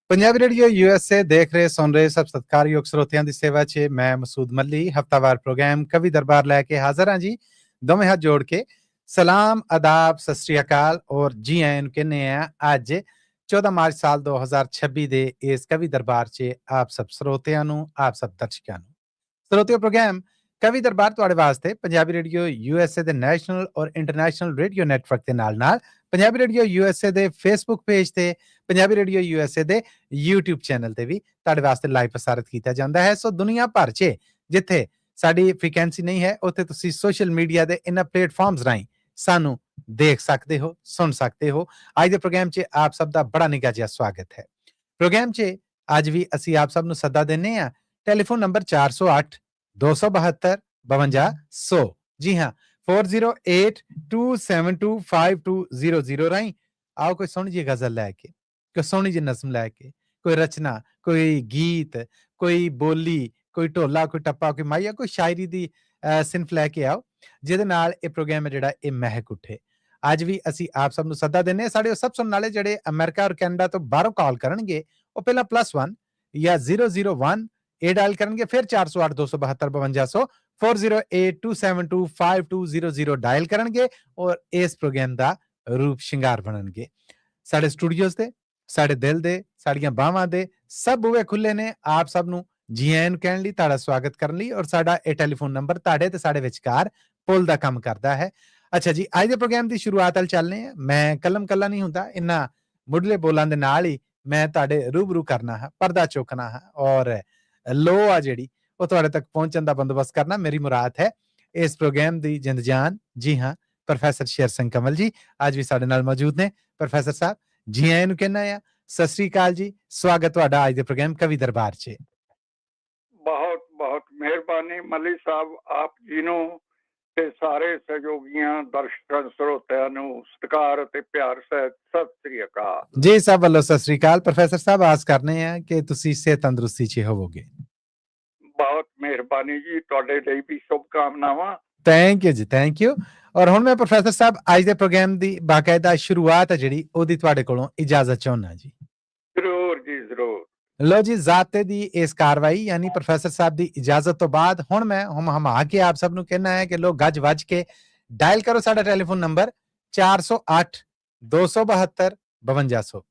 Punjabi radio USA देख रहे सुन रहे सब सत्कारयोग ਸਰੋਤਿਆਂ ਦੀ ਸੇਵਾ 'ਚ ਮੈਂ ਮਸੂਦ ਮੱਲੀ ਹਫਤਾਵਾਰ ਪ੍ਰੋਗਰਾਮ ਕਵੀ ਦਰਬਾਰ ਲੈ ਕੇ ਹਾਜ਼ਰ ਹਾਂ ਜੀ। ਦੋਵੇਂ ਹੱਥ ਜੋੜ ਕੇ ਸਲਾਮ ਆਦਾਬ ਸਤਿ ਸ੍ਰੀ ਅਕਾਲ ਔਰ ਜੀ ਆਇਆਂ ਨੂੰ ਕਹਿੰਦੇ ਆ ਅੱਜ 14 ਮਾਰਚ ਸਾਲ 2026 ਦੇ ਇਸ ਕਵੀ ਦਰਬਾਰ 'ਚ ਆਪ ਸਭ ਸਰੋਤਿਆਂ ਨੂੰ ਆਪ ਸਭ ਦਰਸ਼ਕਾਂ ਨੂੰ ਸਰੋਤਿਓ ਪ੍ਰੋਗਰਾਮ ਕਵੀ ਦਰਬਾਰ ਤੁਹਾਡੇ ਵਾਸਤੇ ਪੰਜਾਬੀ ਰੇਡੀਓ ਯੂਐਸਏ ਦੇ ਨੈਸ਼ਨਲ ਔਰ ਇੰਟਰਨੈਸ਼ਨਲ ਰੇਡੀਓ ਨੈਟਵਰਕ ਦੇ ਨਾਲ ਪੰਜਾਬੀ ਰੇਡੀਓ ਯੂਐਸਏ ਦੇ ਫੇਸਬੁੱਕ ਪੇਜ ਤੇ ਪੰਜਾਬੀ ਰੇਡੀਓ ਯੂਐਸਏ ਦੇ YouTube ਚੈਨਲ ਤੇ ਵੀ ਤੁਹਾਡੇ ਵਾਸਤੇ ਲਾਈਵ ਪ੍ਰਸਾਰਿਤ ਕੀਤਾ ਜਾਂਦਾ ਹੈ। ਸੋ ਦੁਨੀਆ ਭਰ 'ਚ ਜਿੱਥੇ ਸਾਡੀ ਫ੍ਰੀਕੁਐਂਸੀ ਨਹੀਂ ਹੈ ਉੱਥੇ ਤੁਸੀਂ ਸੋਸ਼ਲ ਮੀਡੀਆ ਦੇ ਇਹਨਾਂ ਪਲੇਟਫਾਰਮਸ ਰਾਹੀਂ ਸਾਨੂੰ ਦੇਖ ਸਕਦੇ ਹੋ, ਸੁਣ ਸਕਦੇ ਹੋ। ਅੱਜ ਦੇ ਪ੍ਰੋਗਰਾਮ 'ਚ ਆਪ ਸਭ ਦਾ ਬੜਾ ਨਿੱਘਾ ਜਿਹਾ ਸਵਾਗਤ ਹੈ। ਪ੍ਰੋਗਰਾਮ 'ਚ ਅੱਜ ਵੀ ਅਸੀਂ ਆਪ ਸਭ ਨੂੰ ਸੱਦਾ ਦਿੰਦੇ ਹਾਂ। ਟੈਲੀਫੋਨ ਨੰਬਰ 408 272 5200 ਜੀ ਹਾਂ 4082725200 ਰਾਹੀਂ आओ कोई सोहनी जी गजल लैके, कोई सोहनी जी नज़म लैके, कोई रचना, कोई गीत, कोई बोली, कोई ढोला, कोई टप्पा, कोई माइया, कोई शायरी दी सिनफ लैके आओ जिहदे नाल ये प्रोग्राम है जिहड़ा ये महक उठे। अज भी असी आप सब नूं सद्दा दिंदे हां। साडे सब सुणन वाले जिहड़े अमेरिका और कैनेडा तो बाहरों कॉल करनगे ਉਹ ਪਹਿਲਾਂ +1 ਜਾਂ 001 ਇਹ ਡਾਇਲ ਕਰਨਗੇ, ਫਿਰ 408 272 5200 4082725200 ਡਾਇਲ ਕਰਨਗੇ ਔਰ ਇਸ ਪ੍ਰੋਗਰਾਮ ਦਾ रूप शिंगार बनणगे। साडे स्टूडियोज दे, साडे दिल दे, साड़ियां बावां दे सब बूहे खुले ने आप सब नूं जी आयन कहण लई, तुहाडा स्वागत करन लई। और साडा ये टेलीफोन नंबर तुहाडे ते साडे विचकार पुल दा काम करदा है। अच्छा जी, अज दे प्रोग्राम दी शुरुआत अल चलने हैं। मैं कलम कला नहीं हुंदा, इन्हां मुढले बोलां दे नाल ही मैं तुहाडे रूबरू करना है, पर्दा चुकना है और लो आ जिहड़ी ਉਹ ਤੁਹਾਡੇ ਤੱਕ ਪਹੁੰਚਣ ਦਾ ਬੰਦੋਬਸਤ ਕਰਨਾ ਮੇਰੀ ਮੁਰਾਦ ਹੈ। ਇਸ ਪ੍ਰੋਗਰਾਮ ਦੀ ਜਿੰਦ ਜਾਨ ਜੀ ਹਾਂ ਪ੍ਰੋਫੈਸਰ ਸ਼ੇਰ ਸਿੰਘ ਕਮਲ ਜੀ ਅੱਜ ਵੀ ਸਾਡੇ ਨਾਲ ਮੌਜੂਦ ਨੇ। ਪ੍ਰੋਫੈਸਰ ਸਾਹਿਬ ਜੀ ਆਇਆਂ ਨੂੰ ਕਹਿੰਦਾ ਆ, ਸਤਿ ਸ੍ਰੀ ਅਕਾਲ ਜੀ, ਸਵਾਗਤ ਤੁਹਾਡਾ ਅੱਜ ਦੇ ਪ੍ਰੋਗਰਾਮ ਕਵੀ ਦਰਬਾਰ 'ਚ। ਬਹੁਤ ਬਹੁਤ ਮਿਹਰਬਾਨੀ ਮਲੀ ਸਾਹਿਬ, ਆਪ ਜੀ ਨੂੰ ਤੇ ਸਾਰੇ ਸਹਿਯੋਗੀਆਂ ਦਰਸ਼ਕਾਂ ਸਰੋਤਿਆਂ ਨੂੰ ਸਤਿਕਾਰ ਅਤੇ ਪਿਆਰ ਸਹਿਤ ਸਤਿ ਸ੍ਰੀ ਅਕਾਲ ਜੀ। ਸਭ ਵੱਲੋਂ ਸਤਿ ਸ੍ਰੀ ਅਕਾਲ। ਪ੍ਰੋਫੈਸਰ ਸਾਹਿਬ ਆਸ ਕਰਨੇ ਆ ਕਿ ਤੁਸੀਂ ਸਿਹਤ ਤੰਦਰੁਸਤੀ 'ਚ ਹੋਵੋਗੇ। ਬਹੁਤ ਮਿਹਰਬਾਨੀ ਜੀ, ਤੁਹਾਡੇ ਲਈ ਵੀ ਸ਼ੁਭਕਾਮਨਾਵਾਂ। ਥੈਂਕ ਯੂ ਜੀ, ਥੈਂਕ ਯੂ। ਔਰ ਹੁਣ ਮੈਂ ਪ੍ਰੋਫੈਸਰ ਸਾਹਿਬ ਅੱਜ ਦੇ ਪ੍ਰੋਗਰਾਮ ਦੀ ਬਾਕਾਇਦਾ ਸ਼ੁਰੂਆਤ ਹੈ ਜਿਹੜੀ ਉਹਦੀ ਤੁਹਾਡੇ ਕੋਲੋਂ ਇਜਾਜ਼ਤ ਚਾਹੁੰਦਾ ਜੀ। ਜ਼ਰੂਰ ਜੀ ਜ਼ਰੂਰ। ਲੋ ਜੀ, ਜ਼ਾਬਤੇ ਦੀ ਇਸ ਕਾਰਵਾਈ ਯਾਨੀ ਪ੍ਰੋਫੈਸਰ ਸਾਹਿਬ ਦੀ ਇਜਾਜ਼ਤ ਤੋਂ ਬਾਅਦ ਹੁਣ ਮੈਂ ਹਮਾ ਕੇ ਆਪ ਸਭ ਨੂੰ ਕਹਿਣਾ ਹੈ ਕਿ ਲੋਕ ਗੱਜ ਵੱਜ ਕੇ ਡਾਇਲ ਕਰੋ ਸਾਡਾ ਟੈਲੀਫੋਨ ਨੰਬਰ 408 272 5200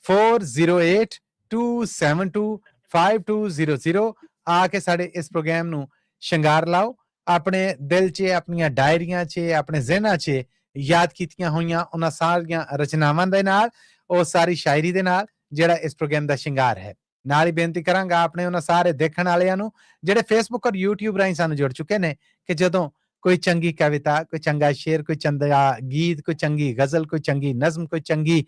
4082725200 ਆ ਕੇ ਸਾਡੇ ਇਸ ਪ੍ਰੋਗਰਾਮ ਨੂੰ ਸ਼ਿੰਗਾਰ ਲਾਓ। ਆਪਣੇ ਦਿਲ 'ਚ, ਆਪਣੀਆਂ ਡਾਇਰੀਆਂ 'ਚ, ਆਪਣੇ ਜ਼ਿਹਨਾਂ 'ਚ ਯਾਦ ਕੀਤੀਆਂ ਹੋਈਆਂ ਉਹਨਾਂ ਸਾਰੀਆਂ ਰਚਨਾਵਾਂ ਦੇ ਨਾਲ, ਉਹ ਸਾਰੀ ਸ਼ਾਇਰੀ ਦੇ ਨਾਲ ਜਿਹੜਾ ਇਸ ਪ੍ਰੋਗਰਾਮ ਦਾ ਸ਼ਿੰਗਾਰ ਹੈ। ਨਾਲ ਹੀ ਬੇਨਤੀ ਕਰਾਂਗਾ ਆਪਣੇ ਉਹਨਾਂ ਸਾਰੇ ਦੇਖਣ ਵਾਲਿਆਂ ਨੂੰ ਜਿਹੜੇ ਫੇਸਬੁੱਕ ਔਰ YouTube ਰਾਹੀਂ ਸਾਨੂੰ ਜੁੜ ਚੁੱਕੇ ਨੇ ਕਿ ਜਦੋਂ ਕੋਈ ਚੰਗੀ ਕਵਿਤਾ, ਕੋਈ ਚੰਗਾ ਸ਼ੇਰ, ਕੋਈ ਚੰਗਾ ਗੀਤ, ਕੋਈ ਚੰਗੀ ਗਜ਼ਲ, ਕੋਈ ਚੰਗੀ ਨਜ਼ਮ, ਕੋਈ ਚੰਗੀ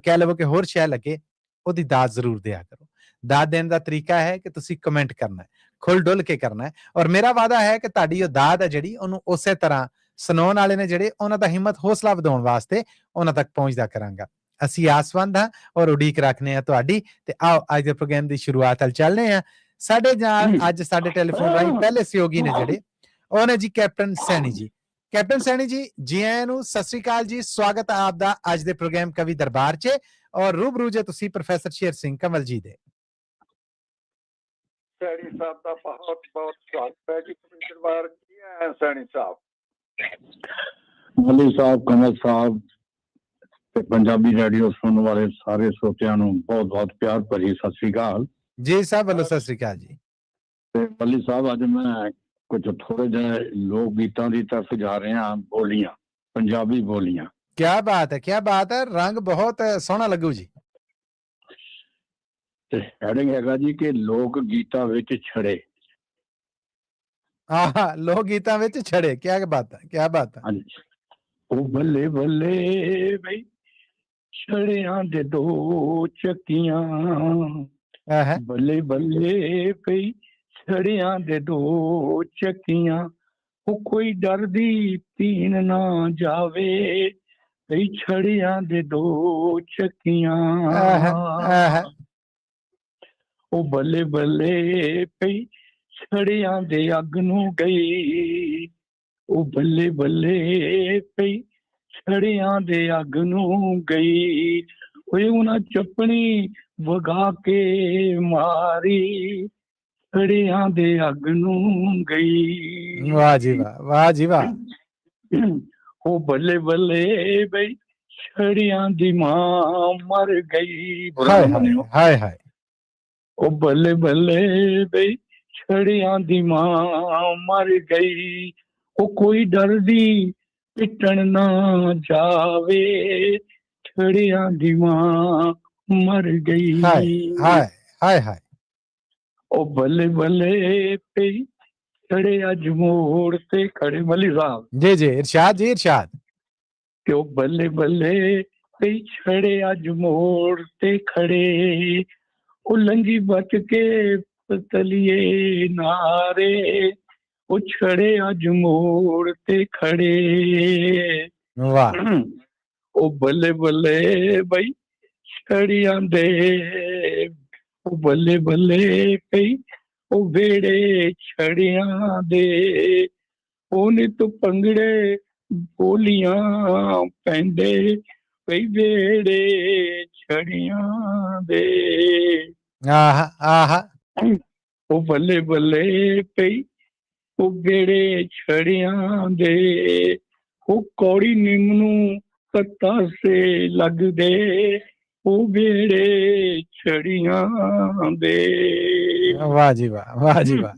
ਕਹਿ ਲਵੋ ਕਿ ਹੋਰ ਸ਼ੈ ਲੱਗੇ, ਉਹਦੀ ਦਾਦ ਜ਼ਰੂਰ ਦਿਆ ਕਰੋ। ਦਾਦ ਦੇਣ ਦਾ ਤਰੀਕਾ ਹੈ ਕਿ ਤੁਸੀਂ ਕਮੈਂਟ ਕਰਨਾ ਹੈ, ਖੁੱਲ ਡੁੱਲ ਕੇ ਕਰਨਾ ਹੈ। ਔਰ ਮੇਰਾ ਵਾਅਦਾ ਹੈ ਕਿ ਤੁਹਾਡੀ ਉਹ ਦਾਦ ਹੈ ਜਿਹੜੀ ਉਹਨੂੰ ਉਸੇ ਤਰ੍ਹਾਂ ਸੁਣਾਉਣ ਵਾਲੇ ਨੇ ਜਿਹੜੇ ਉਹਨਾਂ ਦਾ ਹਿੰਮਤ ਹੌਸਲਾ ਵਧਾਉਣ ਵਾਸਤੇ ਉਹਨਾਂ ਤੱਕ ਪਹੁੰਚਦਾ ਕਰਾਂਗਾ। ਅਸੀਂ ਆਸਵੰਦ ਹਾਂ ਔਰ ਉਡੀਕ ਰੱਖਨੇ ਆ ਤੁਹਾਡੀ। ਤੇ ਆਓ ਅੱਜ ਦੇ ਪ੍ਰੋਗਰਾਮ ਦੀ ਸ਼ੁਰੂਆਤ ਵੱਲ ਚੱਲਦੇ ਹਾਂ। ਸਾਡੇ ਨਾਲ ਅੱਜ ਸਾਡੇ ਟੈਲੀਫੋਨ ਰਾਹੀਂ ਪਹਿਲੇ ਸਹਿਯੋਗੀ ਨੇ ਜਿਹੜੇ ਉਹ ਨੇ ਜੀ ਕੈਪਟਨ ਸੈਣੀ ਜੀ। ਕੈਪਟਨ ਸੈਣੀ ਜੀ, ਜੀ ਆਇਆਂ ਨੂੰ, ਸਤਿ ਸ੍ਰੀ ਅਕਾਲ ਜੀ, ਸਵਾਗਤ ਆਪ ਦਾ ਅੱਜ ਦੇ ਪ੍ਰੋਗਰਾਮ ਕਵੀ ਦਰਬਾਰ 'ਚ। ਔਰ ਰੂਬਰੂ ਜੇ ਤੁਸੀਂ ਪ੍ਰੋਫੈਸਰ ਸ਼ੇਰ ਸਿੰਘ ਕਮਲ ਜੀ ਦੇ। ਸੈਣੀ ਸਾਹਿਬ ਦਾ ਬਹੁਤ ਬਹੁਤ ਸਵਾਗਤ ਹੈ ਜੀ ਦਰਬਾਰ ਜੀ। ਸੈਣੀ ਸਾਹਿਬ, ਮਲੀ ਸਾਹਿਬ, ਕਮਲ ਸਾਹਿਬ ਤੇ ਪੰਜਾਬੀ ਰੇਡੀਓ ਸੁਣਨ ਵਾਲੇ ਸਾਰੇ ਸਰੋਤਿਆਂ ਨੂੰ ਬਹੁਤ ਬਹੁਤ ਪਿਆਰ ਭਰੀ ਸਤਿ ਸ੍ਰੀ ਅਕਾਲ ਜੀ। ਸਾਹਿਬ ਵੱਲੋਂ ਸਤਿ ਸ੍ਰੀ ਅਕਾਲ ਜੀ। ਤੇ ਮਲੀ ਸਾਹਿਬ, ਅੱਜ ਮੈਂ ਕੁਝ ਥੋੜੇ ਜਿਹੇ ਲੋਕ ਗੀਤਾਂ ਦੀ ਤਰਫ ਜਾ ਰਿਹਾ, ਬੋਲੀਆਂ, ਪੰਜਾਬੀ ਬੋਲੀਆਂ। ਕਿਆ ਬਾਤ ਹੈ, ਕਿਆ ਬਾਤ ਹੈ, ਰੰਗ ਬਹੁਤ ਸੋਹਣਾ ਲੱਗੂ ਜੀ। ਤੇ ਹੈਡਿੰਗ ਹੈਗਾ ਜੀ ਕਿ ਲੋਕ ਗੀਤਾਂ ਵਿੱਚ ਛੜੇ। ਹਾਂ, ਲੋਕ ਗੀਤਾਂ ਵਿੱਚ ਛੜੇ, ਕਿਆ ਬਾਤ ਹੈ, ਕਿਆ ਬਾਤ ਹੈ। ਹਾਂਜੀ, ਉਹ ਬੱਲੇ ਬੱਲੇ ਬਈ ਛੜਿਆਂ ਦੇ ਦੋ ਚੱਕੀਆਂ, ਬੱਲੇ ਬੱਲੇ ਪਈ ਛੜਿਆਂ ਦੇ ਦੋ ਚੱਕੀਆਂ, ਉਹ ਕੋਈ ਡਰਦੀ ਪੀਣ ਨਾ ਜਾਵੇ ਪਈ ਛੜਿਆਂ ਦੇ ਦੋ ਚੱਕੀਆਂ। ਉਹ ਬੱਲੇ ਬੱਲੇ ਪਈ ਛੜਿਆਂ ਦੇ ਅੱਗ ਨੂੰ ਗਈ, ਉਹ ਬੱਲੇ ਬੱਲੇ ਪਈ ਛੜਿਆਂ ਦੇ ਅੱਗ ਨੂੰ ਗਈ, ਓਏ ਉਹਨਾਂ ਚੱਪਣੀ ਵਗਾ ਕੇ ਮਾਰੀ ਛੜਿਆਂ ਦੇ ਅੱਗ ਨੂੰ ਗਈ। ਵਾਹ ਜੀ ਵਾਹ, ਵਾਹ ਜੀ ਵਾਹ। ਉਹ ਬੱਲੇ ਬੱਲੇ ਬਈ ਛੜਿਆਂ ਦੀ ਮਾਂ ਮਰ ਗਈ। ਹਾਏ ਹਾਏ ਹਾਏ ਹਾਏ। ਉਹ ਬੱਲੇ ਬੱਲੇ ਬਈ ਛੜਿਆਂ ਦੀ ਮਾਂ ਮਰ ਗਈ। ਉਹ ਕੋਈ ਡਰਦੀ ਪਿੱਟਣ ਨਾ ਜਾਵੇ ਛੜਿਆਂ ਦੀ ਮਾਂ ਮਰ ਗਈ। ਹਾਏ ਹਾਏ ਹਾਏ ਹਾਏ। ਉਹ ਬੱਲੇ ਬੱਲੇ ਪਈ ਛੜੇ ਅੱਜ ਮੋੜ ਤੇ ਖੜੇ। ਮਲੀ ਸਾਹਿਬ ਜੀ ਜੀ, ਇਰਸ਼ਾਦ ਜੀ, ਇਰਸ਼ਾਦ। ਕਿ ਉਹ ਬੱਲੇ ਬੱਲੇ ਪਈ ਛੜੇ ਅੱਜ ਮੋੜ ਤੇ ਖੜੇ। ਉਹ ਲੰਗੀ ਬਚ ਕੇ ਪਤਲੀਏ ਨਾਰੇ। ਉਹ ਛੜੇ ਅੱਜ ਮੋੜ ਤੇ ਖੜੇ। ਵਾਹ। ਉਹ ਬੱਲੇ ਬੱਲੇ ਬਈ ਛੜਿਆਂ ਦੇ। ਉਹ ਬੱਲੇ ਬੱਲੇ ਪਈ ਉਹ ਵੇੜੇ ਛੜਿਆਂ ਦੇ। ਉਹ ਨਿਤ ਭੰਗੜੇ ਬੋਲੀਆਂ ਪੈਂਦੇ ਪਈ ਵੇੜੇ ਛੜਿਆਂ ਦੇ। ਆਹ ਆਹ। ਉਹ ਬੱਲੇ ਬੱਲੇ ਪਈ ਉਹ ਵੇੜੇ ਛੜਿਆਂ ਦੇ। ਉਹ ਕੌੜੀ ਨਿੰਮ ਨੂੰ ਪੱਤਾ ਸੇ ਲੱਗਦੇ ਉਹ ਵੇੜੇ ਛੜੀਆਂ ਦੇ। ਵਾਹ ਜੀ ਵਾਹ, ਵਾਹ ਜੀ ਵਾਹ।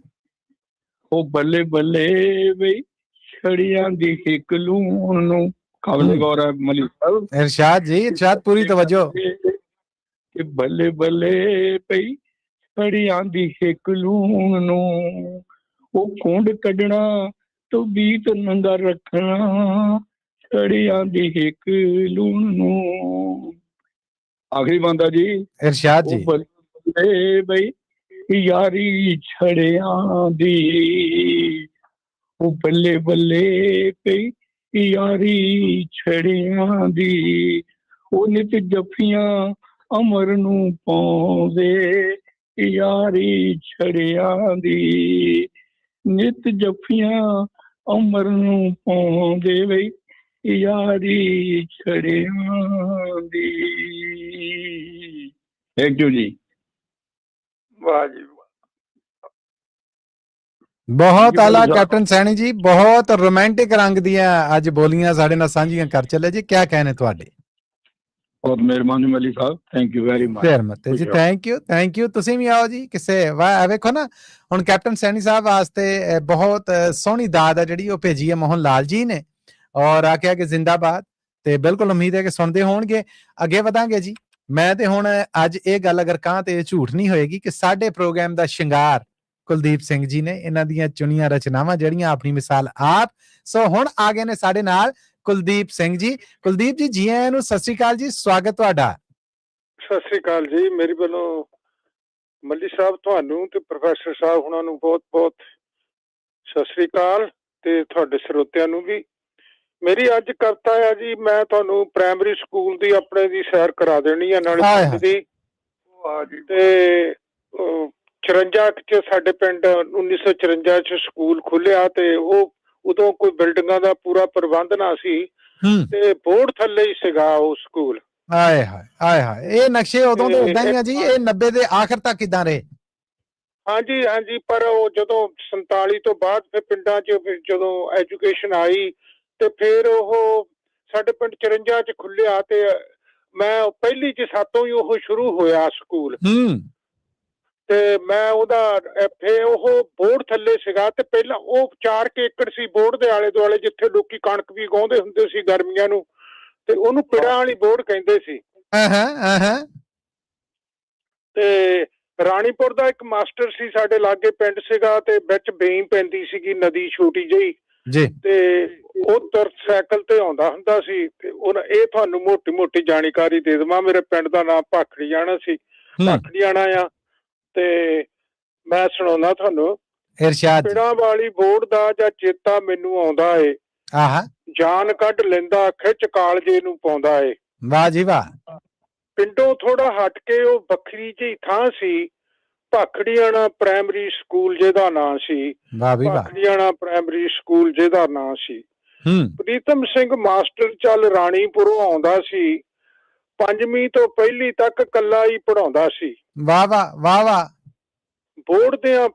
ਉਹ ਬੱਲੇ ਬੱਲੇ ਬਈ ਛੜੀਆਂ ਦੀ ਹਿੱਕ ਲੂਣ ਨੂੰ। ਕਾਬਲੇ ਗੌਰ ਹੈ ਮਲਿਕ ਸਾਹਿਬ। ਇਰਸ਼ਾਦ ਜੀ, ਇਰਸ਼ਾਦ, ਪੂਰੀ ਤਵੱਜੋ। ਕਿ ਬੱਲੇ ਬੱਲੇ ਪਈ ਛੜੀਆਂ ਦੀ ਹਿੱਕ ਲੂਣ ਨੂੰ। ਉਹ ਖੁੰਡ ਕੱਢਣਾ ਤੋਂ ਬੀਤ ਨੰਗਾ ਰੱਖਣਾ ਛੜੀਆਂ ਦੀ ਹਿੱਕ ਲੂਣ ਨੂੰ। ਆਖਰੀ ਬੰਦਾ ਜੀ। ਇਰਸ਼ਾਦ ਜੀ। ਉਹ ਬੱਲੇ ਬਈ ਯਾਰੀ ਛੜਿਆਂ ਦੀ। ਉਹ ਬੱਲੇ ਬੱਲੇ ਪਈ ਯਾਰੀ ਛੜਿਆਂ ਦੀ। ਉਹ ਨਿਤ ਜੱਫੀਆਂ ਅਮਰ ਨੂੰ ਪਾਉਂਦੇ ਯਾਰੀ ਛੜਿਆਂ ਦੀ। ਨਿਤ ਜੱਫੀਆਂ ਅਮਰ ਨੂੰ ਪਾਉਂਦੇ ਬਈ ਯਾਰੀ ਛੜਿਆਂ ਦੀ। ਥੈਂਕ ਯੂ ਜੀ। ਵਾਹ ਜੀ ਵਾਹ। ਬਹੁਤ ਆਲਾ ਕੈਪਟਨ ਸੈਣੀ ਜੀ, ਬਹੁਤ ਰੋਮਾਂਟਿਕ ਰੰਗ ਦੀਆਂ ਅੱਜ ਬੋਲੀਆਂ ਸਾਡੇ ਨਾਲ ਸਾਂਝੀਆਂ ਕਰ ਚੱਲੇ ਜੀ। ਕਿਆ ਕਹਿਣੇ ਤੁਹਾਡੇ? ਬਹੁਤ ਮਿਹਰਬਾਨੀ ਮਲੀ ਸਾਹਿਬ, ਥੈਂਕ ਯੂ ਵੈਰੀ ਮਚ। ਫੇਰ ਮਤ ਜੀ, ਥੈਂਕ ਯੂ, ਥੈਂਕ ਯੂ। ਤੁਸੀਂ ਵੀ ਆਓ ਜੀ ਕਿਸੇ। ਵਾਹ ਵੇਖੋ ਨਾ, ਹੁਣ ਕੈਪਟਨ ਸੈਣੀ ਸਾਹਿਬ ਵਾਸਤੇ ਬਹੁਤ ਸੋਹਣੀ ਦਾਦ ਹੈ ਜਿਹੜੀ ਉਹ ਭੇਜੀ ਹੈ ਮੋਹਨ ਲਾਲ ਜੀ ਨੇ, ਔਰ ਆਖਿਆ ਕਿ ਜ਼ਿੰਦਾਬਾਦ। ਤੇ ਬਿਲਕੁਲ ਉਮੀਦ ਹੈ ਕਿ ਸੁਣਦੇ ਹੋਣਗੇ। ਅੱਗੇ ਵਧਾਂਗੇ ਜੀ। ਮੈਂ ਤੇ ਹੁਣ ਅੱਜ ਇਹ ਗੱਲ ਅਗਰ ਕਹਾਂ ਤੇ ਝੂਠ ਨਹੀਂ ਹੋਏਗੀ ਕਿ ਸਾਡੇ ਪ੍ਰੋਗਰਾਮ ਦਾ ਸ਼ਿੰਗਾਰ ਕੁਲਦੀਪ ਸਿੰਘ ਜੀ ਨੇ। ਇਹਨਾਂ ਦੀਆਂ ਚੁਣੀਆਂ ਰਚਨਾਵਾਂ ਜਿਹੜੀਆਂ ਆਪਣੀ ਮਿਸਾਲ ਆਪ। ਸੋ ਹੁਣ ਆ ਗਏ ਨੇ ਸਾਡੇ ਨਾਲ ਕੁਲਦੀਪ ਸਿੰਘ ਜੀ। ਕੁਲਦੀਪ ਜੀ, ਜੀ ਆਇਆਂ ਨੂੰ, ਸਤਿ ਸ੍ਰੀ ਅਕਾਲ ਜੀ, ਸਵਾਗਤ ਤੁਹਾਡਾ। ਸਤਿ ਸ੍ਰੀ ਅਕਾਲ ਜੀ। ਮੇਰੀ ਵੱਲੋਂ ਮੱਲੀ ਸਾਹਿਬ ਤੁਹਾਨੂੰ ਤੇ ਪ੍ਰੋਫੈਸਰ ਸਾਹਿਬ ਹੁਣਾਂ ਨੂੰ ਬਹੁਤ ਬਹੁਤ ਸਤਿ ਸ੍ਰੀ ਅਕਾਲ, ਤੇ ਤੁਹਾਡੇ ਸਰੋਤਿਆਂ ਨੂੰ ਵੀ। ਮੇਰੀ ਅੱਜ ਕਰਤਾ ਹੈ ਜੀ, ਮੈਂ ਤੁਹਾਨੂੰ ਪ੍ਰਾਇਮਰੀ ਸਕੂਲ ਦੀ ਆਪਣੇ ਦੀ ਸੈਰ ਕਰਾ ਦੇਣੀ ਹੈ ਨਾਲੇ ਪਿੰਡ ਦੀ। ਤੇ 54 ਚ ਸਾਡੇ ਪਿੰਡ 1954 ਚ ਸਕੂਲ ਖੁੱਲਿਆ ਤੇ ਉਹ ਉਦੋਂ ਕੋਈ ਬਿਲਡਿੰਗਾਂ ਦਾ ਪੂਰਾ ਪ੍ਰਬੰਧ ਨਾ ਸੀ ਤੇ ਬੋਰਡ ਥੱਲੇ ਹੀ ਸੀਗਾ ਉਹ ਸਕੂਲ। ਆਏ ਹਾਏ ਆਏ ਹਾਏ। ਇਹ ਨਕਸ਼ੇ ਉਦੋਂ ਦੇ ਉਦਾਂ ਹੀ ਆ ਜੀ। ਇਹ 90 ਦੇ ਆਖਰ ਤੱਕ ਕਿਦਾਂ ਰਹੇ? ਹਾਂਜੀ ਹਾਂਜੀ। ਪਰ ਉਹ ਜਦੋਂ 47 ਤੋਂ ਬਾਅਦ ਫਿਰ ਪਿੰਡਾਂ 'ਚ ਜਦੋਂ ਐਜੂਕੇਸ਼ਨ ਆਈ ਤੇ ਫਿਰ ਉਹ ਸਾਡੇ ਪਿੰਡ 54 ਚ ਖੁੱਲਿਆ ਤੇ ਮੈਂ ਪਹਿਲੀ ਚ ਸਾਤੋਂ ਹੀ ਉਹ ਸ਼ੁਰੂ ਹੋਇਆ ਸਕੂਲ। ਤੇ ਮੈਂ ਉਹਦਾ ਫਿਰ ਉਹ ਬੋਰਡ ਥੱਲੇ ਸੀਗਾ ਤੇ ਪਹਿਲਾਂ ਉਹ 4 ਏਕੜ ਸੀ ਬੋਰਡ ਦੇ ਆਲੇ ਦੁਆਲੇ, ਜਿੱਥੇ ਲੋਕੀ ਕਣਕ ਵੀ ਉਗਾਉਂਦੇ ਹੁੰਦੇ ਸੀ ਗਰਮੀਆਂ ਨੂੰ, ਤੇ ਉਹਨੂੰ ਪਿੜਾਂ ਵਾਲੀ ਬੋਰਡ ਕਹਿੰਦੇ ਸੀ। ਤੇ ਰਾਣੀਪੁਰ ਦਾ ਇੱਕ ਮਾਸਟਰ ਸੀ ਸਾਡੇ ਲਾਗੇ ਪਿੰਡ ਸੀਗਾ ਤੇ ਵਿੱਚ ਬੇਈ ਪੈਂਦੀ ਸੀਗੀ ਨਦੀ ਛੋਟੀ ਜਿਹੀ ਜੀ, ਤੇ ਉਹ ਤੁਰ ਸਾਈਕਲ ਤੇ ਆਉਂਦਾ ਹੁੰਦਾ ਸੀ। ਤੇ ਇਹ ਤੁਹਾਨੂੰ ਮੋਟੀ ਮੋਟੀ ਜਾਣਕਾਰੀ ਦੇ ਦੇਵਾਂ। ਮੇਰੇ ਪਿੰਡ ਦਾ ਨਾਮ ਭਾਖੜੀਆਣਾ ਸੀ, ਭਾਖੜੀਆਣਾ ਆ। ਤੇ ਮੈਂ ਸੁਣਾਉਣਾ ਤੁਹਾਨੂੰ। ਪਿੜਾਂ ਵਾਲੀ ਬੋਰਡ ਦਾ ਜਾਂ ਚੇਤਾ ਮੈਨੂੰ ਆਉਂਦਾ ਏ, ਜਾਨ ਕੱਢ ਲੈਂਦਾ ਖਿੱਚ ਕਾਲਜੇ ਨੂੰ ਪਾਉਂਦਾ ਏ। ਵਾਹ ਜੀ ਵਾਹ। ਪਿੰਡੋਂ ਥੋੜਾ ਹਟ ਕੇ ਉਹ ਵੱਖਰੀ ਜਿਹੀ ਥਾਂ ਸੀ, ਭਾਖੜੀਆਣਾ ਪ੍ਰਾਇਮਰੀ ਸਕੂਲ ਜਿਹਦਾ ਨਾਂ ਸੀ। ਭਾਖੜੀਆਣਾ ਪ੍ਰਾਇਮਰੀ ਸਕੂਲ ਜਿਹਦਾ ਨਾਂ ਸੀ। ਪ੍ਰੀਤਮ ਸਿੰਘ ਮਾਸਟਰ ਚੱਲ ਰਾਣੀਪੁਰੋਂ ਆਉਂਦਾ ਸੀ, 5ਵੀਂ ਤੋਂ ਪਹਿਲੀ ਤੱਕ ਕੱਲਾ ਹੀ ਪੜਾਉਂਦਾ ਸੀ। ਵਾਹ ਵਾਹ ਵਾਹ ਵਾਹ। ਬੋਰਡ ਦਿਆਂ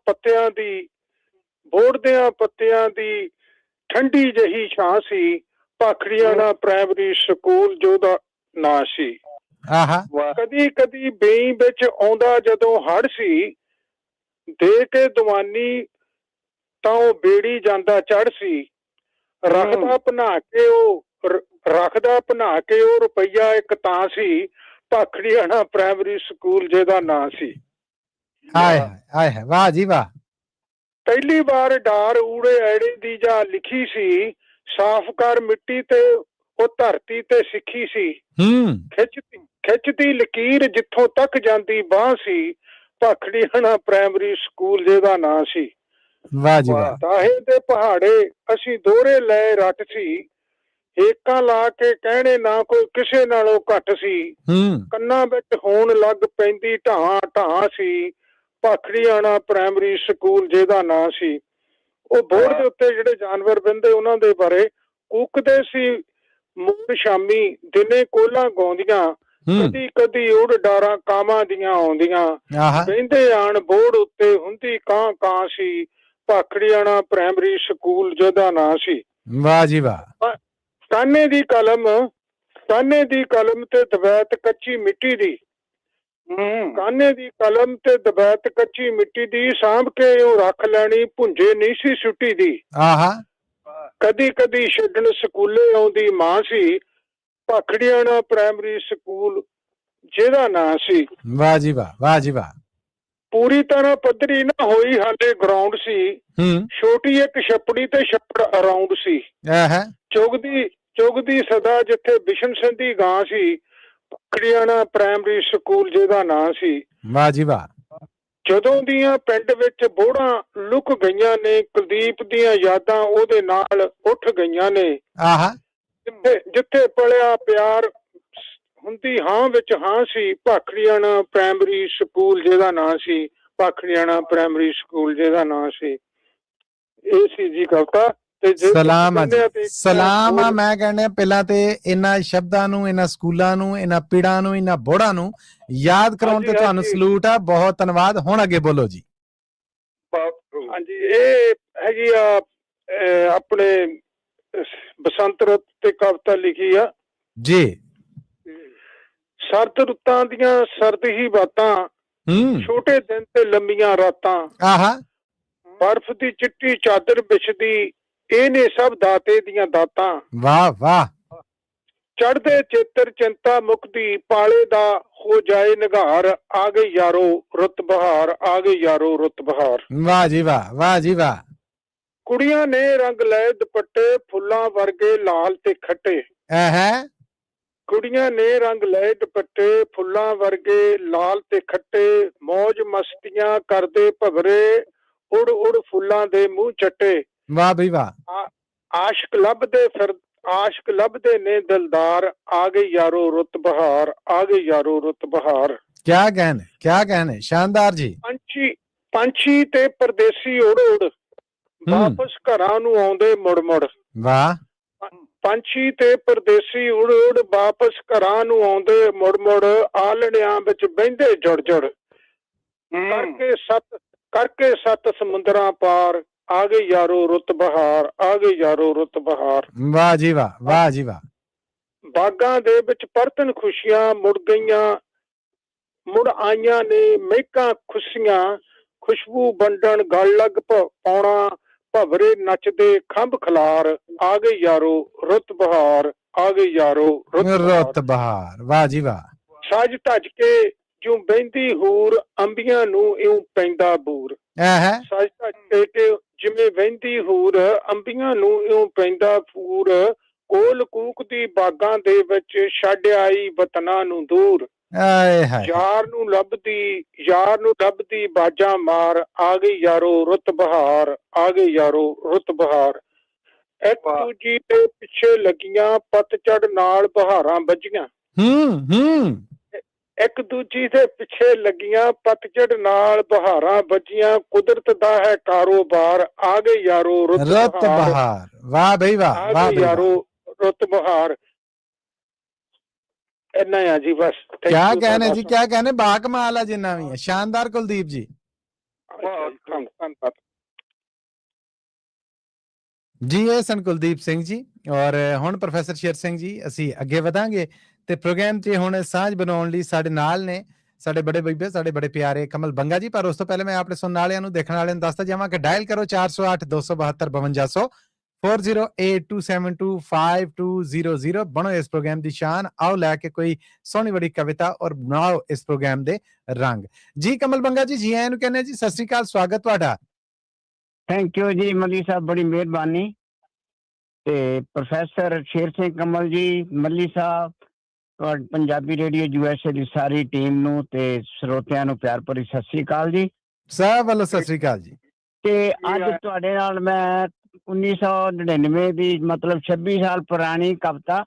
ਪੱਤਿਆਂ ਦੀ ਠੰਡੀ ਜਿਹੀ ਛਾਂ ਸੀ। ਭਾਖੜੀਆਣਾ ਪ੍ਰਾਇਮਰੀ ਸਕੂਲ ਜਿਹਦਾ ਨਾਂ ਸੀ। ਆਹਾ। ਕਦੀ ਕਦੀ ਬੇਈ ਵਿੱਚ ਆਉਂਦਾ ਜਦੋਂ ਹੜ੍ਹ ਸੀ, ਦੇ ਕੇ ਦੀਵਾਨੀ ਤਾਂ ਉਹ ਬੇੜੀ ਜਾਂਦਾ ਚੜ੍ਹ ਸੀ। ਰੱਖਦਾ ਬਣਾ ਕੇ ਉਹ ਰੁਪਈਆ ਇੱਕ ਤਾਂ ਸੀ। ਭਾਖੜੀਆਣਾ ਪ੍ਰਾਇਮਰੀ ਸਕੂਲ ਜਿਹਦਾ ਨਾਂ ਸੀ। ਹਾਏ ਹਾਏ ਹਾਏ, ਵਾਹ ਜੀ ਵਾਹ। ਪਹਿਲੀ ਵਾਰ ਡਾਰ ਊੜੇ ਐੜੇ ਦੀ ਜਾ ਲਿਖੀ ਸੀ। ਸਾਫ਼ ਕਰ ਮਿੱਟੀ ਤੇ ਉਹ ਧਰਤੀ ਤੇ ਸਿੱਖੀ ਸੀ। ਖਿੱਚਦੀ ਲਕੀਰ ਜਿੱਥੋਂ ਤੱਕ ਜਾਂਦੀ ਬਾਂਹ ਸੀ। ਭਾਖੜੀਆਣਾ ਪ੍ਰਾਇਮਰੀ ਸਕੂਲ ਜਿਹਦਾ ਨਾਂ ਸੀ। ਵਾਹ ਜੀ ਵਾਹ। ਤਾਹੇ ਦੇ ਪਹਾੜੇ ਅਸੀਂ ਦੋਹਰੇ ਲਏ ਰੱਟ ਸੀ। ਏਕਾਂ ਲਾ ਕੇ ਕਹਿਣੇ ਨਾ ਕੋਈ ਕਿਸੇ ਨਾਲੋਂ ਘੱਟ ਸੀ। ਕੰਨਾਂ ਵਿੱਚ ਹੋਣ ਲੱਗ ਪੈਂਦੀ ਢਾਂ ਢਾਂ ਸੀ। ਭਾਖੜੀਆਣਾ ਪ੍ਰਾਇਮਰੀ ਸਕੂਲ ਜਿਹਦਾ ਨਾਂ ਸੀ। ਉਹ ਬੋਰਡ ਦੇ ਉੱਤੇ ਜਿਹੜੇ ਜਾਨਵਰ ਬਹਿੰਦੇ ਉਹਨਾਂ ਦੇ ਬਾਰੇ ਕੂਕਦੇ ਸੀ। ਮੋਰ ਸ਼ਾਮੀ ਦਿਨੇ ਕੋਲਾਂ ਗਾਉਂਦੀਆਂ। ਕਦੀ ਕਦੀ ਉੜ ਡਾਰਾਂ ਕਾਵਾਂ ਦੀਆਂ ਆਉਂਦੀਆਂ। ਬਹਿੰਦੇ ਆਣ ਬੋਰਡ ਉੱਤੇ ਹੁੰਦੀ ਕਾਂ ਕਾਂ ਸੀ। ਭਾਖੜੀਆਣਾ ਪ੍ਰਾਇਮਰੀ ਸਕੂਲ ਜਿਹਦਾ ਨਾਂ ਸੀ। ਵਾਹ ਜੀ ਵਾਹ। ਕਾਨੇ ਦੀ ਕਲਮ ਤੇ ਦਵੈਤ ਕੱਚੀ ਮਿੱਟੀ ਦੀ। ਕਾਨੇ ਦੀ ਕਲਮ ਤੇ ਦਵੈਤ ਕੱਚੀ ਮਿੱਟੀ ਦੀ। ਸਾਂਭ ਕੇ ਉਹ ਰੱਖ ਲੈਣੀ ਭੁੰਜੇ ਨਹੀਂ ਸੀ ਸੁੱਟੀ ਦੀ। ਕਦੀ ਕਦੀ ਛੱਡਣ ਸਕੂਲੇ ਆਉਂਦੀ ਮਾਂ ਸੀ। ਭਾਖੜੀਆਣਾ ਪ੍ਰਾਇਮਰੀ ਸਕੂਲ ਜਿਹਦਾ ਨਾਂ ਸੀ। ਵਾਹ ਜੀ ਵਾਹ, ਵਾਹ ਜੀ ਵਾਹ। ਪੂਰੀ ਤਰ੍ਹਾਂ ਪੱਧਰੀ ਨਾ ਹੋਈ ਹਾਲੇ ਗਰਾਊਂਡ ਸੀ। ਛੋਟੀ ਇੱਕ ਛੱਪੜੀ ਤੇ ਛੱਪੜ ਅਰਾਊਂਡ ਸੀ। ਚੁਗਦੀ ਸਦਾ ਜਿੱਥੇ ਬਿਸ਼ਨ ਸਿੰਘ ਦੀ ਗਾਂ ਸੀ। ਭਾਖੜੀਆਣਾ ਪ੍ਰਾਇਮਰੀ ਸਕੂਲ ਜਿਹਦਾ ਨਾਂ ਸੀ। ਵਾਹ ਜੀ ਵਾਹ। ਜਦੋਂ ਦੀਆਂ ਪਿੰਡ ਵਿੱਚ ਬੋੜਾਂ ਲੁਕ ਗਈਆਂ ਨੇ। ਕੁਲਦੀਪ ਦੀਆਂ ਯਾਦਾਂ ਉਹਦੇ ਨਾਲ ਉੱਠ ਗਈਆਂ ਨੇ। ਜਿੱਥੇ ਪਲਿਆ ਪਿਆਰ ਹੁੰਦੀ ਹਾਂ ਵਿੱਚ ਹਾਂ ਸੀ। ਭਾਖੜੀਆਣਾ ਪ੍ਰਾਇਮਰੀ ਸਕੂਲ ਜਿਹਦਾ ਨਾਂ ਸੀ। ਭਾਖੜੀਆਣਾ ਪ੍ਰਾਇਮਰੀ ਸਕੂਲ ਜਿਹਦਾ ਨਾਂ ਸੀ। ਇਹ ਸੀ ਜੀ ਕਵਿਤਾ। ਸਲਾਮ ਆ ਜੀ, ਸਲਾਮ ਆ। ਮੈਂ ਕਹਿੰਦਾ ਪਹਿਲਾਂ ਤੇ ਇਹਨਾਂ ਸ਼ਬਦਾਂ ਨੂੰ, ਇਹਨਾਂ ਸਕੂਲਾਂ ਨੂੰ, ਇਹਨਾਂ ਪੀੜਾਂ ਨੂੰ, ਇਹਨਾਂ ਬੋੜਾਂ ਨੂੰ ਯਾਦ ਕਰਾਉਣ ਤੇ ਤੁਹਾਨੂੰ ਸਲੂਟ ਆ। ਬਹੁਤ ਧੰਨਵਾਦ। ਹੁਣ ਅੱਗੇ ਬੋਲੋ ਜੀ। ਹਾਂਜੀ, ਇਹ ਹੈਗੀ ਆ ਆਪਣੇ ਬਸੰਤ ਰੁੱਤ ਤੇ ਕਵਿਤਾ ਲਿਖੀ ਆ ਜੀ। ਸਰਦ ਰੁੱਤਾਂ ਦੀਆਂ ਸਰਦ ਹੀ ਬਾਤਾਂ। ਛੋਟੇ ਦਿਨ ਤੇ ਲੰਮੀਆਂ ਰਾਤਾਂ। ਬਰਫ਼ ਦੀ ਚਿੱਟੀ ਚਾਦਰ ਵਿਛਦੀ। ਇਹ ਨੇ ਸਭ ਦਾਤੇ ਦੀਆਂ ਦਾਤਾਂ। ਵਾਹ ਵਾਹ। ਚੜ੍ਹਦੇ ਚੇਤਰ ਚਿੰਤਾ ਮੁਕਦੀ। ਪਾਲੇ ਦਾ ਹੋ ਜਾਏ ਨਿਗਾਰ। ਆ ਗਈ ਯਾਰੋ ਰੁੱਤ ਬਹਾਰ। ਆ ਗਈ ਯਾਰੋ ਰੁੱਤ ਬਹਾਰ। ਵਾਹ ਜੀ ਵਾਹ, ਵਾਹ ਜੀ ਵਾਹ। ਕੁੜੀਆਂ ਨੇ ਰੰਗ ਲਏ ਦੁਪੱਟੇ। ਫੁੱਲਾਂ ਵਰਗੇ ਲਾਲ ਤੇ ਖੱਟੇ। ਕੁੜੀਆਂ ਨੇ ਰੰਗ ਲਏ ਦੁਪੱਟੇ। ਫੁੱਲਾਂ ਵਰਗੇ ਲਾਲ ਤੇ ਖੱਟੇ। ਮੌਜ ਮਸਤੀਆਂ ਕਰਦੇ ਭਵਰੇ। ਉੜ ਉੜ ਫੁੱਲਾਂ ਦੇ ਮੂੰਹ ਚੱਟੇ। ਵਾਹ ਬਈ ਵਾਹ। ਆਸ਼ਕ ਲੱਭਦੇ ਨੇ ਦਿਲਦਾਰ। ਆ ਗਈ ਯਾਰੋ ਰੁੱਤ ਬਹਾਰ। ਆ ਗਈ ਯਾਰੋ ਰੁੱਤ ਬਹਾਰ। ਕਿਆ ਕਹਿਣੇ ਸ਼ਾਨਦਾਰ ਜੀ। ਪੰਛੀ ਤੇ ਪਰਦੇਸੀ ਉੜ ਉੜ ਵਾਪਸ ਘਰਾਂ ਨੂੰ ਆਉਂਦੇ ਮੁੜ ਮੁੜ। ਵਾਹ। ਪੰਛੀ ਤੇ ਪਰਦੇਸੀ ਉੜ ਉੜ ਵਾਪਸ ਘਰਾਂ ਨੂੰ ਆਉਂਦੇ ਮੁੜ ਮੁੜ। ਆਲਣਿਆਂ ਵਿੱਚ ਬਹਿੰਦੇ ਜੁੜ ਜੁੜ। ਕਰਕੇ ਸੱਤ ਸਮੁੰਦਰਾਂ ਪਾਰ। ਆ ਗਈ ਯਾਰੋ ਰੁੱਤ ਬਹਾਰ। ਆ ਗਈ ਯਾਰੋ ਰੁੱਤ ਬਹਾਰ। ਵਾਹ ਜੀ ਵਾਹ, ਵਾਹ ਜੀ ਵਾਹ। ਬਾਗਾਂ ਦੇ ਵਿੱਚ ਪਰਤਨ ਖੁਸ਼ੀਆਂ ਮੁੜ ਆਈਆਂ ਨੇ। ਮਹਿਕਾਂ ਖੁਸ਼ੀਆਂ ਖੁਸ਼ਬੂ ਵੰਡਣ ਗਲ ਲੱਗ ਪਾਉਣਾ। ਭਵਰੇ ਨੱਚਦੇ ਖੰਭ ਖਲਾਰ। ਆ ਗਈ ਯਾਰੋ ਰੁੱਤ ਬਹਾਰ। ਆ ਗਈ ਯਾਰੋ ਰੁੱਤ ਬਹਾਰ। ਵਾਹ ਜੀ ਵਾਹ। ਸੱਜ ਧੱਜ ਕੇ ਜਿਉਂ ਬਹਿੰਦੀ ਹੂਰ। ਅੰਬੀਆਂ ਨੂੰ ਇਉਂ ਪੈਂਦਾ ਬੂਰ। ਸੱਜ ਧੱਜ ਕੇ ਜਿਵੇਂ ਵਹਿੰਦੀ ਹੂਰ। ਅੰਬੀਆਂ ਨੂੰ ਇਉਂ ਪੈਂਦਾ ਫੂਰ। ਕੋਲ ਕੂਕਦੀ ਬਾਗਾਂ ਦੇ ਵਿੱਚ ਛੱਡ ਆਈ ਵਤਨਾਂ ਨੂੰ ਦੂਰ। ਯਾਰ ਨੂੰ ਲੱਭਦੀ ਬਾਜਾਂ ਮਾਰ। ਆ ਗਈ ਯਾਰੋ ਰੁੱਤ ਬਹਾਰ। ਆ ਗਈ ਯਾਰੋ ਰੁੱਤ ਬਹਾਰ। ਇੱਕ ਦੂਜੀ ਦੇ ਪਿੱਛੇ ਲੱਗੀਆਂ ਪਤਝੜ ਨਾਲ ਬਹਾਰਾਂ ਵੱਜੀਆਂ। ਇੱਕ ਦੂਜੀ ਦੇ ਪਿੱਛੇ ਲੱਗੀਆਂ ਪਤਝੜ ਨਾਲ ਬਹਾਰਾਂ ਵੱਜੀਆਂ। ਕੁਦਰਤ ਦਾ ਹੈ ਕਾਰੋਬਾਰ। ਆ ਗਈ ਯਾਰੋ ਰੁੱਤ ਬਹਾਰ। ਵਾਹ ਬਈ ਵਾਹ। ਆ ਗਈ ਯਾਰੋ ਰੁੱਤ ਬਹਾਰ। ਇੰਨਾ ਆ ਜੀ ਬਸ। Thank क्या you कहने जी, ਤੁਹਾਡਾ। क्या कहने, बाकमाल है जिन्ना भी है, शानदार कुलदीप जी। ਬਹੁਤ ਧੰਨਵਾਦ। ਜੀ ਇਹ ਸਨ ਕੁਲਦੀਪ ਸਿੰਘ ਜੀ। ਔਰ ਹੁਣ ਪ੍ਰੋਫੈਸਰ ਸ਼ੇਰ ਸਿੰਘ ਜੀ ਅਸੀਂ ਅੱਗੇ ਵਧਾਂਗੇ ਤੇ ਪ੍ਰੋਗਰਾਮ 'ਚ ਹੁਣ ਸਾਂਝ ਬਣਾਉਣ ਲਈ ਸਾਡੇ ਨਾਲ ਨੇ ਸਾਡੇ ਬੜੇ ਬੀਬੇ, ਸਾਡੇ ਬੜੇ ਪਿਆਰੇ ਕਮਲ ਬੰਗਾ ਜੀ। ਪਰ ਉਸ ਤੋਂ ਪਹਿਲੇ ਮੈਂ ਆਪਣੇ ਸੁਣਨ ਵਾਲਿਆਂ ਨੂੰ, ਦੇਖਣ ਵਾਲਿਆਂ ਨੂੰ ਦੱਸਦਾ ਜਾਵਾਂ ਕਿ ਡਾਇਲ ਕਰੋ 408 272 5200 4082725200। ਬਣੋ ਇਸ ਪ੍ਰੋਗਰਾਮ ਦੀ ਸ਼ਾਨ। ਆਓ ਲੈ ਕੇ ਕੋਈ ਸੋਹਣੀ ਬੜੀ ਕਵਿਤਾ ਔਰ ਬਣਾਓ ਇਸ ਪ੍ਰੋਗਰਾਮ ਦੇ ਰੰਗ। ਜੀ ਕਮਲ ਬੰਗਾ ਜੀ, ਜੀ ਆਇਆਂ ਨੂੰ ਕਹਿੰਦੇ ਜੀ, ਸਤਿ ਸ੍ਰੀ ਅਕਾਲ, ਸਵਾਗਤ ਤੁਹਾਡਾ। ਥੈਂਕ ਯੂ ਜੀ ਮੱਲੀ ਸਾਹਿਬ, ਬੜੀ ਮਿਹਰਬਾਨੀ। ਤੇ ਪ੍ਰੋਫੈਸਰ ਸ਼ੇਰ ਸਿੰਘ ਕਮਲ ਜੀ, ਮੱਲੀ ਸਾਹਿਬ, ਪੰਜਾਬੀ ਰੇਡੀਓ USA ਦੀ ਸਾਰੀ ਟੀਮ ਨੂੰ ਤੇ ਸਰੋਤਿਆਂ ਨੂੰ ਪਿਆਰ ਭਰੀ ਸਤਿ ਸ੍ਰੀ ਅਕਾਲ ਜੀ। ਸਭ ਵੱਲੋਂ ਸਤਿ ਸ੍ਰੀ ਅਕਾਲ ਜੀ। ਤੇ ਅੱਜ ਤੁਹਾਡੇ ਨਾਲ ਮੈਂ 1999 ਦੀ ਮਤਲਬ 26 ਸਾਲ ਪੁਰਾਣੀ ਕਵਿਤਾ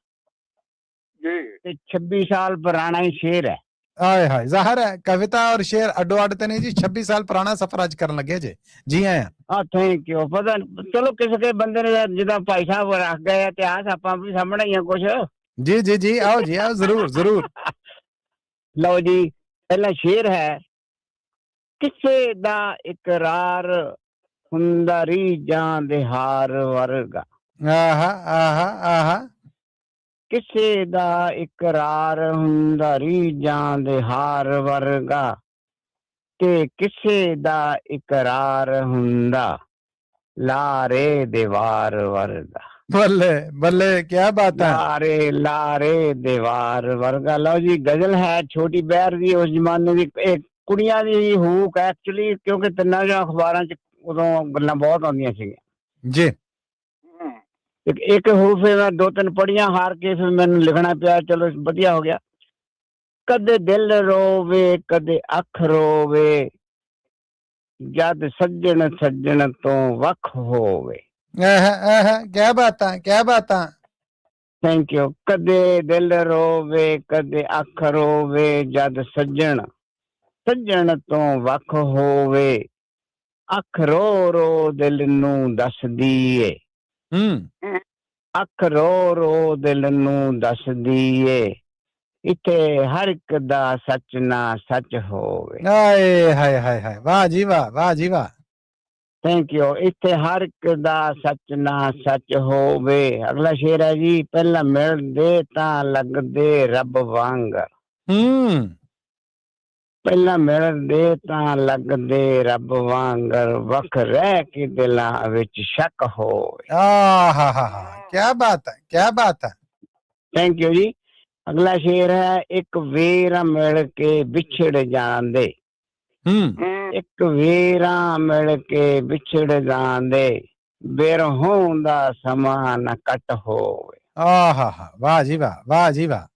ਜੀ ਤੇ 26 ਸਾਲ ਪੁਰਾਣਾ ਹੀ ਸ਼ੇਰ ਹੈ। ਆਏ ਹਾਏ, ਜ਼ਾਹਰ ਹੈ ਕਵਿਤਾ ਔਰ ਸ਼ੇਰ ਅੱਡੋ ਅੱਡ ਤੇ ਨਹੀਂ ਜੀ। 26 ਸਾਲ ਪੁਰਾਣਾ ਸਫ਼ਰ ਅੱਜ ਕਰਨ ਲੱਗੇ ਜੇ। ਜੀ ਆਇਆਂ। ਹਾਂ ਥੈਂਕ ਯੂ। ਪਤਾ ਚਲੋ ਕਿਸੇ ਬੰਦੇ ਨੇ ਜਿੱਦਾਂ ਭਾਈ ਸਾਹਿਬ ਰੱਖ ਗਏ ਇਤਿਹਾਸ, ਆਪਾਂ ਵੀ ਸਾਹਮਣੇ ਹੀ ਆ ਕੁਛ। ਜੀ ਜੀ ਜੀ, ਆਓ ਜੀ ਆਓ, ਜ਼ਰੂਰ ਜ਼ਰੂਰ। ਲਓ ਜੀ, ਪਹਿਲਾ ਸ਼ੇਰ ਹੈ। ਕਿਸੇ ਦਾ ਇਕਰਾਰ ਹੁੰਦਾ ਰੀਝਾਂ ਦੇ ਹਾਰ ਵਰਗਾ। ਆਹਾ ਆਹਾ ਆਹਾ। ਕਿਸੇ ਦਾ ਇਕਰਾਰ ਹੁੰਦਾ ਰੀਝਾਂ ਦੇ ਹਾਰ ਵਰਗਾ, ਤੇ ਕਿਸੇ ਦਾ ਇਕਰਾਰ ਹੁੰਦਾ ਲਾਰੇ ਦੇ ਵਾਰ ਵਰਗਾ। ਬੱਲੇ ਬੱਲੇ, ਕੀ ਬਾਤ ਹੈ। ਲਾਰੇ ਦੇ ਵਾਰ ਵਰਗਾ। ਲਓ ਜੀ, ਗਜ਼ਲ ਹੈ ਛੋਟੀ ਬਹਿਰ ਦੀ, ਉਸ ਜ਼ਮਾਨੇ ਦੀ। ਇਹ ਕੁੜੀਆਂ ਦੀ ਹੂਕ ਐਕਚੁਅਲੀ, ਕਿਉਂਕਿ ਤਿੰਨਾਂ ਜਾਂ ਅਖਬਾਰਾਂ 'ਚ ਉਦੋਂ ਗੱਲਾਂ ਬਹੁਤ ਆਉਂਦੀਆਂ ਸੀਗੀਆਂ ਜੀ। ਇੱਕ ਹੂਫ ਮੈਂ 2-3 ਪੜੀਆਂ, ਹਾਰ ਕੇ ਫਿਰ ਮੈਨੂੰ ਲਿਖਣਾ ਪਿਆ। ਚਲੋ ਵਧੀਆ ਹੋ ਗਿਆ। ਕਦੇ ਦਿਲ ਰੋਵੇ ਕਦੇ ਅੱਖ ਰੋਵੇ, ਜਦ ਸੱਜਣ ਸੱਜਣ ਤੋਂ ਵੱਖ ਹੋਵੇ। ਕੀ ਬਾਤਾਂ, ਕੀ ਬਾਤਾਂ। Thank you. ਕਦੇ ਦਿਲ ਰੋਵੇ ਕਦੇ ਅੱਖ ਰੋਵੇ, ਜਦ ਸੱਜਣ ਸੱਜਣ ਤੋਂ ਵੱਖ ਹੋਵੇ। ਅੱਖ ਰੋ ਰੋ ਦਿਲ ਨੂੰ ਦੱਸਦੀ ਏ, ਅੱਖ ਰੋ ਰੋ ਦਿਲ ਨੂੰ ਦੱਸਦੀ ਏ। ਇੱਥੇ ਹਰ ਇੱਕ ਦਾ ਸੱਚ ਨਾ ਸੱਚ ਹੋਵੇ। ਆਏ ਹਾਏ ਹਾਏ ਹਾਏ, ਵਾਹ ਜੀ ਵਾਹ, ਵਾਹ ਜੀ ਵਾਹ। Thank you. ਇੱਥੇ ਹਰ ਇੱਕ ਦਾ ਸੱਚ ਨਾ ਸੱਚ ਹੋਵੇ। ਅਗਲਾ ਸ਼ੇਰ ਹੈ ਜੀ। ਪਹਿਲਾਂ ਮਿਲਦੇ ਤਾਂ ਲੱਗਦੇ ਰੱਬ ਵਾਂਗ, ਪਹਿਲਾਂ ਮਿਲਦੇ ਤਾਂ ਲੱਗਦੇ ਰੱਬ ਵਾਂਗਰ, ਵੱਖ ਰਹਿ ਕੇ ਦਿਲਾਂ ਵਿੱਚ ਸ਼ੱਕ ਹੋਵੇ। ਆਹਾ ਹਾ ਹਾ, ਕੀ ਬਾਤ ਹੈ, ਕੀ ਬਾਤ ਹੈ। ਥੈਂਕ ਯੂ ਜੀ। ਅਗਲਾ ਸ਼ੇਰ ਹੈ। ਇੱਕ ਵੇਰਾ ਮਿਲ ਕੇ ਵਿਛੜ ਜਾਂਦੇ, ਇੱਕ ਵੇਰਾ ਮਿਲ ਕੇ ਵਿਛੜ ਜਾਂਦੇ, ਬਿਰਹੋਂ ਦਾ ਸਮਾਂ ਨਾ ਕੱਟ ਹੋਵੇ। ਆਹਾ ਹਾ, ਵਾਹ ਜੀ ਵਾਹ, ਵਾਹ ਜੀ ਵਾਹ।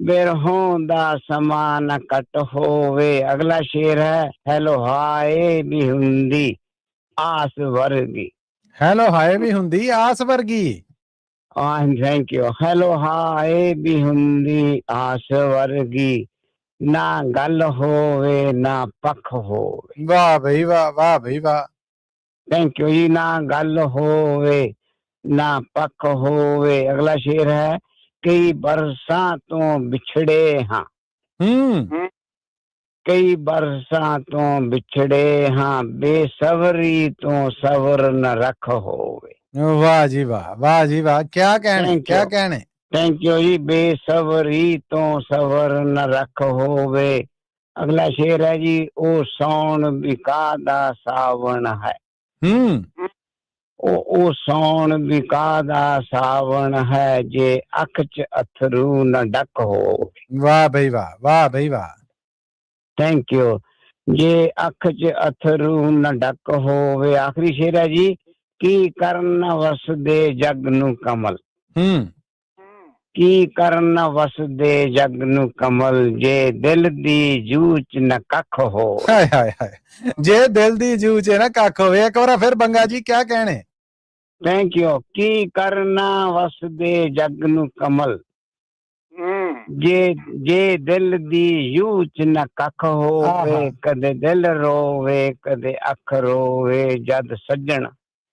ਬਿਰਹੋਂ ਦਾ ਸਮਾਂ ਨਾ ਕੱਟ ਹੋਵੇ। ਅਗਲਾ ਸ਼ੇਰ ਹੈ। ਹੈਲੋ ਹਾਏ ਵੀ ਹੁੰਦੀ ਆਸ ਵਰਗੀ, ਹੈਲੋ ਹਾਏ ਵੀ ਹੁੰਦੀ ਆਸ ਵਰਗੀ। Thank you. ਹੈਲੋ ਹਾਏ ਵੀ ਹੁੰਦੀ ਆਸ ਵਰਗੀ, ਨਾ ਗੱਲ ਹੋਵੇ ਨਾ ਪੱਖ ਹੋਵੇ। ਵਾਹ ਬਈ ਵਾਹ, ਵਾਹ ਬਈ ਵਾਹ। ਥੈਂਕ ਯੂ ਜੀ। ਨਾ ਗੱਲ ਹੋਵੇ ਨਾ ਪੱਖ ਹੋਵੇ। ਅਗਲਾ ਸ਼ੇਰ ਹੈ। ਕਈ ਬਰਸਾਂ ਤੋਂ ਵਿਛੜੇ ਹਾਂ, ਕਈ ਬਰਸਾਂ ਤੋਂ ਵਿਛੜੇ ਹਾਂ, ਬੇਸਬਰੀ ਤੋਂ ਸਬਰ ਨ ਰੱਖ ਹੋਵੇ। ਵਾਹ ਜੀ ਵਾਹ, ਵਾਹ ਜੀ ਵਾਹ। ਕਿਆ ਕਹਿਣੇ, ਕਿਆ ਕਹਿਣੇ। ਥੈਂਕ ਯੂ ਜੀ। ਬੇਸਬਰੀ ਤੋਂ ਸਬਰ ਨ ਰੱਖ ਹੋਵੇ। ਅਗਲਾ ਸ਼ੇਰ ਹੈ ਜੀ। ਉਹ ਸੌਣ ਵਿਕਾ ਦਾ ਸਾਵਣ ਹੈ, ਉਹ ਸੌਣ ਵਿਕਾ ਦਾ ਸਾਵਣ ਹੈ, ਜੇ ਅੱਖ 'ਚ ਅਥਰੂ ਨਾ ਡੱਕ ਹੋਵੇ। ਵਾਹ ਬਈ ਵਾਹ, ਵਾਹ ਬਈ ਵਾਹ। Thank you. ਜੇ ਅੱਖ 'ਚ ਅਥਰੂ ਨਾ ਡੱਕ ਹੋਵੇ। ਆਖਰੀ ਸ਼ੇਰ ਹੈ ਜੀ। ਕੀ ਕਰਨ ਵਸਦੇ ਜਗ ਨੂੰ ਕਮਲ, ਕੀ ਕਰਨ ਵਸਦੇ ਜਗ ਨੂੰ ਕਮਲ, ਜੇ ਦਿਲ ਦੀ ਜੂਹ 'ਚ ਨਾ ਕੱਖ ਹੋਵੇ। ਹਾਏ ਹਾਏ ਹਾਏ, ਜੇ ਦਿਲ ਦੀ ਜੂਹ 'ਚ ਨਾ ਕੱਖ ਹੋਵੇ। ਇੱਕ ਵਾਰ ਫਿਰ ਬੰਗਾ ਜੀ ਕਿਆ ਕਹਿਣੇ। Thank you. ਕੀ ਕਰਨਾ ਵਸਦੇ ਜਗ ਨੂੰ ਕਮਲ, ਜੇ ਦਿਲ ਦੀ ਜੂਹ 'ਚ ਨਾ ਕੱਖ ਹੋਵੇ। ਕਦੇ ਦਿਲ ਰੋਵੇ ਕਦੇ ਅੱਖ ਰੋਵੇ, ਜਦ ਸੱਜਣ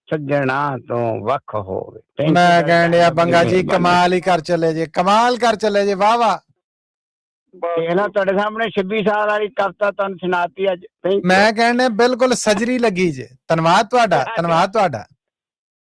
ਸੱਜਣਾ ਤੋਂ ਵੱਖ ਹੋਵੇ। ਮੈਂ ਕਹਿਣ ਡਿਆ ਬੰਗਾ ਜੀ ਕਮਾਲ ਹੀ ਕਰ ਚੱਲੇ ਜੇ, ਕਮਾਲ ਕਰ ਚੱਲੇ ਜੇ। ਵਾਹ ਵਾਹ। ਇਹ ਨਾ ਤੁਹਾਡੇ ਸਾਹਮਣੇ 26 ਸਾਲ ਵਾਲੀ ਕਵਿਤਾ ਤੁਹਾਨੂੰ ਸੁਣਾਤੀ ਅੱਜ। ਮੈਂ ਕਹਿੰਦਾ ਬਿਲਕੁਲ ਸਜਰੀ ਲੱਗੀ ਜੇ। ਧੰਨਵਾਦ ਤੁਹਾਡਾ, ਧੰਨਵਾਦ ਤੁਹਾਡਾ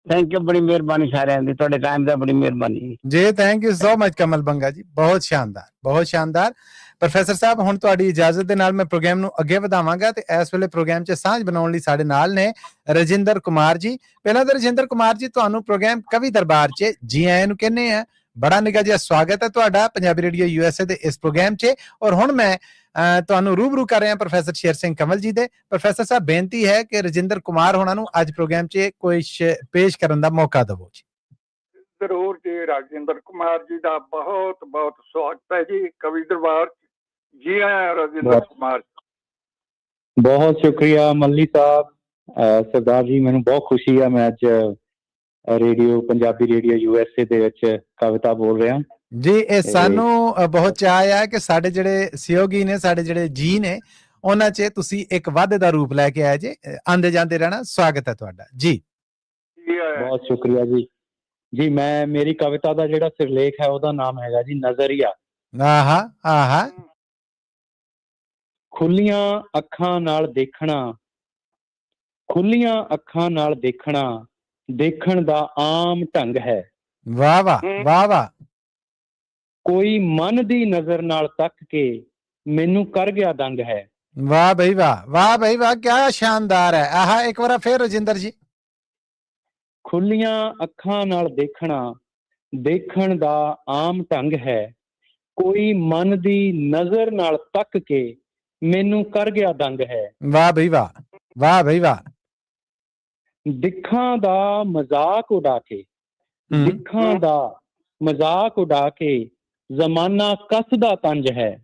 ਥੈਂਕ ਯੂ, ਬੜੀ ਮਿਹਰਬਾਨੀ ਸਾਰਿਆਂ ਦੀ, ਤੁਹਾਡੇ ਟਾਈਮ ਦਾ ਬੜੀ ਮਿਹਰਬਾਨੀ ਜੀ। ਥੈਂਕ ਯੂ ਸੋ ਮਚ ਕਮਲ ਬੰਗਾ ਜੀ, ਬਹੁਤ ਸ਼ਾਨਦਾਰ, ਬਹੁਤ ਸ਼ਾਨਦਾਰ। ਪ੍ਰੋਫੈਸਰ ਸਾਹਿਬ, ਹੁਣ ਤੁਹਾਡੀ ਇਜਾਜ਼ਤ ਦੇ ਨਾਲ ਮੈਂ ਪ੍ਰੋਗਰਾਮ ਨੂੰ ਅੱਗੇ ਵਧਾਵਾਂਗਾ ਤੇ ਇਸ ਵੇਲੇ ਪ੍ਰੋਗਰਾਮ 'ਚ ਸਾਂਝ ਬਣਾਉਣ ਲਈ ਸਾਡੇ ਨਾਲ ਨੇ ਰਜਿੰਦਰ ਕੁਮਾਰ ਜੀ। ਪਹਿਲਾਂ ਤਾਂ ਰਜਿੰਦਰ ਕੁਮਾਰ ਜੀ, ਤੁਹਾਨੂੰ ਪ੍ਰੋਗਰਾਮ ਕਵੀ ਦਰਬਾਰ 'ਚ ਜੀ ਆਇਆਂ ਨੂੰ ਕਹਿੰਦੇ ਆ। ਬੜਾ ਨਿੱਘਾ ਜਿਹਾ ਸਵਾਗਤ ਹੈ ਤੁਹਾਡਾ ਪੰਜਾਬੀ ਰੇਡੀਓ USA ਦੇ ਇਸ ਪ੍ਰੋਗਰਾਮ 'ਚ। ਔਰ ਹੁਣ ਮੈਂ ਤੁਹਾਨੂੰ ਰੂਬਰੂ ਕਰ ਰਿਹਾ ਪ੍ਰੋਫੈਸਰ ਸ਼ੇਰ ਸਿੰਘ ਕੰਵਲ ਜੀ ਦੇ। ਪ੍ਰੋਫੈਸਰ ਸਾਹਿਬ, ਬੇਨਤੀ ਹੈ ਕਿ ਰਜਿੰਦਰ ਕੁਮਾਰ ਹੋਣਾ ਨੂੰ ਅੱਜ ਪ੍ਰੋਗਰਾਮ 'ਚ ਕੋਈ ਪੇਸ਼ ਕਰਨ ਦਾ ਮੌਕਾ ਦਿਵੋ ਜੀ। ਜ਼ਰੂਰ ਜੀ। ਰਾਜਿੰਦਰ ਕੁਮਾਰ ਜੀ ਦਾ ਬਹੁਤ ਬਹੁਤ ਸਵਾਗਤ ਹੈ ਜੀ ਕਵੀ ਦਰਬਾਰ। ਜੀ ਆਇਆਂ ਰਾਜਿੰਦਰ ਕੁਮਾਰ। ਬਹੁਤ ਸ਼ੁਕਰੀਆ ਮੱਲੀ ਸਾਹਿਬ। ਸਰਦਾਰ ਜੀ, ਮੈਨੂੰ ਬਹੁਤ ਖੁਸ਼ੀ ਹੈ, ਮੈਂ ਅੱਜ ਰੇਡੀਓ ਪੰਜਾਬੀ ਰੇਡੀਓ USA ਦੇ ਵਿੱਚ ਕਵਿਤਾ ਬੋਲ ਰਿਹਾ ਜੀ। ਇਹ ਸਾਨੂੰ ਬਹੁਤ ਚਾਅ ਹੈ ਕਿ ਸਾਡੇ ਜਿਹੜੇ ਸਹਿਯੋਗੀ ਨੇ, ਸਾਡੇ ਜਿਹੜੇ ਜੀ ਨੇ, ਉਹਨਾਂ 'ਚ ਤੁਸੀਂ ਇੱਕ ਵਾਅਦੇ ਦਾ ਰੂਪ ਲੈ ਕੇ ਆਏ ਜੇ। ਆਂਦੇ ਜਾਂਦੇ ਰਹਿਣਾ, ਸਵਾਗਤ ਹੈ ਤੁਹਾਡਾ ਜੀ। ਬਹੁਤ ਸ਼ੁਕਰੀਆ ਜੀ। ਜੀ, ਮੇਰੀ ਕਵਿਤਾ ਦਾ ਜਿਹੜਾ ਸਿਰਲੇਖ ਹੈ ਉਹਦਾ ਨਾਮ ਹੈਗਾ ਜੀ ਨਜ਼ਰੀਆ। ਆਹਾ ਆਹਾ। ਖੁੱਲੀਆਂ ਅੱਖਾਂ ਨਾਲ ਦੇਖਣਾ, ਖੁੱਲੀਆਂ ਅੱਖਾਂ ਨਾਲ ਦੇਖਣਾ, ਦੇਖਣ ਦਾ ਆਮ ਢੰਗ ਹੈ। ਵਾਹ ਵਾਹ ਵਾਹ ਵਾਹ। ਕੋਈ ਮਨ ਦੀ ਨਜ਼ਰ ਨਾਲ ਤੱਕ ਕੇ ਮੈਨੂੰ ਕਰ ਗਿਆ ਦੰਗ ਹੈ। ਵਾਹ ਬਈ ਵਾਹ, ਵਾਹ ਬਈ ਵਾਹ, ਕਿਆ ਸ਼ਾਨਦਾਰ ਹੈ। ਆਹਾ, ਇੱਕ ਵਾਰ ਫੇਰ ਰਜਿੰਦਰ ਜੀ। ਖੁੱਲੀਆਂ ਅੱਖਾਂ ਨਾਲ ਦੇਖਣਾ, ਦੇਖਣ ਦਾ ਆਮ ਢੰਗ ਹੈ। ਕੋਈ ਮਨ ਦੀ ਨਜ਼ਰ ਨਾਲ ਤੱਕ ਕੇ ਮੈਨੂੰ ਕਰ ਗਿਆ ਦੰਗ ਹੈ। ਵਾਹ ਬਈ ਵਾਹ, ਵਾਹ ਬਈ ਵਾਹ। ਦਿੱਖਾਂ ਦਾ ਮਜ਼ਾਕ ਉਡਾ ਕੇ, ਦਿੱਖਾਂ ਦਾ ਮਜ਼ਾਕ ਉਡਾ ਕੇ ਜ਼ਮਾਨਾ ਕੱਸਦਾ ਤੰਜ ਹੈ।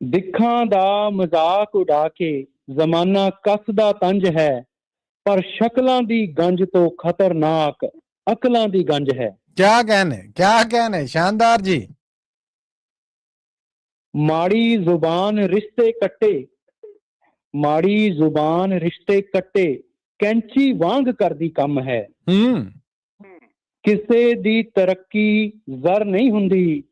ਦਿੱਖਾਂ ਦਾ ਮਜ਼ਾਕ ਉਡਾ ਕੇ ਜ਼ਮਾਨਾ ਕੱਸਦਾ ਤੰਜ ਹੈ, ਪਰ ਸ਼ਕਲਾਂ ਦੀ ਗੰਜ ਤੋਂ ਖਤਰਨਾਕ ਅਕਲਾਂ ਦੀ ਗੰਜ ਹੈ। ਕਿਆ ਕਹਿਣੇ, ਕਿਆ ਕਹਿਣੇ, ਸ਼ਾਨਦਾਰ ਜੀ। ਮਾੜੀ ਜ਼ੁਬਾਨ ਰਿਸ਼ਤੇ ਕੱਟੇ, ਮਾੜੀ ਜ਼ੁਬਾਨ ਰਿਸ਼ਤੇ ਕੱਟੇ, ਕੈਂਚੀ ਵਾਂਗ ਕਰਦੀ ਕੰਮ ਹੈ। ਕਿਸੇ ਦੀ ਤਰੱਕੀ ਜ਼ਰ ਨਹੀਂ ਹੁੰਦੀ,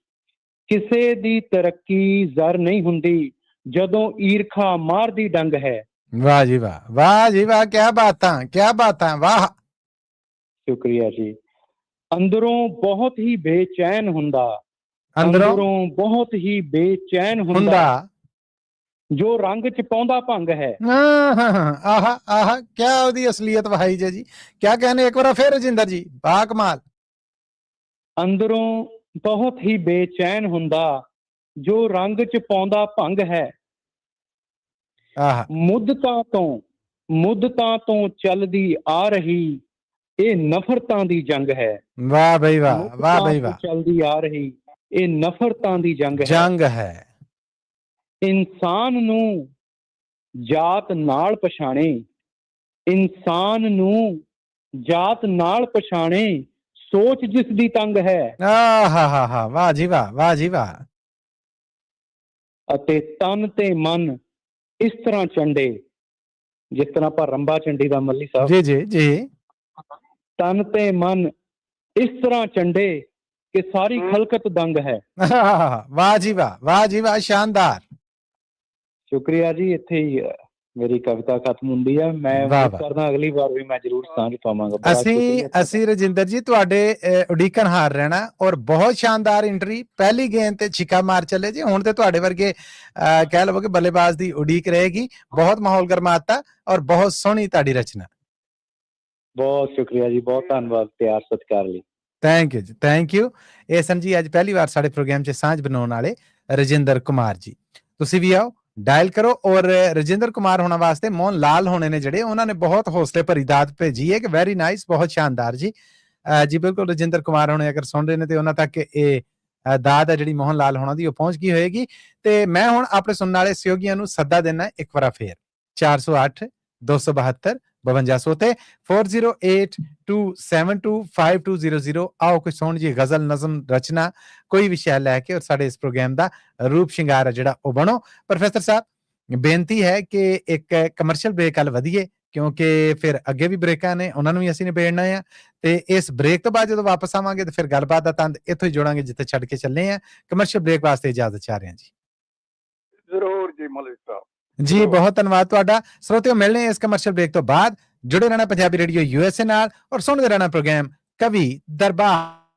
ਕਿਸੇ ਦੀ ਤਰੱਕੀ ਜ਼ਰ ਨਹੀਂ ਹੁੰਦੀ, ਜਦੋਂ ਈਰਖਾ ਮਾਰਦੀ ਡੰਗ ਹੈ। ਵਾਹ ਜੀ ਵਾਹ, ਵਾਹ ਜੀ ਵਾਹ, ਕਿਆ ਬਾਤਾਂ, ਕਿਆ ਬਾਤਾਂ, ਵਾਹ। ਸ਼ੁਕਰੀਆ ਜੀ। ਅੰਦਰੋਂ ਬਹੁਤ ਹੀ ਬੇਚੈਨ ਹੁੰਦਾ, ਅੰਦਰੋਂ ਬਹੁਤ ਹੀ ਬੇਚੈਨ ਹੁੰਦਾ, ਜੋ ਰੰਗ ਚ ਪਾਉਂਦਾ ਭੰਗ ਹੈ। ਆਹਾ ਆਹਾ, ਕਿਆ ਉਹਦੀ ਅਸਲੀਅਤ ਵਹਾਈ ਜੀ। ਕਿਆ कहने, एक बार फिर रजिंदर जी, बा कमाल। ਅੰਦਰੋਂ ਬਹੁਤ ਹੀ ਬੇਚੈਨ ਹੁੰਦਾ, ਜੋ ਰੰਗ ਚ ਪਾਉਂਦਾ ਭੰਗ ਹੈ। ਮੁੱਦਤਾਂ ਤੋਂ ਚੱਲਦੀ ਆ ਰਹੀ ਇਹ ਨਫ਼ਰਤਾਂ ਦੀ ਜੰਗ ਹੈ। ਵਾਹ ਬਈ ਵਾਹ, ਵਾਹ ਬਈ ਵਾਹ। ਚੱਲਦੀ ਆ ਰਹੀ ਇਹ ਨਫ਼ਰਤਾਂ ਦੀ ਜੰਗ ਹੈ। ਇਨਸਾਨ ਨੂੰ ਜਾਤ ਨਾਲ ਪਛਾਣੇ, ਇਨਸਾਨ ਨੂੰ ਜਾਤ ਨਾਲ ਪਛਾਣੇ, ਸੋਚ ਜਿਸ ਦੀ ਤੰਗ ਹੈ। ਆਹਾ, ਵਾਹ ਜੀ ਵਾਹ, ਵਾਹ ਜੀ ਵਾਹ। ਅਤੇ ਤਨ ਤੇ ਮਨ ਇਸ ਤਰ੍ਹਾਂ ਚੰਡੇ, ਜਿਸ ਤਰ੍ਹਾਂ ਆਪਾਂ ਰੰਬਾ ਚੰਡੀ ਦਾ ਮੱਲੀ ਸਾਹਿਬ। ਜੀ ਜੀ ਜੀ। ਤਨ ਤੇ ਮਨ ਇਸ ਤਰ੍ਹਾਂ ਚੰਡੇ ਕਿ ਸਾਰੀ ਖਲਕਤ ਦੰਗ ਹੈ। ਵਾਹ ਜੀ ਵਾਹ, ਵਾਹ ਜੀ ਵਾਹ, ਸ਼ਾਨਦਾਰ। ਸ਼ੁਕਰੀਆ ਜੀ। ਇੱਥੇ ਹੀ ਮੇਰੀ ਕਵਿਤਾ ਖਤਮ ਹੁੰਦੀ ਹੈ। ਮੈਂ ਉਮੀਦ ਕਰਦਾ ਅਗਲੀ ਵਾਰ ਵੀ ਮੈਂ ਜ਼ਰੂਰ ਸਾਂਝ ਪਾਵਾਂਗਾ। ਅਸੀਂ ਰਜਿੰਦਰ ਜੀ ਤੁਹਾਡੇ ਉਡੀਕਣ ਹਾਰ ਰਹਿਣਾ। ਔਰ ਬਹੁਤ ਸ਼ਾਨਦਾਰ ਐਂਟਰੀ, ਪਹਿਲੀ ਗੇਂਦ ਤੇ ਛਿੱਕਾ ਮਾਰ ਚਲੇ ਜੀ। ਹੁਣ ਤੇ ਤੁਹਾਡੇ ਵਰਗੇ ਕਹਿ ਲਵੋ ਕਿ ਬੱਲੇਬਾਜ਼ ਦੀ ਉਡੀਕ ਰਹੇਗੀ। ਬਹੁਤ ਮਾਹੌਲ ਗਰਮਾਤਾ ਔਰ ਬਹੁਤ ਸੋਹਣੀ ਤੁਹਾਡੀ ਰਚਨਾ। ਬਹੁਤ ਸ਼ੁਕਰੀਆ ਜੀ, ਬਹੁਤ ਧੰਨਵਾਦ ਪਿਆਰ ਸਤਿਕਾਰ ਲਈ। ਥੈਂਕ ਯੂ ਜੀ, ਥੈਂਕ ਯੂ। ਇਹ ਸਨ ਜੀ ਅੱਜ ਪਹਿਲੀ ਵਾਰ ਸਾਡੇ ਪ੍ਰੋਗਰਾਮ 'ਚ ਸਾਂਝ ਬਣਾਉਣ ਵਾਲੇ ਰਜਿੰਦਰ ਕੁਮਾਰ ਜੀ। ਤੁਸੀਂ ਵੀ ਆਓ, ਡਾਇਲ ਕਰੋ। ਔਰ ਰਜਿੰਦਰ ਕੁਮਾਰ ਹੋਣਾ ਵਾਸਤੇ ਮੋਹਨ ਲਾਲ ਹੋਣੇ ਨੇ ਜਿਹੜੇ, ਉਹਨਾਂ ਨੇ ਬਹੁਤ ਹੌਸਲੇ ਭਰੀ ਦਾਤ ਭੇਜੀ ਹੈ ਕਿ ਵੈਰੀ ਨਾਈਸ, ਬਹੁਤ ਸ਼ਾਨਦਾਰ ਜੀ। ਜੀ ਬਿਲਕੁਲ, ਰਜਿੰਦਰ ਕੁਮਾਰ ਹੋਣੇ ਅਗਰ ਸੁਣ ਰਹੇ ਨੇ ਤੇ ਉਹਨਾਂ ਤੱਕ ਇਹ ਦਾਤ ਹੈ ਜਿਹੜੀ ਮੋਹਨ ਲਾਲ ਹੋਣਾ ਦੀ, ਉਹ ਪਹੁੰਚ ਗਈ ਹੋਏਗੀ। ਤੇ ਮੈਂ ਹੁਣ ਆਪਣੇ ਸੁਣਨ ਵਾਲੇ ਸਹਿਯੋਗੀਆਂ ਨੂੰ ਸੱਦਾ ਦੇਣਾ ਇੱਕ ਵਾਰ ਫੇਰ 408 272 5200 ਤੇ 4082725200। ਆਓ ਕੋਈ ਸੋਹਣੀ ਜੀ ਗਜ਼ਲ, ਨਜ਼ਮ, ਰਚਨਾ, ਕੋਈ ਵਿਸ਼ਾ ਲੈ ਕੇ ਔਰ ਸਾਡੇ ਇਸ ਪ੍ਰੋਗਰਾਮ ਦਾ ਰੂਪ ਸ਼ਿੰਗਾਰ ਜਿਹੜਾ ਉਹ ਬਣੋ। ਪ੍ਰੋਫੈਸਰ ਸਾਹਿਬ, ਬੇਨਤੀ ਹੈ ਕਿ ਇੱਕ ਕਮਰਸ਼ੀਅਲ ਬ੍ਰੇਕ ਵੱਲ ਵਧੀਏ ਕਿਉਂਕਿ ਫਿਰ ਅੱਗੇ ਵੀ ਬ੍ਰੇਕਾਂ ਨੇ, ਉਹਨਾਂ ਨੂੰ ਵੀ ਅਸੀਂ ਨਿਬੇੜਨਾ ਆ। ਤੇ ਇਸ ਬ੍ਰੇਕ ਤੋਂ ਬਾਅਦ ਜਦੋਂ ਵਾਪਸ ਆਵਾਂਗੇ ਤੇ ਫਿਰ ਗੱਲਬਾਤ ਦਾ ਤੰਦ ਇੱਥੋਂ ਹੀ ਜੋੜਾਂਗੇ ਜਿੱਥੇ ਛੱਡ ਕੇ ਚੱਲੇ ਆ। ਕਮਰਸ਼ੀਅਲ ਬ੍ਰੇਕ ਵਾਸਤੇ ਇਜਾਜ਼ਤ ਚਾਹ ਰਹੇ ਹਾਂ ਜੀ। ਜ਼ਰੂਰ ਜੀ ਮਲਿਕ ਸਾਹਿਬ। ਜੀ ਬਹੁਤ ਧੰਨਵਾਦ ਤੁਹਾਡਾ। ਸਰੋਤਿਓ, ਮਿਲਣੇ ਇਸ ਕਮਰਸ਼ੀਅਲ ਬ੍ਰੇਕ ਤੋਂ ਬਾਅਦ। ਜੁੜੇ ਰਹਿਣਾ ਪੰਜਾਬੀ ਰੇਡੀਓ USA ਨਾਲ ਔਰ ਸੁਣਦੇ ਰਹਿਣਾ ਪ੍ਰੋਗਰਾਮ ਕਵੀ ਦਰਬਾਰ।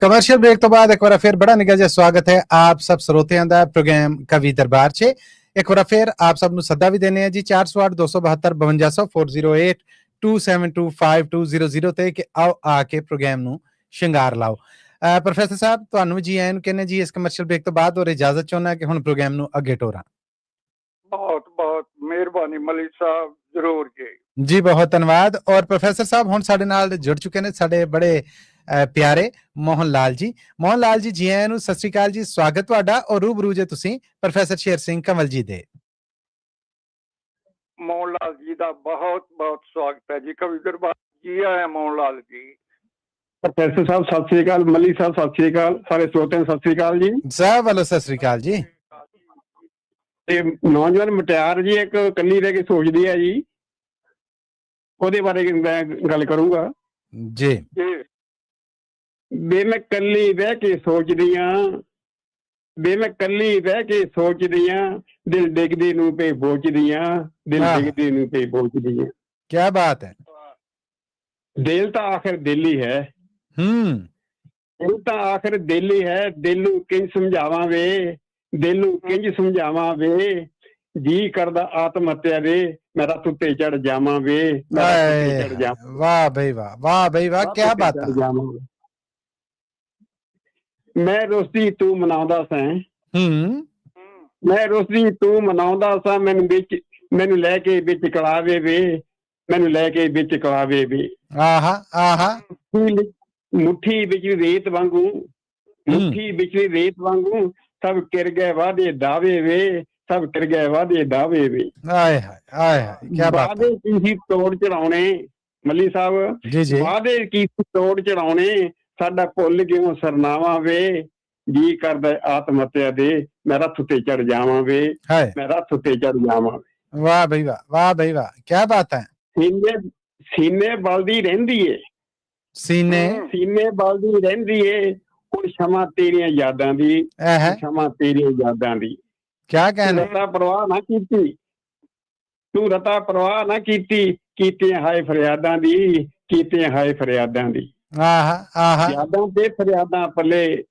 ਕਮਰਸ਼ੀਅਲ ਬ੍ਰੇਕ ਤੋਂ ਬਾਅਦ ਇੱਕ ਵਾਰ ਫਿਰ ਬੜਾ ਨਿੱਘਾ ਜਿਹਾ ਸਵਾਗਤ ਹੈ ਆਪ ਸਭ ਸਰੋਤਿਆਂ ਦਾ ਪ੍ਰੋਗਰਾਮ ਕਵੀ ਦਰਬਾਰ 'ਚ। ਇੱਕ ਵਾਰ ਫਿਰ ਆਪ ਸਭ ਨੂੰ ਸੱਦਾ ਵੀ ਦੇਣੇ ਆ ਜੀ 408 272 5200 408 272 5200 ਤੇ ਕਿ ਆਓ ਆ ਕੇ ਪ੍ਰੋਗਰਾਮ ਨੂੰ ਸ਼ਿੰਗਾਰ ਲਾਓ। ਪ੍ਰੋਫੈਸਰ ਸਾਹਿਬ ਤੁਹਾਨੂੰ ਜੀ ਆਇਆਂ ਨੂੰ ਕਹਿੰਦੇ ਜੀ ਇਸ ਕਮਰਸ਼ੀਅਲ ਬ੍ਰੇਕ ਤੋਂ ਬਾਅਦ ਔਰ ਇਜਾਜ਼ਤ ਚਾਹੁੰਦਾ ਕਿ ਹੁਣ ਪ੍ਰੋਗਰਾਮ ਨੂੰ ਅੱਗੇ ਟੋਰਾਂ। ਬਹੁਤ ਬਹੁਤ ਮਿਹਰਬਾਨੀ ਮਲਿਕ ਸਾਹਿਬ, ਜ਼ਰੂਰ ਜੀ ਬਹੁਤ ਧੰਨਵਾਦ। ਔਰ ਪ੍ਰੋਫੈਸਰ ਸਾਹਿਬ ਹੁਣ ਸਾਡੇ ਨਾਲ ਜੁੜ ਚੁੱਕੇ ਨੇ ਸਾਡੇ ਬੜੇ ਪਿਆਰੇ ਮੋਹਨ ਲਾਲ ਜੀ। ਮੋਹਨ ਲਾਲ ਜੀ ਆਇਆਂ ਨੂੰ ਸਤਿ ਸ੍ਰੀ ਅਕਾਲ ਜੀ, ਸਵਾਗਤ ਤੁਹਾਡਾ। ਔਰ ਰੂਬਰੂ ਜੇ ਤੁਸੀਂ ਪ੍ਰੋਫੈਸਰ ਸ਼ੇਰ ਸਿੰਘ ਕੰਵਲ ਜੀ ਦੇ। ਮੋਹਨ ਲਾਲ ਜੀ ਦਾ ਬਹੁਤ ਬਹੁਤ ਸਵਾਗਤ ਹੈ ਜੀ ਕਵੀ ਦਰਬਾਰ। ਜੀ ਆਇਆਂ ਮੋਹਨ ਲਾਲ ਜੀ। ਪ੍ਰੋਫੈਸਰ ਸਾਹਿਬ ਸਤਿ ਸ੍ਰੀ ਅਕਾਲ, ਮਲਿਕ ਸਾਹਿਬ ਸਤਿ ਸ੍ਰੀ ਅਕਾਲ, ਸਾਰੇ ਸਰੋਤਿਆਂ ਨੂੰ ਸਤਿ ਸ੍ਰੀ ਅਕਾਲ ਜੀ। ਸਾਹਿਬ ਵੱਲੋਂ ਸਤਿ ਸ੍ਰੀ ਅਕਾਲ ਜੀ। ਤੇ ਨੌਜਵਾਨ ਮੁਟਿਆਰ ਜੀ ਇੱਕ ਇਕੱਲੀ ਰਹਿ ਕੇ ਸੋਚਦੀ ਹੈ ਜੀ, ਉਹਦੇ ਬਾਰੇ ਮੈਂ ਗੱਲ ਕਰੂੰਗਾ ਜੀ। ਬੇ ਮੈਂ ਇਕੱਲੀ ਰਹਿ ਕੇ ਸੋਚਦੀ ਆਂ, ਬੇ ਮੈਂ ਇਕੱਲੀ ਰਹਿ ਕੇ ਸੋਚਦੀ ਆਂ, ਦਿਲ ਡਿੱਗਦੇ ਨੂੰ ਪੇ ਬੋਚਦੀ ਆਂ, ਦਿਲ ਡਿੱਗਦੇ ਨੂੰ ਪੇ ਬੋਚਦੀ ਆਂ। ਕੀ ਬਾਤ ਹੈ। ਦਿਲ ਤਾਂ ਆਖਿਰ ਦਿਲ ਹੀ ਹੈ। ਦਿਲ ਤਾਂ ਆਖਿਰ ਦਿਲ ਹੀ ਹੈ। ਦਿਲ ਨੂੰ ਕਿੰਝ ਸਮਝਾਵਾਂ ਵੇ, ਦਿਲ ਨੂੰ ਕਿੰਝ ਸਮਝਾਵਾਂ ਵੇ, ਜੀ ਕਰਦਾ ਆਤਮ ਹੱਤਿਆ ਦੇ, ਮੈਂ ਰੱਥ ਉੱਤੇ ਚੜ ਜਾਵਾਂ ਵੇ, ਮੈਂ ਰੱਥ ਉੱਤੇ ਚੜ ਜਾਵਾਂ। ਵਾਹ ਬਈ ਵਾਹ, ਵਾਹ ਬਈ ਵਾਹ, ਕੀ ਬਾਤ ਹੈ। ਮੈਂ ਰੋਸਦੀ ਤੂੰ ਮਨਾਉਂਦਾ ਸਾਂ, ਮੈਂ ਰੋਸਦੀ ਤੂੰ ਮਨਾਉਂਦਾ ਸਾਂ, ਮੈਨੂੰ ਲੈ ਕੇ ਵਿੱਚ ਕਲਾਵੇ ਵੇ, ਮੈਨੂੰ ਲੈ ਕੇ ਵਿੱਚ ਕਲਾਵੇ ਵੇ। ਆਹਾ ਆਹਾ। ਮੁੱਠੀ ਵਿੱਚ ਰੇਤ ਵਾਂਗੂ, ਮੁੱਠੀ ਵਿੱਚ ਰੇਤ ਵਾਂਗੂ, ਸਭ ਕਿਰ ਗਏ ਵਾਦੇ ਦਾਵੇ ਵੇ, ਸਭ ਕਿਰ ਗਏ ਵਾਦੇ ਦਾਵੇ ਵੇ। ਆਏ ਹਾਏ ਆਏ ਹਾਏ, ਕੀ ਬਾਤ। ਵਾਦੇ ਕੀ ਸੀ ਤੋੜ ਚੜਾਉਣੇ ਮੱਲੀ ਸਾਹਿਬ, ਜੀ ਜੀ। ਵਾਦੇ ਕੀ ਸੀ ਤੋੜ ਚੜਾਉਣੇ, ਸਾਡਾ ਭੁੱਲ ਗਿਓ ਸਰਨਾਵਾ ਵੇ, ਜੀ ਕਰਦਾ ਆਤਮ ਹੱਤਿਆ ਦੇ, ਮੈਂ ਰੱਥ ਉੱਤੇ ਚੜ ਜਾਵਾਂ ਵੇ, ਮੈਂ ਰੱਥ ਉੱਤੇ ਚੜ ਜਾਵਾਂ। ਵਾਹ ਬਈ ਵਾਹ, ਵਾਹ ਬਈ ਵਾਹ, ਕੀ ਬਾਤ ਹੈ। ਸੀਨੇ ਬਲਦੀ ਰਹਿੰਦੀ ਏ, ਸੀਨੇ ਬਲਦੀ ਰਹਿੰਦੀ ਏ, ਹੁਣ ਸ਼ਮਾ ਤੇਰੀਆਂ ਯਾਦਾਂ ਦੀ, ਸ਼ਮਾ ਤੇਰੀਆਂ ਯਾਦਾਂ ਦੀ। ਕਿਆ ਕਹਿਣਾ। ਰਤਾ ਪਰਵਾਹ ਨਾ ਕੀਤੀ ਤੂੰ, ਰਤਾ ਪਰਵਾਹ ਨਾ ਕੀਤੀ, ਕੀਤੀਆਂ ਹਾਏ ਫਰਿਆਦਾਂ ਦੀ, ਕੀਤੀਆਂ ਹਾਏ ਫਰਿਆਦਾਂ ਦੀ। ਆਹਾ ਆਹਾ। ਯਾਦਾਂ ਤੇ ਫਰਿਆਦਾਂ ਪੱਲੇ,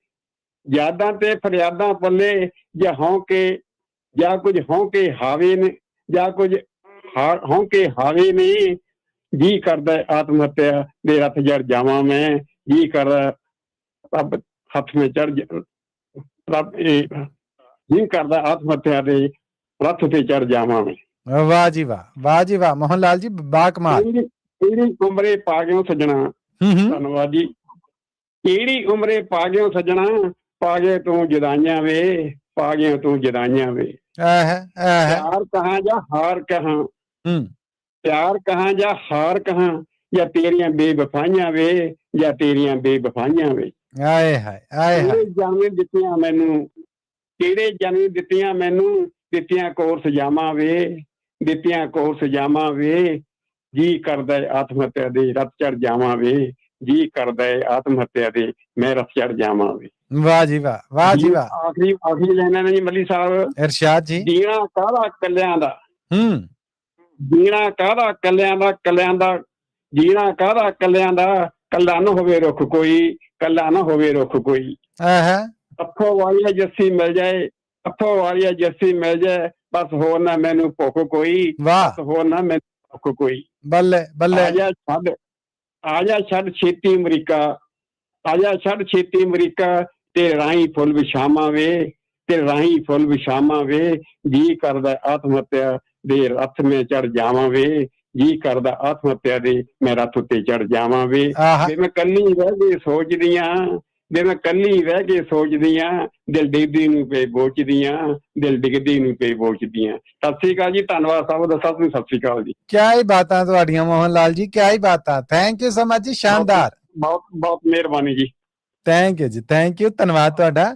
ਯਾਦਾਂ ਤੇ ਫਰਿਆਦਾਂ ਪੱਲੇ, ਜਾਂ ਹੌਂਕੇ ਜਾਂ ਕੁਝ ਹੌਂਕੇ ਹਾਵੇ ਨੇ, ਜਾਂ ਕੁਝ ਹੌਂਕੇ ਹਾਵੇ ਨੇ, ਜੀ ਕਰਦਾ ਆਤਮ ਹੱਤਿਆ ਦੇ ਰੱਥ ਜੜ ਜਾਵਾਂ ਮੈਂ, ਜੀ ਕਰਦਾ ਰੱਬ ਹੱਥ ਮੇ ਚੜ, ਰੱਬ ਜੀ ਕਰਦਾ ਆਤਮ ਹੱਤਿਆ ਦੇ ਰੱਥ ਤੇ ਚੜ ਜਾਵਾਂ ਮੈਂ। ਵਾਹ ਜੀ ਵਾਹ, ਵਾਹ ਜੀ ਵਾਹ, ਮੋਹਨ ਲਾਲ ਜੀ ਬਾ ਕਮਾਲ। ਕਿਹੜੀ ਉਮਰੇ ਪਾ ਗਿਓ ਸੱਜਣਾ, ਧੰਨਵਾਦ ਜੀ। ਕਿਹੜੀ ਉਮਰੇ ਪਾ ਗਿਓ ਸੱਜਣਾ, ਪਾ ਗਏ ਤੂੰ ਜਦਾਈਆਂ ਵੇ, ਪਾ ਗਏ ਤੂੰ ਜਦਾਈਆਂ ਵੇ। ਪਿਆਰ ਕਹਾਂ ਜਾਂ ਹਾਰ ਕਹਾਂ, ਪਿਆਰ ਕਹਾਂ ਜਾਂ ਹਾਰ ਕਹਾਂ, ਜਾਂ ਤੇਰੀਆਂ ਬੇਵਫਾਈਆਂ ਵੇ, ਜਾਂ ਤੇਰੀਆਂ ਬੇਵਫਾਈਆਂ ਵੇ। ਆਏ ਹਾਏ ਆਏ ਹਾਏ। ਜਨਮ ਦਿੱਤੀਆਂ ਮੈਨੂੰ, ਕਿਹੜੇ ਜਨਮ ਦਿੱਤੀਆਂ ਮੈਨੂੰ, ਦਿੱਤੀਆਂ ਕੋਰ ਸਜਾਵਾਂ ਵੇ, ਦਿੱਤੀਆਂ ਕੋਰ ਸਜਾਵਾਂ ਵੇ, ਜੀ ਕਰਦਾ ਆਤਮ ਹੱਤਿਆ ਦੇ ਰੱਥ ਚੜ ਜਾਵਾਂ ਵੇ, ਜੀ ਕਰਦਾ ਆਤਮ ਹੱਤਿਆ ਦੇ ਮੈਂ ਰੱਥ ਚੜ ਜਾਵਾਂ ਵੇ। ਵਾਹ ਜੀ ਵਾਹ, ਵਾਹ ਜੀ ਵਾਹ। ਆਖਰੀ ਲੈਣਾ ਨੇ ਜੀ ਮੱਲੀ ਸਾਹਿਬ, ਇਰਸ਼ਾਦ ਜੀ। ਜੀਣਾ ਕਾਹਦਾ ਕੱਲਿਆਂ ਦਾ, ਜੀਣਾ ਕਾਹਦਾ ਕੱਲਿਆਂ ਦਾ, ਕੱਲਿਆਂ ਦਾ ਜੀਣਾ ਕਾਹਦਾ ਕੱਲਿਆਂ ਦਾ, ਕੱਲਾ ਨਾ ਹੋਵੇ ਰੁੱਖ ਕੋਈ, ਕੱਲਾ ਨਾ ਹੋਵੇ ਰੁੱਖ ਕੋਈ। ਅੱਖੋਂ ਵਾਲੀ ਜੱਸੀ ਮਿਲ ਜਾਏ, ਅੱਖੋਂ ਵਾਲੀ ਜੱਸੀ ਮਿਲ ਜਾਏ, ਬਸ ਹੋਰ ਨਾ ਮੈਨੂੰ ਭੁੱਖ ਕੋਈ, ਬਸ ਹੋਰ ਨਾ ਮੈਨੂੰ ਭੁੱਖ ਕੋਈ। ਬੱਲੇ ਬੱਲੇ। ਆਜਾ ਛੱਡ ਛੇਤੀ ਅਮਰੀਕਾ, ਆਜਾ ਛੱਡ ਛੇਤੀ ਅਮਰੀਕਾ, ਤੇ ਰਾਹੀਂ ਫੁੱਲ ਵਿਛਾਵਾਂ ਵੇ, ਤੇ ਰਾਹੀਂ ਫੁੱਲ ਵਿਛਾਵਾਂ ਵੇ, ਜੀ ਕਰਦਾ ਆਤਮ ਹੱਤਿਆ ਦੇ ਰੱਥ ਮੇ ਚੜ ਜਾਵਾਂ ਵੇ, ਜੀ ਕਰਦਾ ਆਤਮ ਹੱਤਿਆ ਦੇ ਮੈਂ ਰੱਥ ਉੱਤੇ ਚੜ ਜਾਵਾਂ ਵੇ। ਮੈਂ ਕੱਲੀ ਰਹਿ ਕੇ ਸੋਚਦੀ ਆਂ, ਜੇ ਮੈਂ ਕੱਲੀ ਰਹਿ ਕੇ ਸੋਚਦੀ ਆਂ, ਦਿਲ ਡਿੱਗਦੀ ਨੂੰ ਪੇ ਬੋਚਦੀ ਆਂ, ਦਿਲ ਡਿੱਗਦੀ ਨੂੰ ਪੇ ਬੋਚਦੀ ਆਂ। ਸਤਿ ਸ੍ਰੀ ਅਕਾਲ ਜੀ, ਧੰਨਵਾਦ ਸਾਹਿਬ ਦਾ, ਸਭ ਨੂੰ ਸਤਿ ਸ੍ਰੀ ਅਕਾਲ ਜੀ। ਕਿਆ ਹੀ ਬਾਤਾਂ ਤੁਹਾਡੀਆਂ ਮੋਹਨ ਲਾਲ ਜੀ, ਕਿਆ ਹੀ ਬਾਤਾਂ। ਥੈਂਕ ਯੂ ਸੋ ਮਚ ਜੀ, ਸ਼ਾਨਦਾਰ। ਬਹੁਤ ਬਹੁਤ ਮਿਹਰਬਾਨੀ ਜੀ। ਥੈਂਕ ਯੂ ਜੀ, ਥੈਂਕ ਯੂ, ਧੰਨਵਾਦ ਤੁਹਾਡਾ।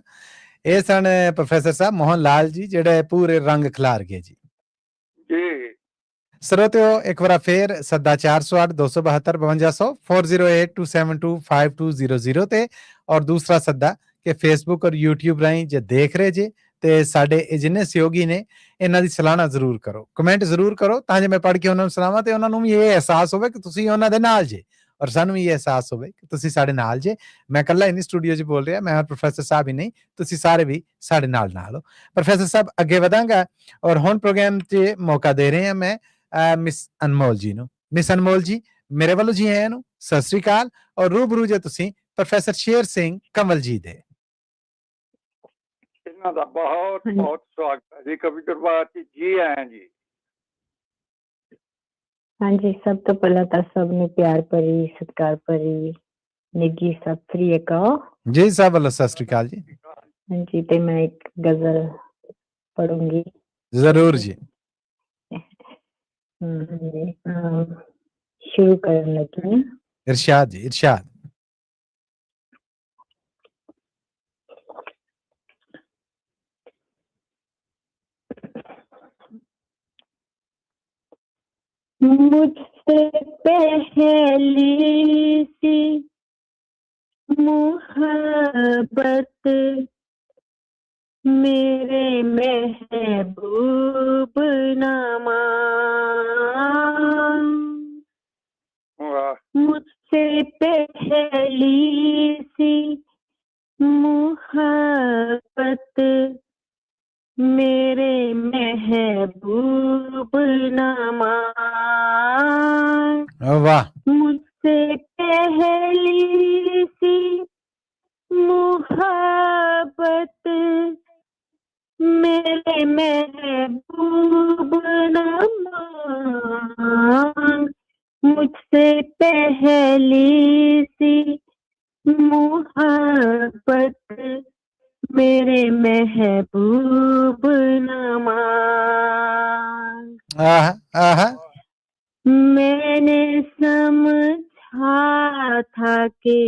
ਇਹ ਸਨ ਪ੍ਰੋਫੈਸਰ ਸਾਹਿਬ ਮੋਹਨ ਲਾਲ ਜੀ, ਜਿਹੜੇ ਪੂਰੇ ਰੰਗ ਖਿਲਾਰ ਗਏ ਜੀ। ਸਰੋਤਿਓ ਇੱਕ ਵਾਰ ਫੇਰ ਸੱਦਾ 408 272 5200 408 272 5200 ਤੇ ਔਰ ਦੂਸਰਾ ਸੱਦਾ ਕਿ ਫੇਸਬੁੱਕ ਔਰ YouTube ਰਾਹੀਂ ਜੇ ਦੇਖ ਰਹੇ ਜੇ ਤੇ ਸਾਡੇ ਇਹ ਜਿੰਨੇ ਸਹਿਯੋਗੀ ਨੇ ਇਹਨਾਂ ਦੀ ਸਲਾਹਨਾ ਜ਼ਰੂਰ ਕਰੋ, ਕਮੈਂਟ ਜ਼ਰੂਰ ਕਰੋ ਤਾਂ ਜੇ ਮੈਂ ਪੜ੍ਹ ਕੇ ਉਹਨਾਂ ਨੂੰ ਸੁਣਾਵਾਂ ਤੇ ਉਹਨਾਂ ਨੂੰ ਵੀ ਇਹ ਅਹਿਸਾਸ ਹੋਵੇ ਕਿ ਤੁਸੀਂ ਉਹਨਾਂ ਦੇ ਨਾਲ ਜੇ ਔਰ ਸਾਨੂੰ ਵੀ ਇਹ ਅਹਿਸਾਸ ਹੋਵੇ ਕਿ ਤੁਸੀਂ ਸਾਡੇ ਨਾਲ ਜੇ। ਮੈਂ ਇਕੱਲਾ ਨਹੀਂ ਸਟੂਡੀਓ 'ਚ ਬੋਲ ਰਿਹਾ, ਮੈਂ ਪ੍ਰੋਫੈਸਰ ਸਾਹਿਬ ਹੀ ਨਹੀਂ, ਤੁਸੀਂ ਸਾਰੇ ਵੀ ਸਾਡੇ ਨਾਲ ਹੋ। ਪ੍ਰੋਫੈਸਰ ਸਾਹਿਬ ਅੱਗੇ ਵਧਾਂਗਾ ਔਰ ਹੁਣ ਪ੍ਰੋਗਰਾਮ 'ਚ ਮੌਕਾ ਦੇ ਰਹੇ ਹਾਂ ਮੈਂ ਮਿਸ ਅਨਮੋਲ ਜੀ ਨੂੰ। ਮਿਸ ਅਨਮੋਲ ਜੀ, ਮੇਰੇ ਵੱਲੋਂ ਜੀ ਆਇਆਂ ਨੂੰ ਸਤਿ ਸ੍ਰੀ ਅਕਾਲ ਔਰ ਰੂਬਰੂ ਜੇ ਤੁਸੀਂ ਪ੍ਰੋਫੈਸਰ ਸ਼ੇਰ ਸਿੰਘ ਕੰਵਲ ਜੀ ਦੇ। ਇਹਨਾਂ ਦਾ ਬਹੁਤ ਬਹੁਤ ਸਵਾਗਤ ਹੈ ਜੀ ਕਵੀ ਦਰਬਾਰ 'ਚ। ਜੀ ਆਇਆਂ ਜੀ। ਹਾਂਜੀ, ਸਭ ਤੋਂ ਪਹਿਲਾਂ ਤਾਂ ਸਭ ਨੂੰ ਪਿਆਰ ਭਰੀ ਸਤਿਕਾਰ ਭਰੀ ਨਿੱਘੀ ਸਤਿ ਸ੍ਰੀ ਅਕਾਲ ਜੀ। ਸਭ ਵੱਲੋਂ ਸਤਿ ਸ੍ਰੀ ਅਕਾਲ ਜੀ। ਹਾਂਜੀ, ਤੇ ਮੈਂ ਇੱਕ ਗਜ਼ਲ ਪੜੂੰਗੀ। ਜ਼ਰੂਰ ਜੀ। ਸ਼ੁਰੂ ਕਰਨ ਲੱਗੀ ਹਾਂ। ਇਰਸ਼ਾਦ ਜੀ, ਇਰਸ਼ਾਦ। मुझसे पहली सी मोहब्बत मेरे महबूब न मान, मुझसे पहली सी मोहब्बत मेरे महबूब न मान, वाह। मुझसे पहली सी मोहब्बत मेरे महबूब न मान, मुझसे पहली सी मोहब्बत मेरे महबूब न मान। मैंने समझा था कि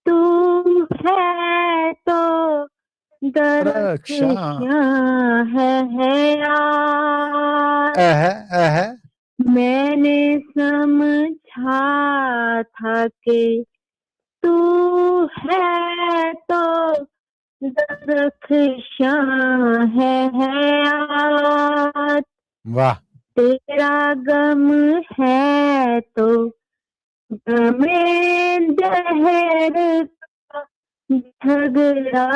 तू है तो दरख्शां है यार। मैंने समझा था कि तू है तो दरख्शां है यार। वाह। तेरा गम है तो गमे दहर का झगड़ा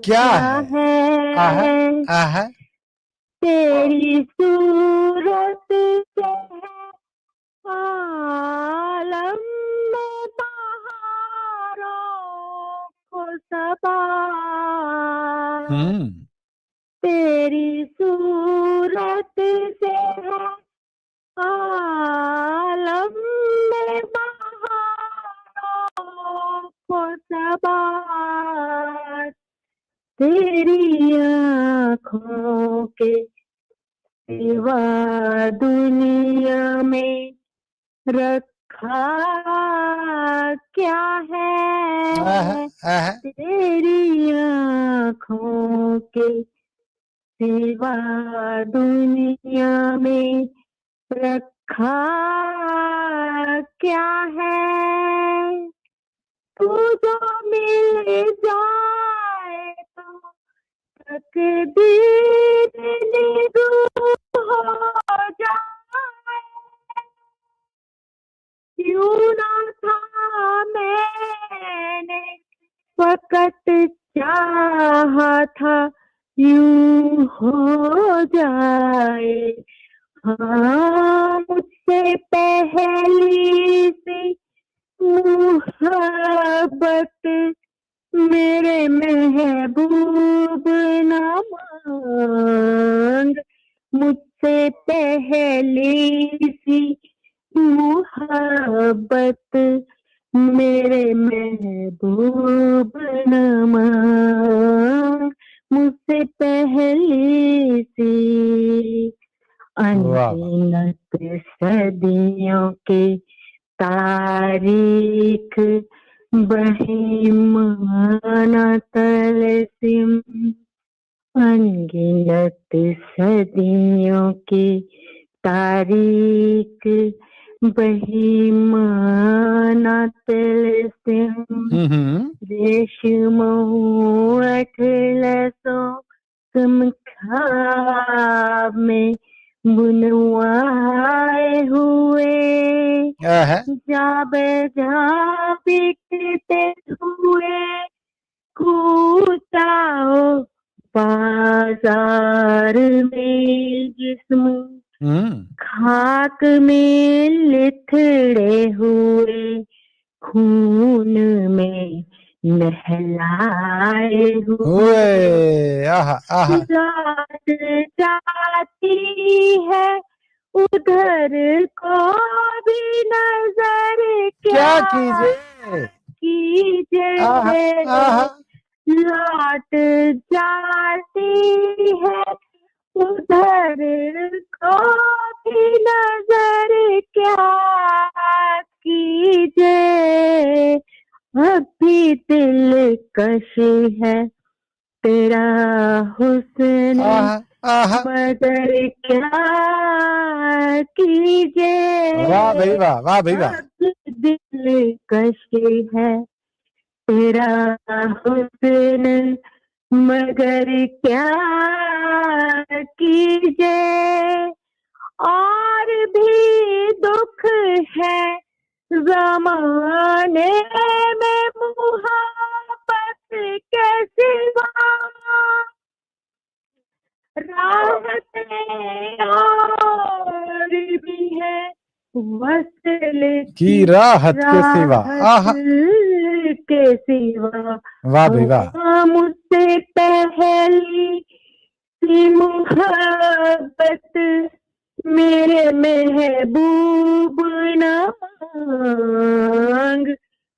क्या है। तेरी सूरत से आलम में बहारों को सबा, तेरी सूरत से आलम में बहारों को सबा, तेरी आँखों के सिवा दुनिया में रखा क्या है। तेरी आँखों के सिवा दुनिया में रखा क्या है। तू जो मिल जाए तो तकदीर निगुह हो जाए। यूं ना था मैंने फकत चाहा था यूं हो जाए। हाँ, मुझसे पहली सी मोहब्बत मेरे महबूब न मांग, मुझसे पहली सी मोहब्बत मेरे महबूब न मांग, मुझसे पहली सी। अनगिनत सदियों के तारीख बहिमाना तलसिम, अनगिनत सदियों की तारीख बहिमाना तलसिम, रेशमो अटलसों तुम ख्वाब में बुनवाए हुए है जाबे जा बिकते हुए कूटाओ बाजार में जिस्म खाक में लिथड़े हुए खून में नहलाए हुए आहा आहा लौट जाती है उधर को भी नजर क्या कीजिए कीजिए आहा लौट जाती है उधर को भी नजर क्या कीजिए अब भी दिल कश है तेरा हुस्न मगर क्या कीजिए वाह भाई वाह वाह भाई वाह दिल कश है तेरा हुस्न मगर क्या कीजिए और भी दुख है ज़माने में मुहब्बत के सिवा राहतें और भी है वसल की राहत के सिवा आहा के सिवा वाह भाई वाह मुझसे पहली सी मुहब्बत मेरे महबूब नांग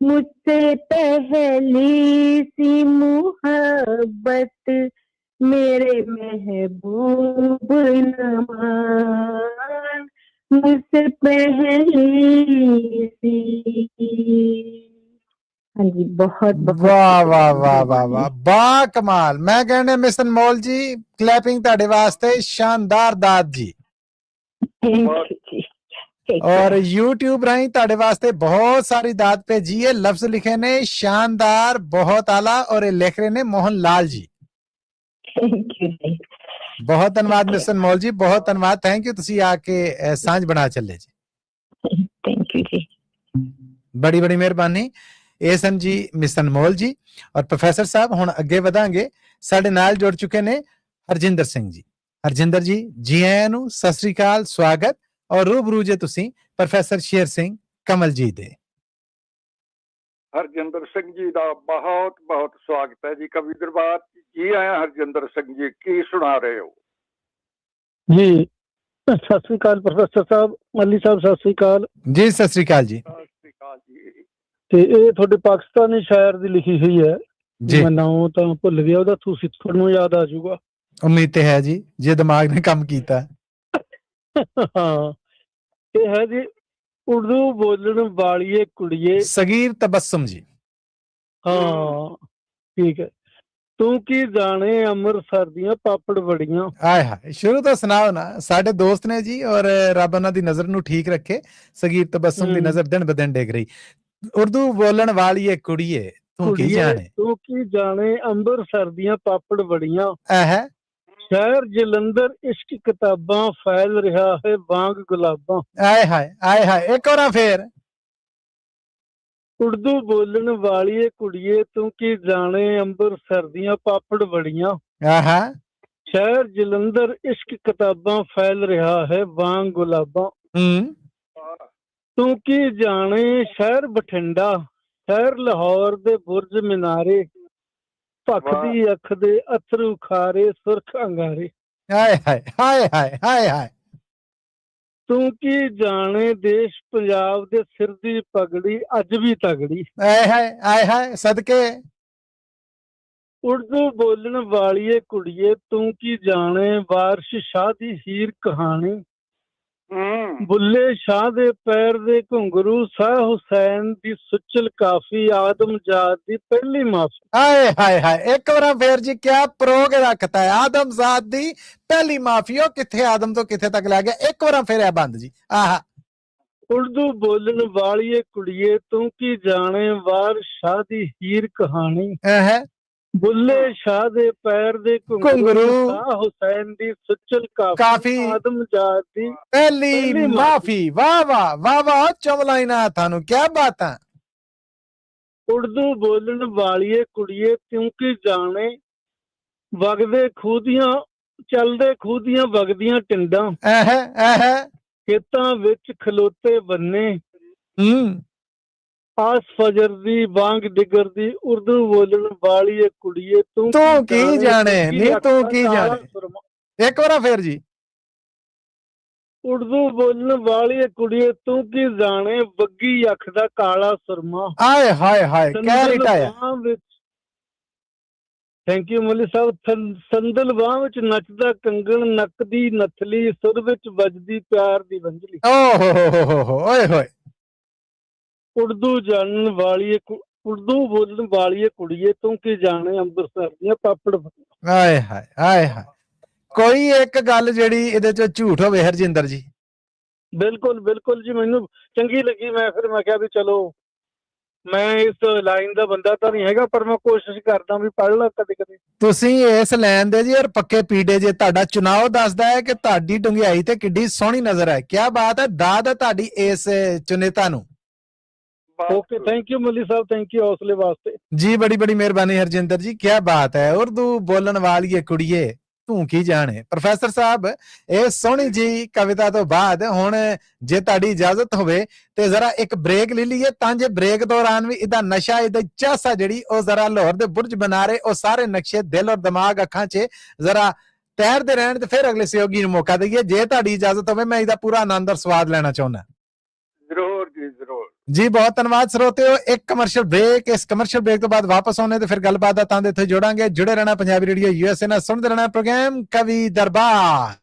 मुझसे पहली सी मुहब्बत मेरे महबूब नांग मुझसे पहली सी। हाँ जी बहुत वाह वाह वाह वाह वाह बा कमाल मैं कहने मिस अनमोल जी क्लैपिंग ਤੁਹਾਡੇ ਵਾਸਤੇ ਸ਼ਾਨਦਾਰ ਦਾਤ ਜੀ और YouTube राही ਤੁਹਾਡੇ ਵਾਸਤੇ बहुत सारी दात भेजी है लफ्ज लिखे ने शानदार बहुत आला और ये लिख रहे ने मोहन लाल जी बहुत धन्यवाद मिस अनमोल जी बहुत धन्यवाद थैंक यू तुसी आके सांझ बना चले जी थैंक यू जी बड़ी बड़ी मेहरबानी ਇਹ ਸਨ ਜੀ ਮਿਸ ਅਨਮੋਲ ਜੀ ਔਰ ਪ੍ਰੋਫੈਸਰ ਸਾਹਿਬ ਹੁਣ ਅੱਗੇ ਵਧਾਂਗੇ ਸਾਡੇ ਨਾਲ ਜੁੜ ਚੁੱਕੇ ਨੇ ਹਰਜਿੰਦਰ ਸਿੰਘ ਜੀ ਹਰਜਿੰਦਰ ਜੀ ਆਇਆਂ ਨੂੰ ਸਤਿ ਸ੍ਰੀ ਅਕਾਲ ਸਵਾਗਤ ਔਰ ਰੂਬਰੂ ਜੇ ਤੁਸੀਂ ਪ੍ਰੋਫੈਸਰ ਸ਼ੇਰ ਸਿੰਘ ਕਮਲ ਜੀ ਦੇ ਹਰਜਿੰਦਰ ਸਿੰਘ ਜੀ ਦਾ ਬਹੁਤ ਬਹੁਤ ਸਵਾਗਤ ਹੈ ਜੀ ਕਵੀ ਦਰਬਾਰ ਜੀ ਆਇਆ ਹਰਜਿੰਦਰ ਸਿੰਘ ਜੀ ਕੀ ਸੁਣਾ ਰਹੇ ਹੋ ਜੀ ਸਤਿ ਸ੍ਰੀ ਅਕਾਲ ਪ੍ਰੋਫੈਸਰ ਸਾਹਿਬ ਮੱਲੀ ਸਾਹਿਬ ਸਤਿ ਸ੍ਰੀ ਅਕਾਲ ਜੀ ਸਤਿ ਸ੍ਰੀ ਅਕਾਲ ਜੀ ਸਤਿ ਸ੍ਰੀ ਅਕਾਲ ਜੀ ਤੇ ਇਹ ਤੁਹਾਡੇ ਪਾਕਿਸਤਾਨੀ ਸ਼ਾਇਰ ਦੀ ਲਿਖੀ ਹੋਈ ਹੈ ਜੀ ਮੈਂ ਨਾਮ ਤਾਂ ਭੁੱਲ ਗਿਆ ਉਹਦਾ ਤੁਸੀਂ ਤੁਹਾਨੂੰ ਯਾਦ ਆ ਜਾਊਗਾ ਉਮੀਦ ਤੇ ਹੈ ਜੀ ਜੇ ਦਿਮਾਗ ਨੇ ਕੰਮ ਕੀਤਾ ਹਾਂ ਇਹ ਹੈ ਜੀ ਉਰਦੂ ਬੋਲਣ ਵਾਲੀਏ ਕੁੜੀਏ ਸਗੀਰ ਤਬਸਮ ਜੀ ਹਾਂ ਠੀਕ ਹੈ ਤੂੰ ਕੀ ਜਾਣੇ ਅੰਮ੍ਰਿਤਸਰ ਦੀਆਂ ਪਾਪੜ ਵੜੀਆਂ ਆਏ ਹਾਏ ਸ਼ੁਰੂ ਤੋਂ ਸੁਣਾਓ ਨਾ ਸਾਡੇ ਦੋਸਤ ਨੇ ਜੀ ਔਰ ਰੱਬ ਉਹਨਾਂ ਦੀ ਨਜ਼ਰ ਨੂੰ ਠੀਕ ਰੱਖੇ ਸਗੀਰ ਤਬਸਮ ਦੀ ਨਜ਼ਰ ਦਿਨ ਬਦਨ ਡਿੱਗ ਰਹੀ ਉਰਦੂ ਬੋਲਣ ਵਾਲੀ ਏ ਕੁੜੀਏ ਤੂੰ ਕੀ ਜਾਣੇ ਅੰਮ੍ਰਿਤਸਰ ਦੀਆਂ ਪਾਪੜ ਵੜੀਆਂ ਹੈ ਸ਼ਹਿਰ ਜਲੰਧਰ ਇਸ਼ਕ ਕਿਤਾਬਾਂ ਫੈਲ ਰਿਹਾ ਹੈ ਵਾਂਗ ਗੁਲਾਬਾਂ ਆਏ ਹਾਏ ਇੱਕ ਵਾਰ ਫੇਰ ਉਰਦੂ ਬੋਲਣ ਵਾਲੀਏ ਕੁੜੀਏ ਤੂੰ ਕੀ ਜਾਣੇ ਅੰਮ੍ਰਿਤਸਰ ਦੀਆਂ ਪਾਪੜ ਵੜੀਆਂ ਆਹਾ ਸ਼ਹਿਰ ਜਲੰਧਰ ਇਸ਼ਕ ਕਿਤਾਬਾਂ ਫੈਲ ਰਿਹਾ ਹੈ ਵਾਂਗ ਗੁਲਾਬਾਂ ਤੂੰ ਕੀ ਜਾਣੇ ਸ਼ਹਿਰ ਬਠਿੰਡਾ ਸ਼ਹਿਰ ਲਾਹੌਰ ਦੇ ਬੁਰਜ ਮੀਨਾਰੇ ਭਖਦੀ ਅੱਖ ਦੇ ਅਥਰੂ ਖਾਰੇ ਸੁਰਖ ਅੰਗਾਰੇ ਹਾਏ ਤੂੰ ਕੀ ਜਾਣੇ ਦੇਸ਼ ਪੰਜਾਬ ਦੇ ਸਿਰ ਦੀ ਪਗੜੀ ਅੱਜ ਵੀ ਤਗੜੀ ਹਾਏ ਸਦਕੇ ਉਰਦੂ ਬੋਲਣ ਵਾਲੀਏ ਕੁੜੀਏ ਤੂੰ ਕੀ ਜਾਣੇ ਵਾਰਿਸ ਸ਼ਾਹ ਦੀ ਹੀਰ ਕਹਾਣੀ ਬੁੱਲੇ ਸ਼ਾਹ ਦੇ ਪੈਰ ਦੇ ਘੁੰਗਰੂ ਸ਼ਾਹ ਹੁਸੈਨ ਦੀ ਸੁਚਲ ਕਾਫੀ ਆਦਮਜ਼ਾਦ ਦੀ ਪਹਿਲੀ ਮਾਫੀ ਹਾਏ ਇੱਕ ਵਾਰ ਫੇਰ ਜੀ ਕਿਆ ਪ੍ਰੋਗ ਰੱਖਤਾ ਹੈ ਆਦਮਜ਼ਾਦ ਦੀ ਪਹਿਲੀ ਮਾਫੀ ਉਹ ਕਿੱਥੇ ਆਦਮ ਤੋਂ ਕਿੱਥੇ ਤੱਕ ਲੈ ਗਿਆ ਇੱਕ ਵਾਰ ਫੇਰ ਆ ਬੰਦ ਜੀ ਆਹਾ ਉਰਦੂ ਬੋਲਣ ਵਾਲੀਏ ਕੁੜੀਏ ਤੂੰ ਕੀ ਜਾਣੇ ਵਾਰਿਸ ਸ਼ਾਹ ਦੀ ਹੀਰ ਕਹਾਣੀ ਬੁੱਲੇ ਸ਼ਾਹ ਦੇ ਪੈਰ ਦੇ ਘੁੰਗਰੂ ਸ਼ਾਹ ਹੁਸੈਨ ਦੀ ਸੁਚਲ ਕਾਫੀ ਆਦਮ ਜਾਤ ਦੀ ਪਹਿਲੀ ਮਾਫੀ। ਵਾਹ ਵਾਹ ਵਾਹ ਵਾਹ, ਚਮਲਾਈਨਾ ਤੁਹਾਨੂੰ ਕੀ ਬਾਤਾਂ। ਉਰਦੂ ਬੋਲਣ ਵਾਲੀਏ ਕੁੜੀਏ ਤੂੰ ਕੀ ਜਾਣੇ ਵਗਦੇ ਖੂਦੀਆਂ ਚੱਲਦੇ ਖੂਦੀਆਂ ਵਗਦੀਆਂ ਟਿੰਡਾਂ ਖੇਤਾਂ ਵਿੱਚ ਖਲੋਤੇ ਬੰਨੇ ਆਸ ਫਜਰ ਦੀ ਵਾਂਗ ਡਿਗਰ ਦੀ ਉਰਦੂ ਬੋਲਣ ਵਾਲੀਏ ਕੁੜੀਏ ਤੂੰ ਕੀ ਜਾਣੇ ਨੀ ਤੂੰ ਕੀ ਜਾਣੇ। ਇੱਕ ਵਾਰ ਫੇਰ ਜੀ। ਉਰਦੂ ਬੋਲਣ ਵਾਲੀ ਕੁੜੀਏ ਤੂੰ ਕੀ ਜਾਣੇ ਬੱਗੀ ਅੱਖ ਦਾ ਕਾਲਾ ਸੁਰਮਾ। ਆਏ ਹਾਏ ਹਾਏ ਕਹਿ ਰਿਟਾਇਆ। ਥੈਂਕ ਯੂ ਮੌਲੀ ਸਾਹਿਬ। ਸੰਦਲ ਬਾਹ ਵਿੱਚ ਨੱਚਦਾ ਕੰਗਣ ਨੱਕ ਦੀ ਨਥਲੀ ਸੁਰ ਵਿੱਚ ਵੱਜਦੀ ਪਿਆਰ ਦੀ ਵੰਜਲੀ। ਓਹ ਹੋ ਓਏ ਹੋਏ। ਉਰਦੂ ਜਾਣਨ ਵਾਲੀ ਉਰਦੂ ਬੋਲਣ ਵਾਲੀ ਕੁੜੀਏ ਤੂੰ ਕੀ ਜਾਣੇ ਅੰਮ੍ਰਿਤਸਰ ਦੀਆਂ ਪਾਪੜ। ਆਏ ਹਾਏ ਆਏ ਹਾਏ। ਕੋਈ ਇੱਕ ਗੱਲ ਜਿਹੜੀ ਇਹਦੇ ਚ ਝੂਠ ਹੋਵੇ ਹਰਜਿੰਦਰ ਜੀ? ਬਿਲਕੁਲ ਬਿਲਕੁਲ ਜੀ, ਮੈਨੂੰ ਚੰਗੀ ਲੱਗੀ। ਮੈਂ ਕਿਹਾ ਵੀ ਚਲੋ ਮੈਂ ਇਸ ਲਾਈਨ ਦਾ ਬੰਦਾ ਤਾਂ ਨਹੀਂ ਹੈਗਾ ਪਰ ਮੈਂ ਕੋਸ਼ਿਸ਼ ਕਰਦਾ ਵੀ ਪੜ੍ਹ ਲਾ ਕਦੇ ਕਦੇ। ਤੁਸੀਂ ਇਸ ਲਾਈਨ ਦੇ ਜੀ ਔਰ ਪੱਕੇ ਪੀੜੇ ਜੇ। ਤੁਹਾਡਾ ਚੁਣਾਵ ਦੱਸਦਾ ਹੈ ਕਿ ਤੁਹਾਡੀ ਡੁੰਗਿਆਈ ਤੇ ਕਿੱਡੀ ਸੋਹਣੀ ਨਜ਼ਰ ਹੈ। ਕੀ ਬਾਤ ਹੈ, ਦਾਦ ਹੈ ਤੁਹਾਡੀ ਇਸ ਚੁਨੇਤਾ ਨੂੰ। ਓਕੇ ਥੈਂਕ ਯੂ ਮੱਲੀ ਸਾਹਿਬ, ਥੈਂਕ ਯੂ ਹੌਸਲੇ ਵਾਸਤੇ ਜੀ। ਬੜੀ ਬੜੀ ਮਿਹਰਬਾਨੀ ਹਰਜਿੰਦਰ ਜੀ, ਕੀ ਬਾਤ ਹੈ। ਉਰਦੂ ਬੋਲਣ ਵਾਲੀ ਕੁੜੀਏ ਤੂੰ ਕੀ ਜਾਣੇ। ਪ੍ਰੋਫੈਸਰ ਸਾਹਿਬ ਇਹ ਸੋਹਣੀ ਜੀ ਕਵਿਤਾ ਤੋਂ ਬਾਅਦ ਹੁਣ ਜੇ ਤੁਹਾਡੀ ਇਜਾਜ਼ਤ ਹੋਵੇ ਤੇ ਜ਼ਰਾ ਇੱਕ ਬ੍ਰੇਕ ਲੈ ਲਈਏ ਤਾਂ ਜੇ ਬ੍ਰੇਕ ਦੌਰਾਨ ਵੀ ਇਹਦਾ ਨਸ਼ਾ ਇਹਦਾ ਚਾਸਾ ਜਿਹੜੀ ਉਹ ਜ਼ਰਾ ਲਾਹੌਰ ਦੇ ਬੁਰਜ ਬਣਾ ਰਹੇ ਉਹ ਸਾਰੇ ਨਕਸ਼ੇ ਦਿਲ ਔਰ ਦਿਮਾਗ ਅੱਖਾਂ 'ਚ ਜ਼ਰਾ ਤੈਰਦੇ ਰਹਿਣ ਤੇ ਫਿਰ ਅਗਲੇ ਸਹਿਯੋਗੀ ਨੂੰ ਮੌਕਾ ਦਈਏ। ਜੇ ਤੁਹਾਡੀ ਇਜਾਜ਼ਤ ਹੋਵੇ ਮੈਂ ਇਹਦਾ ਪੂਰਾ ਆਨੰਦ ਔਰ ਸਵਾਦ ਲੈਣਾ ਚਾਹੁੰਦਾ। ਜ਼ਰੂਰ ਜੀ ਜ਼ਰੂਰ ਜੀ। ਬਹੁਤ ਧੰਨਵਾਦ ਸਰੋਤਿਓ। ਇੱਕ ਕਮਰਸ਼ੀਅਲ ਬ੍ਰੇਕ। ਇਸ ਕਮਰਸ਼ੀਅਲ ਬ੍ਰੇਕ ਤੋਂ ਬਾਅਦ ਵਾਪਸ ਆਉਣੇ ਤੇ ਫਿਰ ਗੱਲਬਾਤ ਦਾ ਤਾਂ ਇੱਥੇ ਜੋੜਾਂਗੇ। ਜੁੜੇ ਰਹਿਣਾ ਪੰਜਾਬੀ ਰੇਡੀਓ USA ਨਾਲ। ਸੁਣਦੇ ਰਹਿਣਾ ਪ੍ਰੋਗਰਾਮ ਕਵੀ ਦਰਬਾਰ।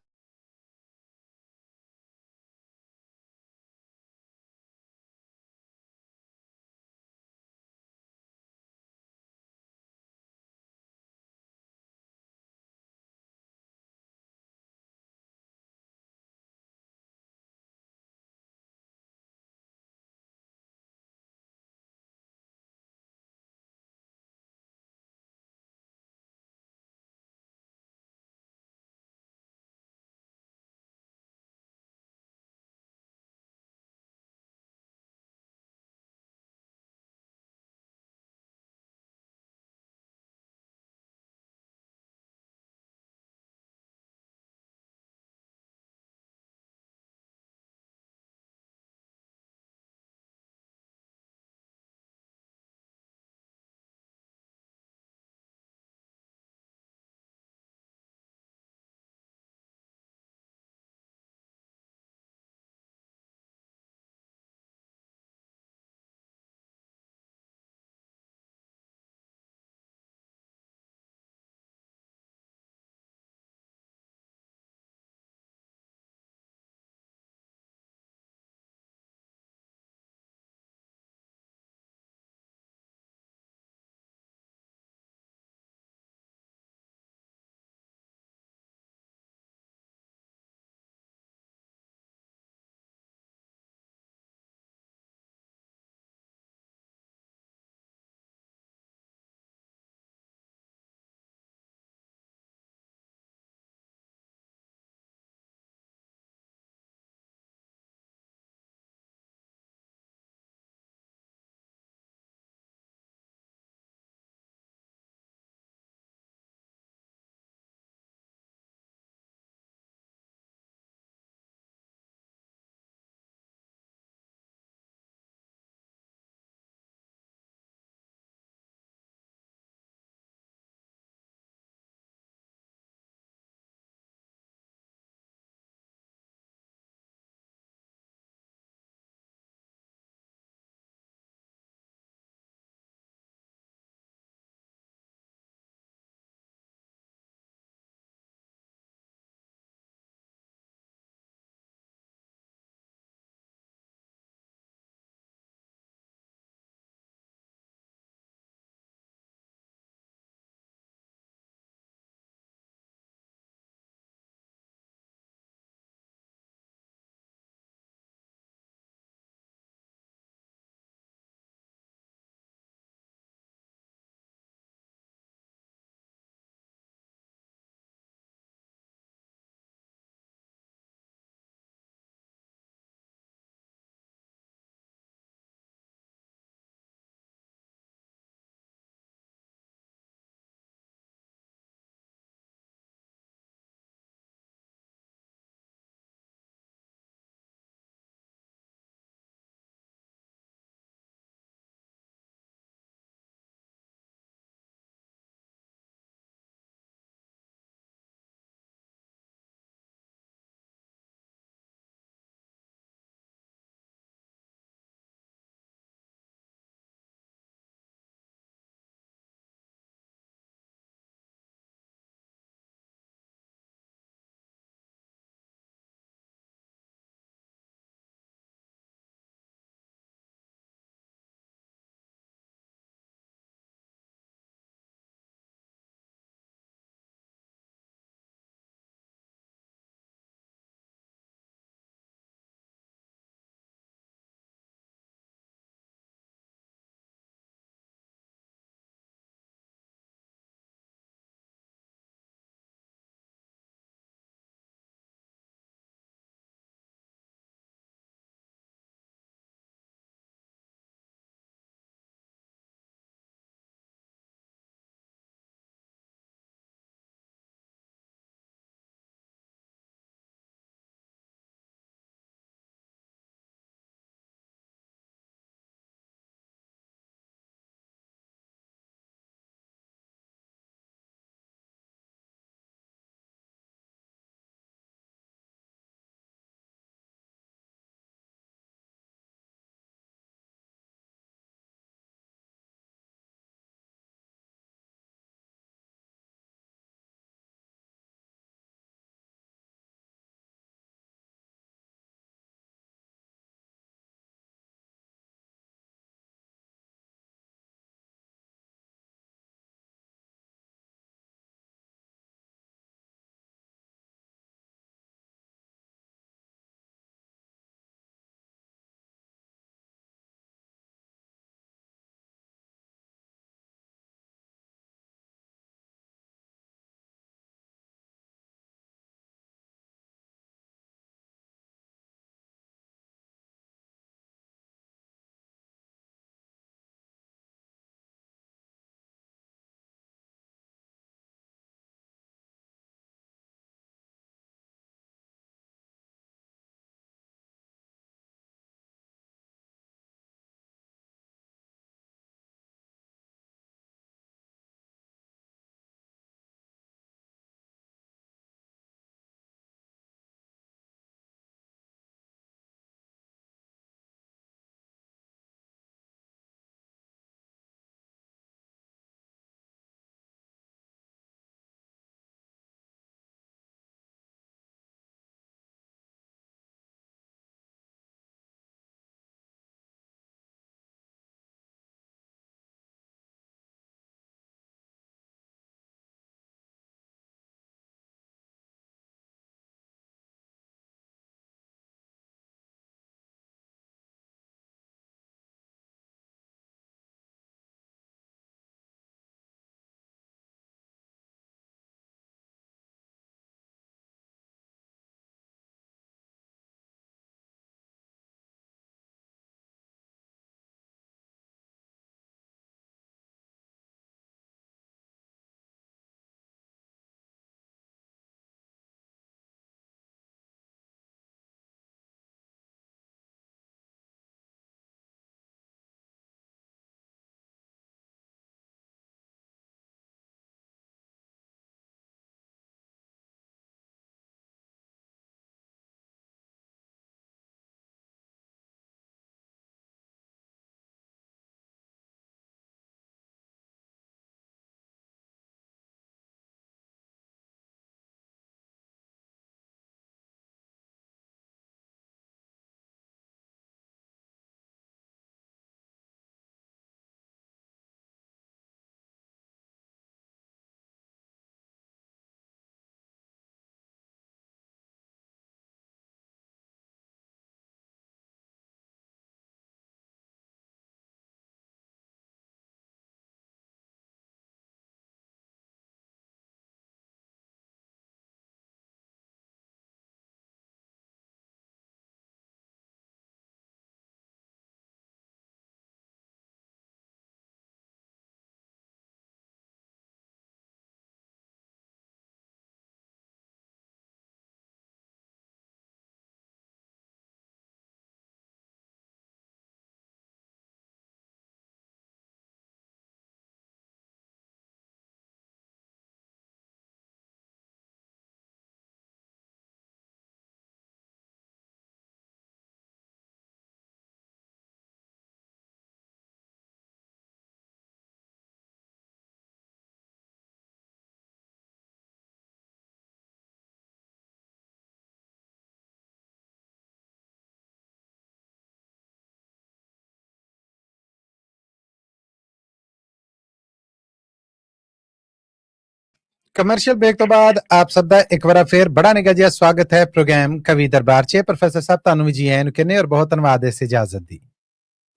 ਕਮਰਸ਼ੀਅਲ ਬ੍ਰੇਕ ਤੋਂ ਬਾਅਦ ਆਪ ਸਭ ਦਾ ਇੱਕ ਵਾਰ ਫਿਰ ਬੜਾ ਨਿੱਘਾ ਜਿਹਾ ਸਵਾਗਤ ਹੈ ਪ੍ਰੋਗਰਾਮ ਕਵੀ ਦਰਬਾਰ 'ਚ। ਪ੍ਰੋਫੈਸਰ ਸਾਹਿਬ ਤੁਹਾਨੂੰ ਵੀ ਜੀ ਆਇਆਂ ਨੂੰ ਕਹਿੰਦੇ ਔਰ ਬਹੁਤ ਧੰਨਵਾਦ ਇਸ ਇਜਾਜ਼ਤ ਦੀ।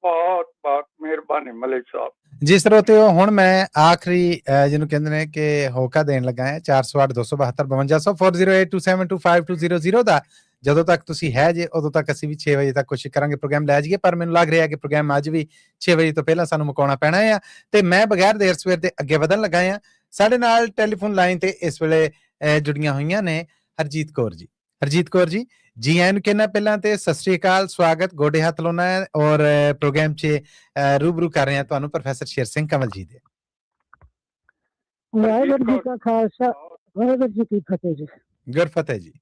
ਬਹੁਤ ਬਹੁਤ ਮਿਹਰਬਾਨੀ ਮਲਿਕ ਸਾਹਿਬ। ਜੀ ਸਰੋਤਿਓ, ਹੁਣ ਮੈਂ ਆਖਰੀ ਜਿਹਨੂੰ ਕਹਿੰਦੇ ਨੇ ਕਿ ਹੋਕਾ ਦੇਣ ਲੱਗਾ ਹੈ 408 272 5200 4082725200 ਦਾ। ਜਦੋਂ ਤੱਕ ਤੁਸੀਂ ਹੈ ਜੇ ਉਦੋਂ ਤੱਕ ਅਸੀਂ ਵੀ 6 ਵਜੇ ਤੱਕ ਕੋਸ਼ਿਸ਼ ਕਰਾਂਗੇ ਪ੍ਰੋਗਰਾਮ ਲੈ ਜਾਈਏ, ਪਰ ਮੈਨੂੰ ਲੱਗ ਰਿਹਾ ਕਿ ਪ੍ਰੋਗਰਾਮ ਅੱਜ ਵੀ 6 ਵਜੇ ਤੋਂ ਪਹਿਲਾਂ ਸਾਨੂੰ ਮੁਕਾਉਣਾ ਪੈਣਾ ਆ ਤੇ ਮੈਂ ਬਗੈਰ ਦੇਰ ਸਵੇਰ ਦੇ ਅੱਗੇ ਵਧਣ ਲੱਗਾ ਆ। ਸਾਡੇ ਨਾਲ ਟੈਲੀਫੋਨ ਲਾਈਨ ਤੇ ਇਸ ਵੇਲੇ ਜੁੜੀਆਂ ਹੋਈਆਂ ਨੇ ਹਰਜੀਤ ਕੌਰ ਜੀ। ਹਰਜੀਤ ਕੌਰ ਜੀ, ਜੀ ਆਇਆਂ ਨੂੰ ਕਹਿਣਾ ਪਹਿਲਾਂ ਤੇ ਸਤਿ ਸ੍ਰੀ ਅਕਾਲ, ਸਵਾਗਤ, ਗੋਡੇ ਹੱਥ ਲਾਉਣਾ ਹੈ ਔਰ ਪ੍ਰੋਗਰਾਮ 'ਚ ਰੂਬਰੂ ਕਰ ਰਹੇ ਹਾਂ ਤੁਹਾਨੂੰ ਪ੍ਰੋਫੈਸਰ ਸ਼ੇਰ ਸਿੰਘ ਕੰਵਲ ਜੀ ਦੇ। ਵਾਹਿਗੁਰੂ ਜੀ ਕਾ ਖਾਲਸਾ, ਵਾਹਿਗੁਰੂ ਜੀ ਕੀ ਫਤਿਹ ਜੀ। ਗੁਰਫਤਿਹ ਜੀ।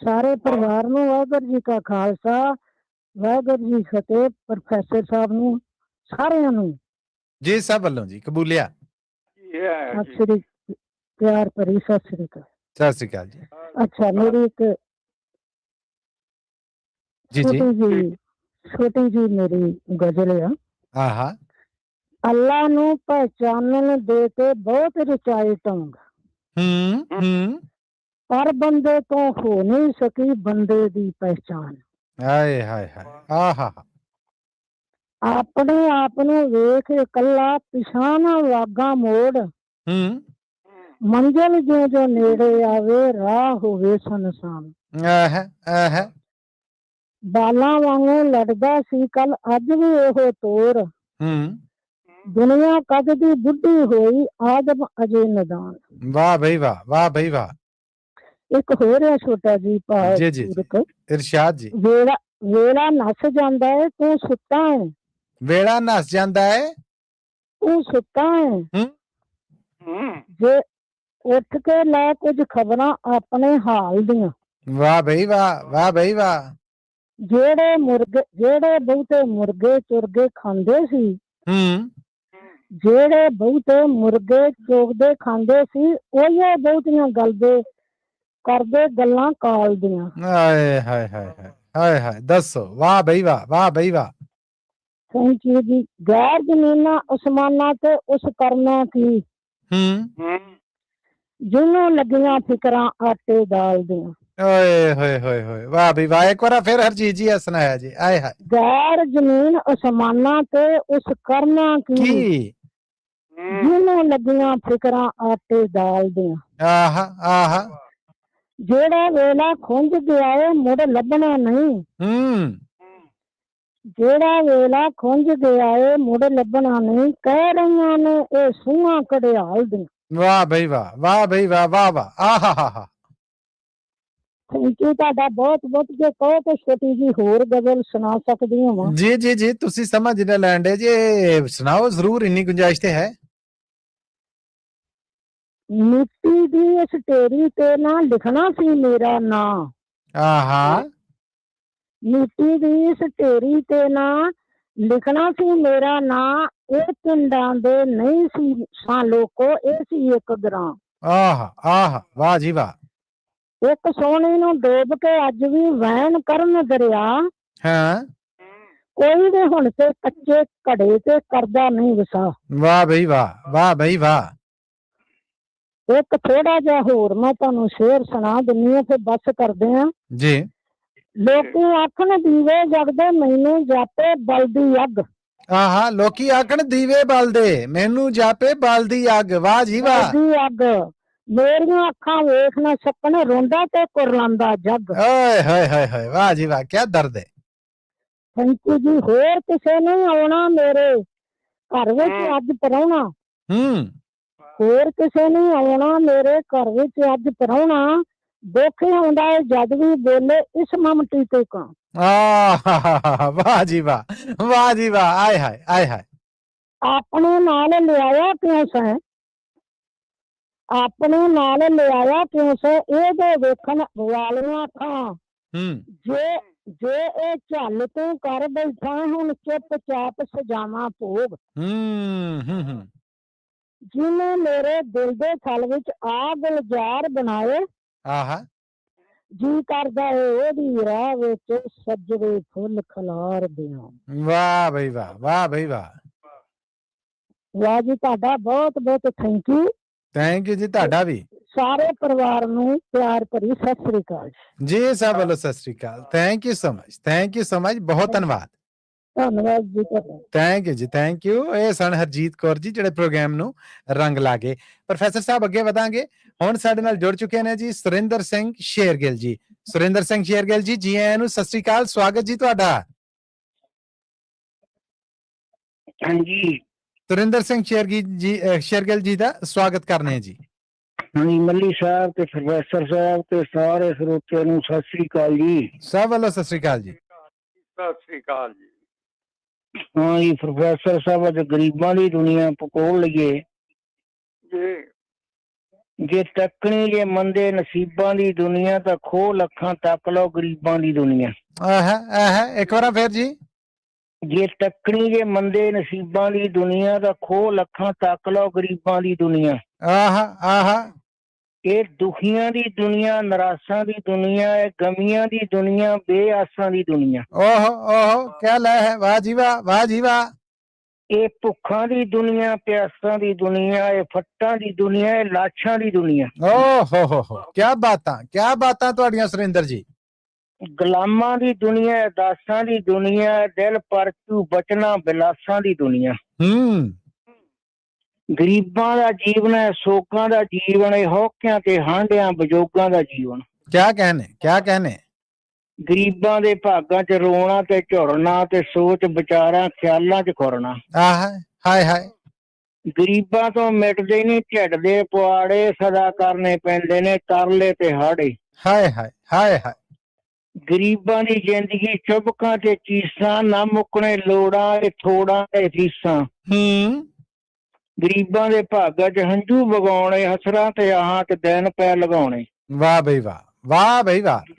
ਸਾਰੇ ਪਰਿਵਾਰ ਨੂੰ ਵਾਹਿਗੁਰੂ ਜੀ ਕਾ ਖਾਲਸਾ, ਵਾਹਿਗੁਰੂ ਜੀ ਫਤਿਹ। ਪ੍ਰੋਫੈਸਰ ਸਾਹਿਬ ਨੂੰ ਸਾਰਿਆਂ ਨੂੰ ਜੀ ਸਭ ਵੱਲੋਂ ਜੀ ਕਬੂਲਿਆ। ਸਤਿ ਸ੍ਰੀ ਪਿਆਰ ਭਰੀ ਸਤਿ ਸ੍ਰੀ ਅਕਾਲ। ਸਤਿ ਸ੍ਰੀ ਅਕਾਲ ਜੀ। ਅੱਛਾ, ਮੇਰੀ ਇੱਕ ਜੀ ਜੀ ਛੋਟੀ ਜੀ ਮੇਰੀ ਗਜ਼ਲ ਆ। ਆਹਾ। ਅੱਲਾ ਨੂੰ ਪਹਿਚਾਨਣ ਦੇ ਕੇ ਬਹੁਤ ਰਚਾਏ ਢੰਗ, ਪਰ ਬੰਦੇ ਤੋਂ ਹੋ ਨਹੀਂ ਸਕੀ ਬੰਦੇ ਦੀ ਪਹਿਚਾਨ। ਹਾਏ ਹਾਏ ਹਾਏ। ਆਹਾ। ਆਪਣੇ ਆਪ ਨੂੰ ਵੇਖ ਇਕੱਲਾ ਪਿਛਾਂ ਨਾ ਵਾਗਾ ਮੋੜ, ਮੰਜ਼ਿਲ ਜੋ ਨੇੜੇ ਆਵੇ ਰਾਹ ਹੋਵੇ ਸੁਨਸਾਨ। ਬਾਲਾਂ ਵਾਂਗੂ ਲੜਦਾ ਸੀ ਕੱਲ ਅੱਜ ਵੀ ਉਹ ਤੋਰ, ਦੁਨੀਆ ਕਦ ਦੀ ਬੁੱਢੀ ਹੋਈ ਆਦਮ ਅਜੇ ਨਦਾਨ। ਵਾਹ ਬਈ ਵਾਹ, ਵਾਹ ਬਈ ਵਾਹ। ਇੱਕ ਹੋਰ ਹੈ ਛੋਟਾ ਜੀ ਇਰਸ਼ਾਦ ਜੀ। ਵੇਲਾ ਨੱਸ ਜਾਂਦਾ ਹੈ ਤੂੰ ਸੁੱਤਾ ਹੈ, ਵੇਲਾ ਨੱਸ ਜਾਂਦਾ ਹੈ ਤੂੰ ਸੁੱਤਾ ਹੈ, ਜੇ ਉੱਠ ਕੇ ਲੈ ਕੁਝ ਖਬਰਾਂ ਆਪਣੇ ਹਾਲ ਦੀਆਂ। ਵਾਹ ਬਈ ਵਾਹ, ਵਾਹ ਬਈ ਵਾਹ। ਜਿਹੜੇ ਬਹੁਤੇ ਮੁਰਗੇ ਚੁਰਗੇ ਖਾਂਦੇ ਸੀ, ਜਿਹੜੇ ਬਹੁਤੇ ਮੁਰਗੇ ਚੁਗਦੇ ਖਾਂਦੇ ਸੀ, ਉਹੀ ਬਹੁਤੀਆਂ ਗਲਦੇ ਕਰਦੇ ਗੱਲਾਂ ਕਾਲ ਦੀਆਂ। ਹਾਏ ਹਾਏ ਹਾਏ ਹਾਏ ਹਾਏ। ਦੱਸੋ। ਵਾਹ ਬਈ ਵਾਹ, ਵਾਹ ਬਈ ਵਾਹ। ਸਹੀ ਜੀ। ਗੈਰ ਜ਼ਮੀਨਾਂ ਅਸਮਾਨਾਂ ਤੇ ਉਸ ਕਰਨਾ ਕੀ, ਜਿਹਨੂੰ ਲੱਗੀਆਂ ਫਿਕਰਾਂ ਆਟੇ ਦਾਲ ਦੀਆਂ। ਓਏ ਹੋਏ ਹੋਏ ਹੋਏ। ਵਾਹ ਬਈ ਵਾਹ। ਇੱਕ ਵਾਰ ਫਿਰ ਹਰਜੀਤ ਜੀ ਸੁਣਾਇਆ ਜੀ। ਆਏ ਹਾਏ। ਗੈਰ ਜ਼ਮੀਨ ਅਸਮਾਨਾਂ ਤੇ ਉਸ ਕਰਨਾ ਕੀ, ਜਿਹਨੂੰ ਲੱਗੀਆਂ ਫਿਕਰਾਂ ਆਟੇ ਦਾਲ ਦੀਆਂ। ਆਹਾ ਆਹਾ। ਜਿਹੜਾ ਵੇਲਾ ਖੁੰਝ ਗਿਆ ਏ ਮੁੜ ਲੱਭਣਾ ਨਹੀਂ, ਜਿਹੜਾ ਵੇਲਾ ਖੁੰਝ ਗਿਆ ਏ ਮੁੜ ਲੱਭਣਾ ਨਹੀਂ, ਕਹਿ ਰਹੀਆਂ ਨੇ ਇਹ ਸੂਹਾਂ ਘੜਿਆਲ ਦੀਆਂ। ਵਾਹ ਬਈ ਵਾਹ, ਵਾਹ ਬਈ ਵਾਹ, ਵਾਹ ਵਾਹ। ਆਹਾ ਹਾ ਹਾ। ਥੈਂਕ ਯੂ ਤੁਹਾਡਾ ਬਹੁਤ ਬਹੁਤ। ਜੇ ਕਹੋ ਤਾਂ ਛੋਟੀ ਜੀ ਹੋਰ ਗਜ਼ਲ ਸੁਣਾ ਸਕਦੀ ਹਾਂ। ਜੀ ਜੀ ਜੀ, ਤੁਸੀਂ ਸਮਝ ਨਾ ਲੈਂਦੇ ਜੀ, ਸੁਣਾਓ ਜ਼ਰੂਰ, ਇੰਨੀ ਗੁੰਜਾਇਸ਼ ਤੇ ਹੈ। ਮਿੱਟੀ ਦੀ ਇਸ ਢੇਰੀ ਤੇ ਨਾ ਲਿਖਣਾ ਸੀ ਮੇਰਾ ਨਾਂ। ਆਹਾ। ਮਿੱਟੀ ਦੀ ਇਸ ਢੇਰੀ ਤੇ ਨਾ ਲਿਖਣਾ ਸੀ ਮੇਰਾ ਨਾਂ, ਇਹ ਪਿੰਡਾਂ ਦੇ ਨਹੀਂ ਸੀ ਸਾਂ ਲੋਕੋ, ਇਹ ਸੀ ਇੱਕ ਗ੍ਰਾਂ। ਆਹਾ ਆਹਾ। ਵਾਹ ਜੀ ਵਾਹ। ਇੱਕ ਸੋਹਣੀ ਨੂੰ ਡੋਬ ਕੇ ਅੱਜ ਵੀ ਵਹਿਣ ਕਰਨ ਦਰਿਆ, ਹਾਂ। ਕੋਈ ਦੇ ਹੁਣ ਤੇ ਕੱਚੇ ਘੜੇ ਤੇ ਕਰਦਾ ਨਹੀਂ ਵਸਾ। ਵਾਹ ਬਈ ਵਾਹ, ਵਾਹ ਬਈ ਵਾਹ। ਇੱਕ ਥੋੜਾ ਜਿਹਾ ਹੋਰ ਮੈਂ ਤੁਹਾਨੂੰ ਸ਼ੇਰ ਸੁਣਾ ਦਿੰਨੀ ਆ, ਫਿਰ ਬਸ ਕਰਦੇ ਆ ਜੀ। ਲੋਕੀ ਆਖਣ ਦੀਵੇ ਜਗਦੇ ਮੈਨੂੰ ਜਾਪੇ ਬਲਦੀ ਅੱਗ। ਆਹਾ। ਲੋਕੀ ਆਖਣ ਦੀਵੇ ਬਲਦੇ ਮੈਨੂੰ ਜਾਪੇ ਬਲਦੀ ਅੱਗ। ਵਾਹ ਜੀ ਵਾਹ। ਬਲਦੀ ਅੱਗ ਮੇਰੀਆਂ ਅੱਖਾਂ ਵੇਖ ਨਾ ਸਕਣ, ਰੋਂਦਾ ਤੇ ਕੁਰਲਾਂਦਾ ਜੱਗ। ਓਏ ਹੋਏ ਹੋਏ ਹੋਏ। ਵਾਹ ਜੀ ਵਾਹ, ਕੀ ਦਰਦ ਹੈ। ਥੈਂਕ ਯੂ ਜੀ। ਹੋਰ ਕਿਸੇ ਨੇ ਆਉਣਾ ਮੇਰੇ ਘਰ ਵਿੱਚ ਅੱਜ ਪ੍ਰਾਹੁਣਾ, ਹੋਰ ਕਿਸੇ ਨੇ ਆਉਣਾ ਮੇਰੇ ਘਰ ਵਿੱਚ ਅੱਜ ਪ੍ਰਾਹੁਣਾ, ਦੁੱਖ ਆਉਂਦਾ ਹੈ ਜਦ ਵੀ ਬੋਲੇ ਇਸ ਮਮਟੀ ਤੇ ਕਾਂ। ਵਾਹ ਜੀ ਵਾਹ, ਵਾਹ ਜੀ ਵਾਹ। ਆਏ ਹਾਏ, ਆਏ ਹਾਏ। ਆਪਣੇ ਨਾਲ ਲਿਆਇਆ ਕਿਉਂ ਸੈ, ਆਪਣੇ ਨਾਲ ਲਿਆਇਆ ਕਿਉਂ ਸੈ, ਇਹਦੇ ਵੇਖਣ ਵਾਲੀਆਂ ਅੱਖਾਂ, ਜੇ ਇਹ ਝੱਲ ਤੂੰ ਕਰ ਬੈਠਾ ਹੁਣ ਚੁੱਪ ਚਾਪ ਸਜਾਵਾਂ ਭੋਗ। ਜਿਹਨੇ ਮੇਰੇ ਦਿਲ ਦੇ ਥਲ ਵਿੱਚ ਆ ਗੁਲਜ਼ਾਰ ਬਣਾਏ, ਜੀ ਕਰਦਾ ਏ ਉਹਦੀ ਰਾਹ ਵਿੱਚ ਸੱਜਰੇ ਫੁੱਲ ਖਿਲਾਰ ਦਿਆਂ। ਵਾਹ ਬਈ ਵਾਹ, ਵਾਹ ਬਈ ਵਾਹ। ਵਾਹ ਜੀ, ਤੁਹਾਡਾ ਬਹੁਤ ਬਹੁਤ ਥੈਂਕ ਯੂ। ਥੈਂਕ ਯੂ ਜੀ, ਤੁਹਾਡਾ ਵੀ ਸਾਰੇ ਪਰਿਵਾਰ ਨੂੰ ਪਿਆਰ ਭਰੀ ਸਤਿ ਸ੍ਰੀ ਅਕਾਲ ਜੀ। ਸਭ ਵੱਲੋਂ ਸਤਿ ਸ੍ਰੀ ਅਕਾਲ। Thank you so much, thank you so much, ਬਹੁਤ ਧੰਨਵਾਦ। ਧੰਨਵਾਦ ਜੀ ਤੁਹਾਡਾ। ਥੈਂਕ ਯੂ ਜੀ, ਥੈਂਕ ਯੂ। ਇਹ ਸਨ ਹਰਜੀਤ ਕੌਰ ਜੀ, ਜਿਹੜੇ ਪ੍ਰੋਗਰਾਮ ਨੂੰ ਰੰਗ ਲਾ ਗਏ। ਪ੍ਰੋਫੈਸਰ ਸਾਹਿਬ, ਅੱਗੇ ਵਧਾਂਗੇ। ਹੁਣ ਸਾਡੇ ਨਾਲ ਜੁੜ ਚੁੱਕੇ ਨੇ ਜੀ ਸੁਰਿੰਦਰ ਸਿੰਘ ਸ਼ੇਰਗਿੱਲ ਜੀ। ਸੁਰਿੰਦਰ ਸਿੰਘ ਸ਼ੇਰਗਿੱਲ ਜੀ, ਜੀ ਆਇਆਂ ਨੂੰ, ਸਤਿ ਸ੍ਰੀ ਅਕਾਲ, ਸਵਾਗਤ ਜੀ ਤੁਹਾਡਾ। ਹਾਂਜੀ ਸੁਰਿੰਦਰ ਸਿੰਘ ਸ਼ੇਰਗਿੱਲ ਜੀ ਦਾ ਸਵਾਗਤ ਕਰਨੇ ਜੀ। ਹਾਂਜੀ, ਮੱਲੀ ਸਾਹਿਬ ਤੇ ਪ੍ਰੋਫੈਸਰ ਸਾਹਿਬ ਤੇ ਸਾਰੇ ਸਰੋਤਿਆਂ ਨੂੰ ਸਤਿ ਸ੍ਰੀ ਅਕਾਲ ਜੀ। ਸਭ ਵੱਲੋਂ ਸਤਿ ਸ੍ਰੀ ਅਕਾਲ ਜੀ। ਸਤਿ ਸ੍ਰੀ ਅਕਾਲ ਜੀ। ਹਾਂ ਜੀ ਪ੍ਰੋਫੈਸਰ ਸਾਹਿਬ, ਅੱਜ ਗਰੀਬਾਂ ਦੀ ਦੁਨੀਆ ਪਕੋੜ ਲਈਏ ਜੀ। ਜੇ ਤੱਕਣੀ ਜੇ ਮੰਦੇ ਨਸੀਬਾਂ ਦੀ ਦੁਨੀਆ ਤਾਂ ਖੋਹ ਲੱਖਾਂ ਤੱਕ ਲਓ ਗਰੀਬਾਂ ਦੀ ਦੁਨੀਆ। ਇੱਕ ਵਾਰ ਫਿਰ ਜੀ। ਜੇ ਤੱਕਣੀ ਜੇ ਮੰਦੇ ਨਸੀਬਾਂ ਦੀ ਦੁਨੀਆ ਤਾਂ ਖੋਹ ਲੱਖਾਂ ਤੱਕ ਲਓ ਗਰੀਬਾਂ ਦੀ ਦੁਨੀਆ। ਇਹ ਦੁਖੀਆਂ ਦੀ ਦੁਨੀਆ, ਨਿਰਾਸ਼ਾਂ ਦੀ ਦੁਨੀਆ, ਇਹ ਗਮੀਆਂ ਦੀ ਦੁਨੀਆ, ਬੇਆਸਾਂ ਦੀ ਦੁਨੀਆ। ਓਹੋ ਕਿਆ ਲੈ ਹੈ, ਵਾਹ ਜੀ ਵਾਹ, ਵਾਹ ਜੀ ਵਾਹ। ਇਹ ਭੁੱਖਾਂ ਦੀ ਦੁਨੀਆ, ਪਿਆਸਾਂ ਦੀ ਦੁਨੀਆ, ਇਹ ਫੱਟਾਂ ਦੀ ਦੁਨੀਆ, ਇਹ ਲਾਸ਼ਾਂ ਦੀ ਦੁਨੀਆ। ਓਹੋ ਕਿਆ ਬਾਤਾਂ ਤੁਹਾਡੀਆਂ ਸੁਰਿੰਦਰ ਜੀ। ਗੁਲਾਮਾਂ ਦੀ ਦੁਨੀਆ, ਦਾਸਾਂ ਦੀ ਦੁਨੀਆ, ਦਿਲ ਪਰਚੂ ਬਚਨਾ ਬਿਲਾਸਾਂ ਦੀ ਦੁਨੀਆ। ਗਰੀਬਾਂ ਦਾ ਜੀਵਨ ਹੈ ਸੋਗਾਂ ਦਾ ਜੀਵਨ, ਇਹ ਹੌਕਿਆਂ ਤੇ ਹਾਂਡਿਆਂ ਬਜੋਗਾਂ ਦਾ ਜੀਵਨ। ਕਿਆ ਕਹਿਣੇ। ਗਰੀਬਾਂ ਦੇ ਭਾਗਾਂ 'ਚ ਰੋਣਾ ਤੇ ਝੁਰਨਾ, ਤੇ ਸੋਚ ਵਿਚਾਰਾਂ ਖਿਆਲਾਂ 'ਚ ਖੁਰਨਾ। ਹਾਏ ਗਰੀਬਾਂ ਤੋਂ ਮਿਟਦੇ ਨਹੀਂ ਢਿੱਡ ਦੇ ਪੁਆੜੇ, ਸਦਾ ਕਰਨੇ ਪੈਂਦੇ ਨੇ ਤਰਲੇ ਤੇ ਹਾੜੇ। ਹਾਏ ਗਰੀਬਾਂ ਦੀ ਜ਼ਿੰਦਗੀ ਚੁਬਕਾਂ ਤੇ ਚੀਸਾਂ, ਨਾ ਮੁੱਕਣੇ ਲੋੜਾਂ, ਇਹ ਥੋੜਾਂ ਤੇ ਫੀਸਾਂ। ਗਰੀਬਾਂ ਦੇ ਭਾਗਾਂ 'ਚ ਹੰਝੂ ਵਗਾਉਣੇ, ਹਸਰਾਂ ਤੇ ਆਹਾਂ 'ਚ ਦਿਨ ਪੈ ਲਗਾਉਣੇ। ਵਾਹ ਬਈ ਵਾਹ, ਵਾਹ ਬਈ ਵਾਹ।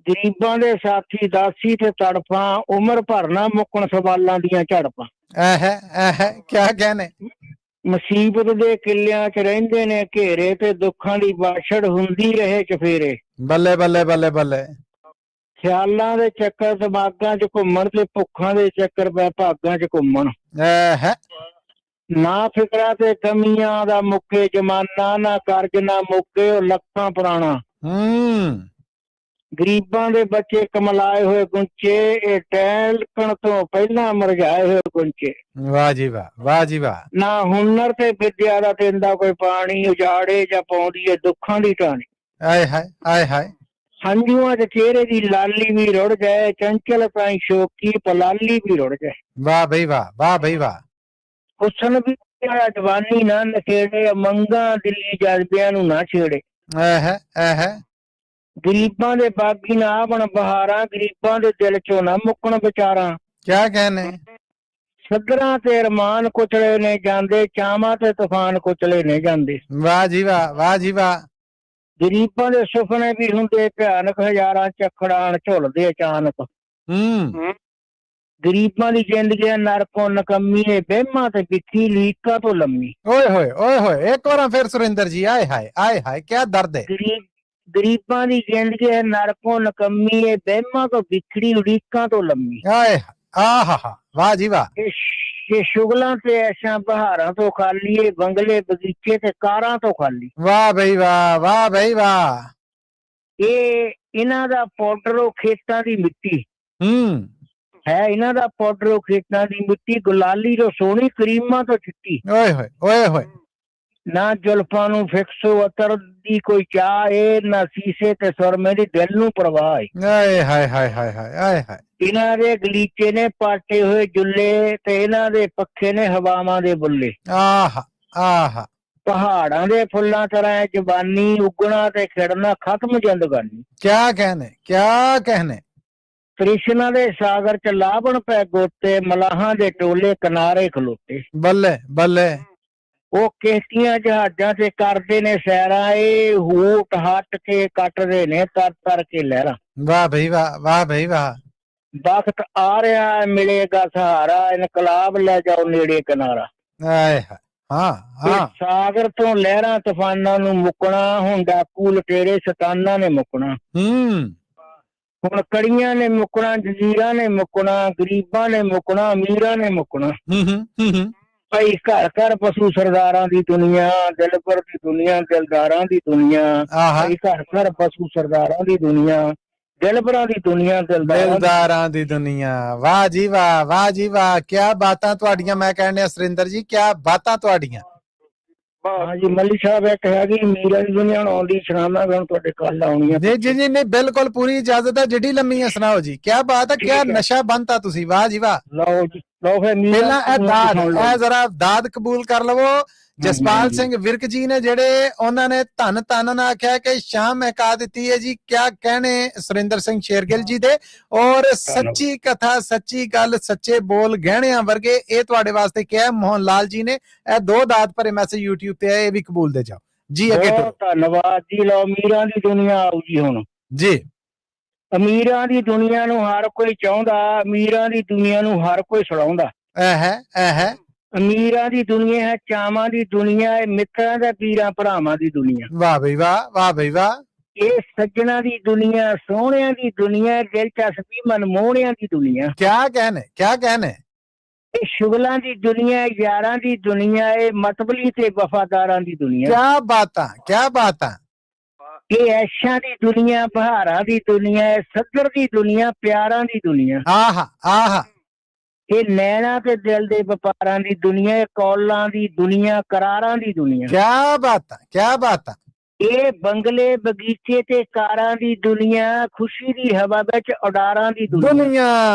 ਗਰੀਬਾਂ ਦੇ ਸਾਥੀ ਦਾਸੀ ਤੇ ਤੜਫਾਂ, ਉਮਰ ਭਰ ਨਾ ਮੁੱਕਣ ਸਵਾਲਾਂ ਦੀਆਂ ਝੜਪਾਂ। ਕਿਆ ਕਹਿਣੇ। ਮੁਸੀਬਤ ਦੇ ਕਿੱਲਿਆਂ 'ਚ ਰਹਿੰਦੇ ਨੇ ਘੇਰੇ, ਤੇ ਦੁੱਖਾਂ ਦੀ ਬਾਛੜ ਹੁੰਦੀ ਰਹੇ ਚਫੇਰੇ। ਬੱਲੇ ਬੱਲੇ ਬੱਲੇ ਬੱਲੇ। ਖਿਆਲਾਂ ਦੇ ਚੱਕਰ ਦਿਮਾਗਾਂ 'ਚ ਘੁੰਮਣ, ਤੇ ਭੁੱਖਾਂ ਦੇ ਚੱਕਰ ਪੈ ਭਾਗਾਂ 'ਚ ਘੁੰਮਣ। ਨਾ ਫਿਕਰਾਂ ਤੇ ਕਮੀਆਂ ਦਾ ਮੁੱਕੇ ਜ਼ਮਾਨਾ, ਨਾ ਕਰਜ਼ ਨਾ ਮੁੱਕੇ ਉਹ ਲੱਖਾਂ ਪੁਰਾਣਾ। ਗਰੀਬਾਂ ਦੇ ਬੱਚੇ ਕਮਲਾਏ ਹੋਏ ਗੁੰਚੇ, ਇਹ ਟਹਿਲਕਣ ਤੋਂ ਪਹਿਲਾਂ ਮੁਰਝਾਏ ਹੋਏ ਗੁੰਚੇ। ਵਾਹ ਜੀ ਵਾਹ, ਵਾਹ ਜੀ ਵਾਹ। ਨਾ ਹੁਨਰ ਤੇ ਵਿਦਿਆ ਦਾ ਦਿੰਦਾ ਕੋਈ ਪਾਣੀ, ਉਜਾੜੇ ਜਾਂ ਪਾਉਂਦੀ ਏ ਦੁੱਖਾਂ ਦੀ ਟਾਣੀ। ਆਏ ਹਾਏ। ਹੰਝੂਆਂ 'ਚ ਚਿਹਰੇ ਦੀ ਲਾਲੀ ਵੀ ਰੁੜ ਜਾਏ, ਚੰਚਲ ਤਾਈਂ ਸ਼ੋਕੀ ਪਲਾਲੀ ਵੀ ਰੁੜ ਜਾਏ। ਵਾਹ ਬਈ ਵਾਹ, ਵਾਹ ਬਈ ਵਾਹ। ਹੁਸਨ ਵੀ ਜਵਾਨੀ ਨਾ ਨਖੇੜੇ, ਮੰਗਾਂ ਦਿੱਲੀ ਜਜ਼ਬਿਆਂ ਨੂੰ ਨਾ ਛੇੜੇ। ਗਰੀਬਾਂ ਦੇ ਬਾਗੀ ਨਾ ਬਣ ਬਹਾਰਾਂ, ਗਰੀਬਾਂ ਦੇ ਦਿਲ 'ਚੋਂ ਨਾ ਮੁੱਕਣ ਵਿਚਾਰਾਂ। ਕਿਆ ਕਹਿਣੇ। ਸੱਧਰਾਂ ਤੇ ਅਰਮਾਨ ਕੁਚਲੇ ਨੇ ਜਾਂਦੇ, ਚਾਵਾਂ ਤੇ ਤੂਫਾਨ ਕੁਚਲੇ ਨੇ ਜਾਂਦੇ। ਵਾਹ ਜੀ ਵਾਹ, ਵਾਹ ਜੀ ਵਾਹ। ਗਰੀਬਾਂ ਦੇ ਸੁਪਨੇ ਵੀ ਹੁੰਦੇ ਭਿਆਨਕ, ਹਜ਼ਾਰਾਂ ਚੱਕੜਾਂ ਝੁੱਲਦੇ ਅਚਾਨਕ। ਗਰੀਬਾਂ ਦੀ ਜ਼ਿੰਦਗੀ ਨਰਕੋਂ ਨਕੰਮੀ, ਏ ਵਹਿਮਾਂ ਤੇ ਬਿੱਖੀ ਲੀਕਾਂ ਤੋਂ ਲੰਮੀ। ਓਏ ਹੋਏ ਇੱਕ ਵਾਰ ਫਿਰ ਸੁਰਿੰਦਰ ਜੀ। ਆਏ ਹਾਏ ਕਿਆ ਦਰਦ ਹੈ। ਗਰੀਬਾਂ ਦੀ ਜ਼ਿੰਦਗੀ ਨਰਕੋਂ ਨਕੰਮੀ, ਏ ਵਹਿਮਾਂ ਤੋਂ ਵਿਖੜੀ ਉਡੀਕਾਂ ਤੋਂ ਲੰਮੀ। ਵਾਹ ਜੀ ਵਾਹ। ਇਹ ਸ਼ੁਗਲਾਂ ਤੇ ਐਸ਼ਾਂ ਬਹਾਰਾਂ ਤੋਂ ਖਾਲੀ, ਏ ਬੰਗਲੇ ਬਗੀਚੇ ਤੇ ਕਾਰਾਂ ਤੋਂ ਖਾਲੀ। ਵਾਹ ਬਈ ਵਾਹ, ਵਾਹ ਬਈ ਵਾਹ। ਇਹ ਇਹਨਾਂ ਦਾ ਪਾਊਡਰ ਖੇਤਾਂ ਦੀ ਮਿੱਟੀ ਹੈ, ਇਹਨਾਂ ਦਾ ਪਾਊਡਰ ਖੇਤਾਂ ਦੀ ਮਿੱਟੀ, ਗੁਲਾਲੀ ਤੋਂ ਸੋਹਣੀ ਕਰੀਮਾਂ ਤੋਂ ਚਿੱਟੀ। ਓਏ ਹੋਏ। ਨਾ ਜ਼ੁਲਫਾਂ ਨੂੰ ਫਿਕਸੋ ਅਤਰ ਦੀ ਕੋਈ ਚਾਹ ਏ, ਨਾ ਸੀਸੇ ਤੇ ਸੁਰਮੇ ਦੀ ਦਿਲ ਨੂੰ ਪਰਵਾਹ ਏ। ਹਾਏ। ਇਹਨਾਂ ਦੇ ਗਲੀਚੇ ਨੇ ਪਾਟੇ ਹੋਏ ਜੁੱਲੇ, ਤੇ ਇਹਨਾਂ ਦੇ ਪੱਖੇ ਨੇ ਹਵਾਵਾਂ ਦੇ ਬੁੱਲੇ। ਪਹਾੜਾਂ ਦੇ ਫੁੱਲਾਂ ਤਰ੍ਹਾਂ ਜ਼ਬਾਨੀ, ਉਗਣਾ ਤੇ ਖਿੜਨਾ ਖਤਮ ਜ਼ਿੰਦਗਾਨੀ। ਕਿਆ ਕਹਿਣੇ। ਕ੍ਰਿਸ਼ਨਾ ਦੇ ਸਾਗਰ 'ਚ ਲਾਵਣ ਪੈ ਗੋਤੇ, ਮਲਾਹਾਂ ਦੇ ਟੋਲੇ ਕਿਨਾਰੇ ਖਲੋਤੇ। ਬੱਲੇ ਬੱਲੇ। ਉਹ ਕਿਸ਼ਤੀਆਂ ਜਹਾਜ਼ਾਂ ਤੇ ਕਰਦੇ ਨੇ ਸੈਰਾਂ, ਇਹ ਹੂਟ ਹੱਟ ਕੇ ਕੱਟਦੇ ਨੇ ਤਰ ਕੇ ਲਹਿਰਾਂ। ਵਾਹ ਬਈ ਵਾਹ, ਵਾਹ ਬਈ ਵਾਹ। ਵਕਤ ਆ ਰਿਹਾ ਮਿਲੇਗਾ ਸਹਾਰਾ, ਇਨਕਲਾਬ ਲੈ ਜਾਓ ਨੇੜੇ ਕਿਨਾਰਾ। ਸਾਗਰ ਤੋਂ ਲਹਿਰਾਂ ਤੂਫਾਨਾਂ ਨੂੰ ਮੁੱਕਣਾ, ਹੁਣ ਡਾਕੂ ਲੁਟੇਰੇ ਸ਼ੈਤਾਨਾਂ ਨੇ ਮੁੱਕਣਾ। ਹੁਣ ਕੜੀਆਂ ਨੇ ਮੁੱਕਣਾ, ਜਜ਼ੀਰਾਂ ਨੇ ਮੁੱਕਣਾ, ਗਰੀਬਾਂ ਨੇ ਮੁੱਕਣਾ, ਅਮੀਰਾਂ ਨੇ ਮੁੱਕਣਾ। ਭਾਈ ਘਰ ਘਰ ਪਸ਼ੂ ਸਰਦਾਰਾਂ ਦੀ ਦੁਨੀਆ, ਦਿਲਬਰ ਦੀ ਦੁਨੀਆ, ਦਿਲਦਾਰਾਂ ਦੀ ਦੁਨੀਆ। ਭਾਈ ਘਰ ਘਰ ਪਸ਼ੂ ਸਰਦਾਰਾਂ ਦੀ ਦੁਨੀਆ, ਦਿਲਬਰਾਂ ਦੀ ਦੁਨੀਆ, ਦਿਲਦਾਰਾਂ ਦੀ ਦੁਨੀਆ। ਵਾਹ ਜੀ ਵਾਹ, ਵਾਹ ਜੀ ਵਾਹ, ਕਿਆ ਬਾਤਾਂ ਤੁਹਾਡੀਆਂ। ਮੈਂ ਕਹਿੰਦਾ ਸੁਰਿੰਦਰ ਜੀ, ਕਿਆ ਬਾਤਾਂ ਤੁਹਾਡੀਆਂ। ਹਾਂਜੀ ਮੱਲੀ ਸਾਹਿਬ, ਇੱਕ ਹੈਗੀ ਮੀਰਾਂ ਦੀ ਦੁਨੀਆ ਆਉਂਦੀ ਸੁਣਾਵਾਂਗਾ, ਹੁਣ ਤੁਹਾਡੇ ਕੱਲ ਆਉਣੀ ਆ। ਜੀ ਜੀ ਜੀ, ਨਹੀਂ ਬਿਲਕੁਲ ਪੂਰੀ ਇਜਾਜ਼ਤ ਹੈ, ਜਿਹੜੀ ਲੰਮੀ ਹੈ ਸੁਣਾਓ ਜੀ। ਕਿਆ ਬਾਤ ਹੈ, ਕਿਆ ਨਸ਼ਾ ਬੰਨਤਾ ਤੁਸੀਂ। ਵਾਹ ਜੀ ਵਾਹ। ਲਓ ਜੀ, ਲਓ ਫਿਰ ਪਹਿਲਾਂ ਇਹ ਦਾਦ, ਇਹ ਜ਼ਰਾ ਦਾਦ ਕਬੂਲ ਕਰ ਲਵੋ। ਜਸਪਾਲ ਸਿੰਘ ਵਿਰਕ ਜੀ ਨੇ ਜਿਹੜੇ, ਉਹਨਾਂ ਨੇ ਧੰਨ ਧੰਨ ਨਾ ਆਖਿਆ ਕਿ ਸ਼ਾਮ ਮਹਿਕਾ ਦਿੱਤੀ ਹੈ ਜੀ। ਕਿਆ ਕਹਿਣੇ ਸੁਰਿੰਦਰ ਸਿੰਘ ਸ਼ੇਰਗਿੱਲ ਜੀ ਦੇ। ਔਰ ਸੱਚੀ ਕਥਾ, ਸੱਚੀ ਗੱਲ, ਸੱਚੇ ਬੋਲ, ਗਹਿਣਿਆਂ ਵਰਗੇ। ਇਹ ਤੁਹਾਡੇ ਵਾਸਤੇ ਕਿਹਾ ਮੋਹਨ ਲਾਲ ਜੀ ਨੇ। ਇਹ 2 ਦਾਤ ਭਰੇ ਮੈਸੇਜ YouTube ਤੇ ਆਏ, ਇਹ ਵੀ ਕਬੂਲ ਦੇ ਜਾਓ ਜੀ। ਅੱਗੇ ਧੰਨਵਾਦ ਜੀ। ਲਓ ਅਮੀਰਾਂ ਦੀ ਦੁਨੀਆ ਆਊ ਜੀ ਹੁਣ ਜੀ। ਅਮੀਰਾਂ ਦੀ ਦੁਨੀਆ ਨੂੰ ਹਰ ਕੋਈ ਚਾਹੁੰਦਾ, ਅਮੀਰਾਂ ਦੀ ਦੁਨੀਆ ਨੂੰ ਹਰ ਕੋਈ ਛੁਡਾਉਂਦਾ। ਇਹ ਹੈ ਅਮੀਰਾਂ ਦੀ ਦੁਨੀਆ ਹੈ, ਚਾਵਾਂ ਦੀ ਦੁਨੀਆ ਹੈ, ਮਿੱਤਰਾਂ ਦਾ ਪੀਰਾਂ ਭਰਾਵਾਂ ਦੀ ਦੁਨੀਆ। ਵਾਹ ਬਈ ਵਾਹ, ਵਾਹ ਬਈ ਵਾਹ। ਇਹ ਸੱਜਣਾ ਦੀ ਦੁਨੀਆ, ਸੋਹਣਿਆਂ ਦੀ ਦੁਨੀਆ, ਦਿਲਚਸਪੀ ਮਨਮੋਹਣਿਆਂ ਦੀ ਦੁਨੀਆ। ਕਿਆ ਕਹਿਣੇ, ਕਿਆ ਕਹਿਣੇ। ਇਹ ਸ਼ੁਗਲਾਂ ਦੀ ਦੁਨੀਆ, ਯਾਰਾਂ ਦੀ ਦੁਨੀਆ, ਇਹ ਮਤਬਲੀ ਤੇ ਵਫਾਦਾਰਾਂ ਦੀ ਦੁਨੀਆ। ਕਿਆ ਬਾਤਾਂ, ਕਿਆ ਬਾਤਾਂ। ਇਹ ਐਸ਼ਾਂ ਦੀ ਦੁਨੀਆ, ਬਹਾਰਾਂ ਦੀ ਦੁਨੀਆ, ਸੱਦਰ ਦੀ ਦੁਨੀਆ, ਪਿਆਰਾਂ ਦੀ ਦੁਨੀਆ। ਆਹਾ ਆਹਾ। ਇਹ ਨੈਣਾ ਤੇ ਦਿਲ ਦੇ ਵਪਾਰਾਂ ਦੀ ਦੁਨੀਆ, ਇਹ ਕੌਲਾਂ ਦੀ ਦੁਨੀਆ, ਕਰਾਰਾਂ ਦੀ ਦੁਨੀਆ। ਕਿਆ ਬਾਤਾਂ, ਕਿਆ ਬਾਤਾਂ। ਇਹ ਬੰਗਲੇ, ਬਗੀਚੇ ਤੇ ਕਾਰਾਂ ਦੀ ਦੁਨੀਆ, ਖੁਸ਼ੀ ਦੀ ਹਵਾ ਵਿੱਚ ਉਡਾਰਾਂ ਦੀ ਦੁਨੀਆ।